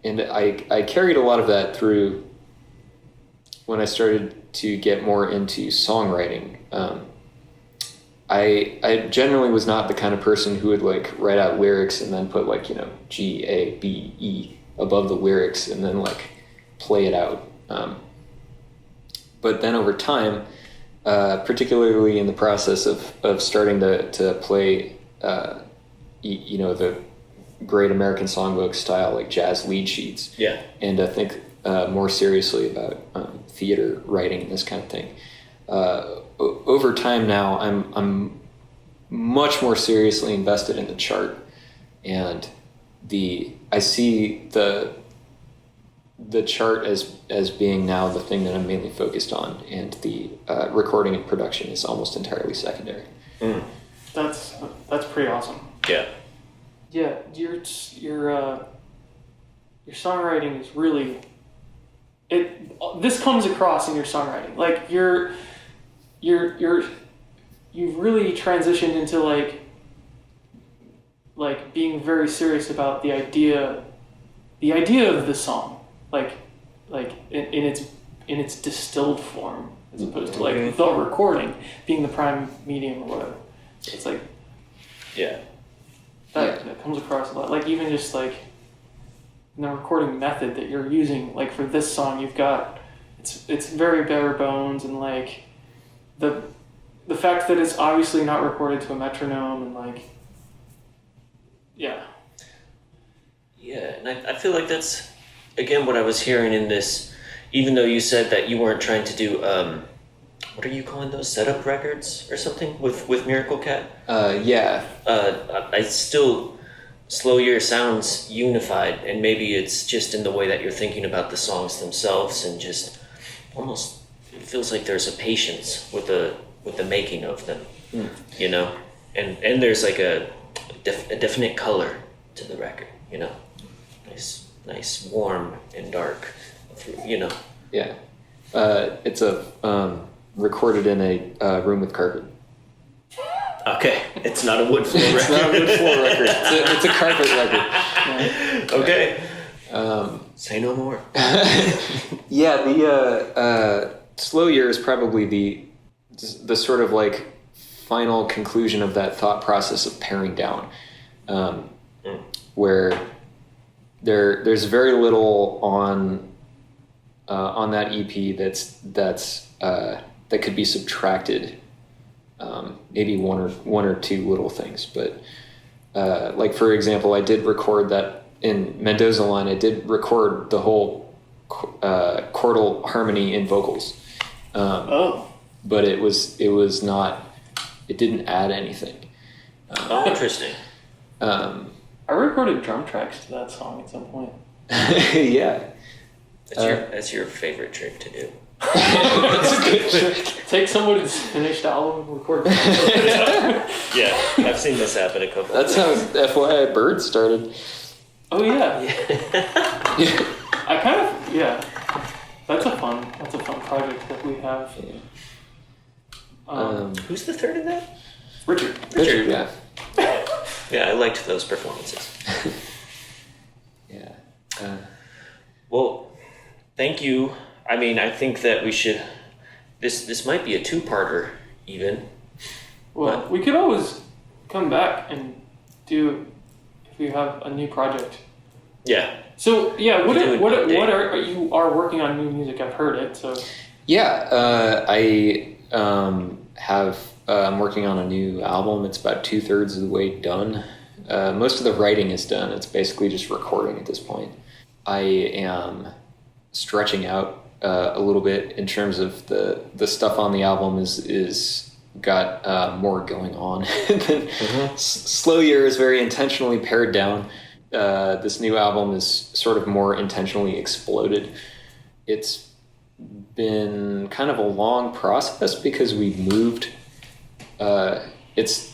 And I carried a lot of that through when I started to get more into songwriting. I generally was not the kind of person who would like write out lyrics and then put like, G, A, B, E above the lyrics and then like play it out. But then over time, particularly in the process of starting to play, the great American songbook style, like jazz lead sheets. Yeah. And I think more seriously about theater writing and this kind of thing. Over time now, I'm much more seriously invested in the chart, and I see the chart as being now the thing that I'm mainly focused on, and the recording and production is almost entirely secondary. That's pretty awesome. Yeah. Yeah, your songwriting is really this comes across in your songwriting. Like you've really transitioned into like being very serious about the idea of the song, like in its distilled form, as opposed to like the recording being the prime medium or whatever. So it's like that comes across a lot. Like even just like in the recording method that you're using, like for this song, you've got it's very bare bones, and like the fact that it's obviously not recorded to a metronome, and like yeah, and I feel like that's again what I was hearing in this. Even though you said that you weren't trying to do what are you calling those, setup records or something with Miracle Cat? I still, Slow Year sounds unified, and maybe it's just in the way that you're thinking about the songs themselves, and just almost it feels like there's a patience with the making of them, and there's like a definite color to the record, nice warm and dark, it's a recorded in a room with carpet. Okay, it's not a wood floor record. It's not a wood floor record. It's a carpet record. Okay. Say no more. The Slow Year is probably the sort of like final conclusion of that thought process of paring down, where there's very little on that EP that could be subtracted. Maybe one or two little things, but like for example, I did record that in Mendoza Line. I did record the whole chordal harmony in vocals. but it was not. It didn't add anything. Oh, interesting. I recorded drum tracks to that song at some point. Yeah. That's your favorite trick to do. That's a good trick. Take somebody's finished album and record. Yeah, I've seen this happen a couple. That's how FYI Bird started. Oh yeah. I kind of That's a fun project that we have. Who's the third in that? Richard. Yeah. Yeah, I liked those performances. Yeah. Well, thank you. I mean, I think that we should. This might be a two-parter, even. Well, we could always come back and do if we have a new project. Yeah. So yeah, what are you are working on new music? I've heard it. So Yeah, I I'm working on a new album. It's about 2/3 of the way done. Most of the writing is done. It's basically just recording at this point. I am stretching out a little bit in terms of the stuff on the album is got more going on. Than Slow Year is very intentionally pared down. This new album is sort of more intentionally exploded. It's been kind of a long process because we moved. It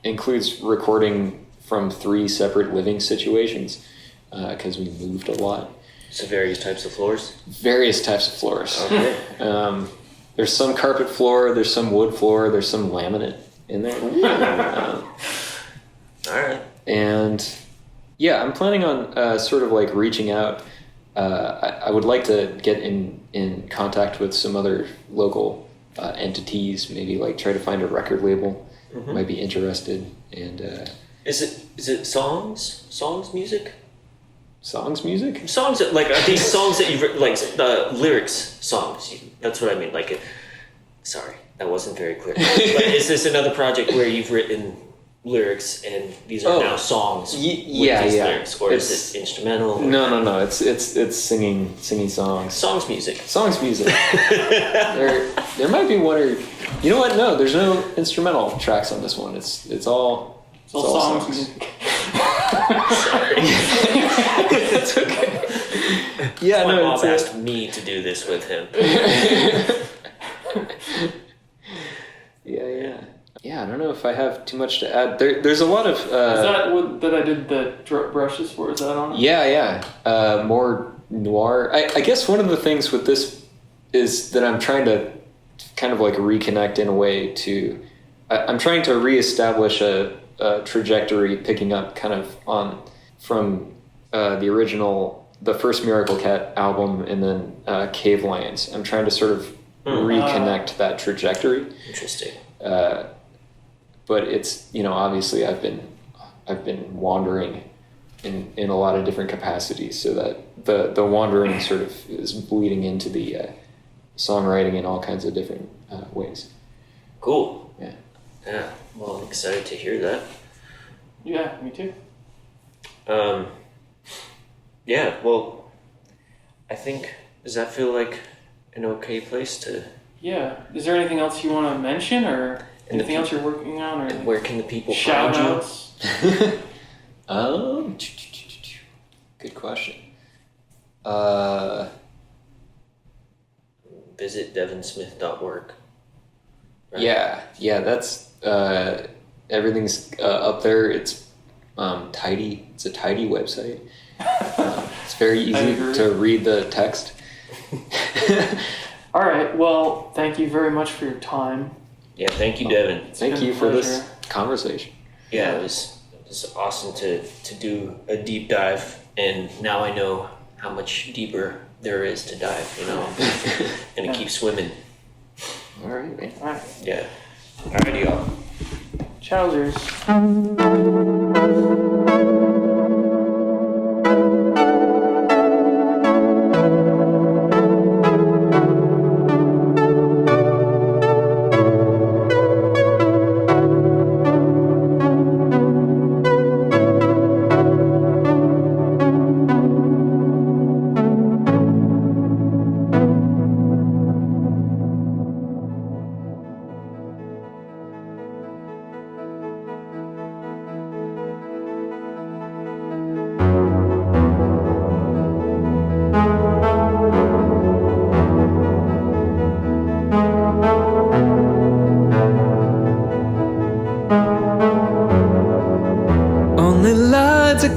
includes recording from 3 separate living situations because we moved a lot. So various types of floors? Various types of floors. Okay. There's some carpet floor, there's some wood floor, there's some laminate in there. All right. And yeah, I'm planning on sort of like reaching out. I would like to get in contact with some other local entities, maybe like try to find a record label might be interested. And is it songs music? Songs music? Songs that, like, are these songs that you've written, like lyrics songs? That's what I mean. Like, sorry, that wasn't very clear. Like, is this another project where you've written lyrics and these are now songs with these lyrics, or is it instrumental? No. It's singing songs. Songs music. Songs music. there might be one or you know what? No, there's no instrumental tracks on this one. It's all songs. Music. Sorry. It's okay. Yeah, My mom asked me to do this with him. Yeah, I don't know if I have too much to add. There's a lot of... is that what that I did the brushes for? Is that on it? Yeah. More noir. I guess one of the things with this is that I'm trying to kind of like reconnect in a way to... I'm trying to reestablish a trajectory picking up kind of from the first Miracle Cat album and then Cave Lions. I'm trying to sort of reconnect that trajectory. Interesting. But it's, obviously I've been wandering in a lot of different capacities, so that the wandering sort of is bleeding into the songwriting in all kinds of different ways. Cool. Yeah. Well, I'm excited to hear that. Yeah, me too. Yeah, well, I think, does that feel like an okay place to... Yeah. Is there anything else you want to mention, or anything else you're working on, or And where can the people shout find outs? Good question. Visit devinsmith.org. Right? Yeah, that's everything's up there. It's tidy. It's a tidy website. It's very easy to read the text. All right. Well, thank you very much for your time. Yeah, thank you, Devin. Thank you for this conversation. Yeah, it was awesome to do a deep dive, and now I know how much deeper there is to dive, and to keep swimming. All right, man. All right. Yeah. Alrighty, y'all. Chowsers.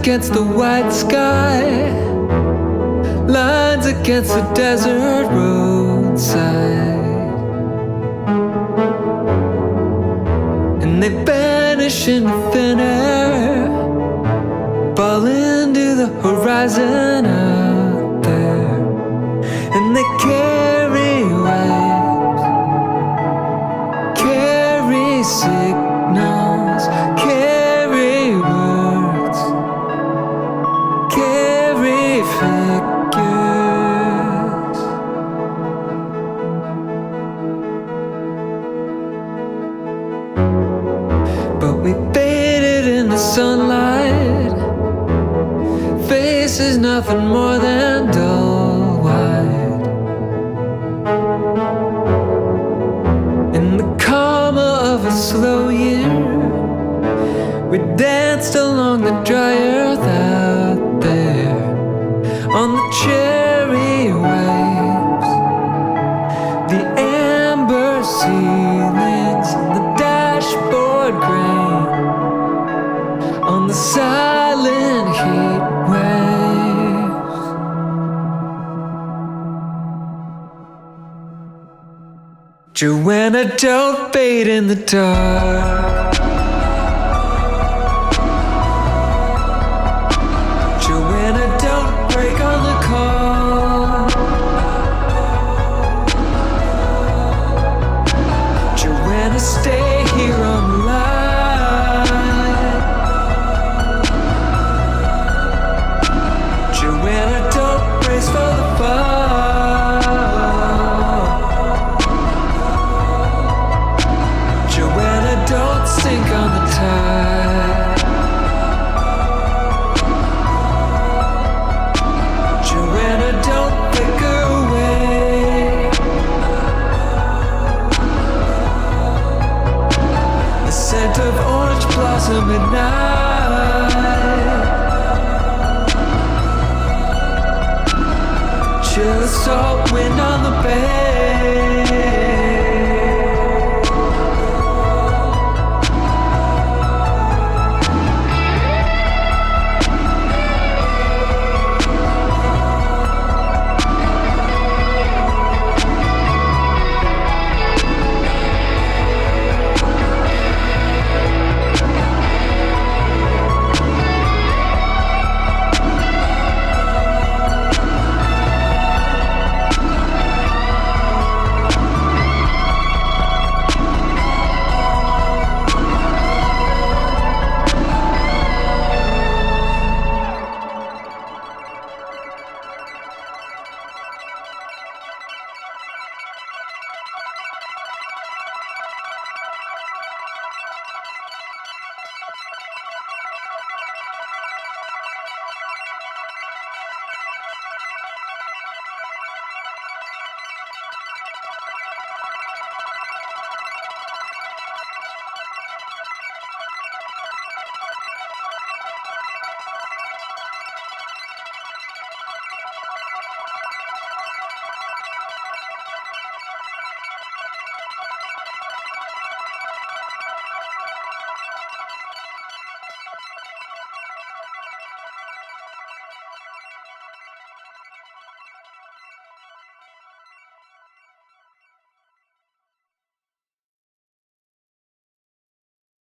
against the white sky, lines against the desert roadside, and they vanish into thin air, fall into the horizon out there, and they carry waves, carry signals, carry words, carry figures. But we faded in the sunlight, faces nothing more than dull white. In the karma of a slow year, we danced along the dry earth out there, on the cherry waves, the amber ceilings, and the dashboard grain, on the silent heat waves. Joanna, don't fade in the dark. Joanna, don't break on the call. Joanna, stay here on the line. Joanna, don't brace for the fall. Joanna, don't sink on the tide. Joanna, don't flicker away. The scent of orange blossom at night, chill the salt wind on the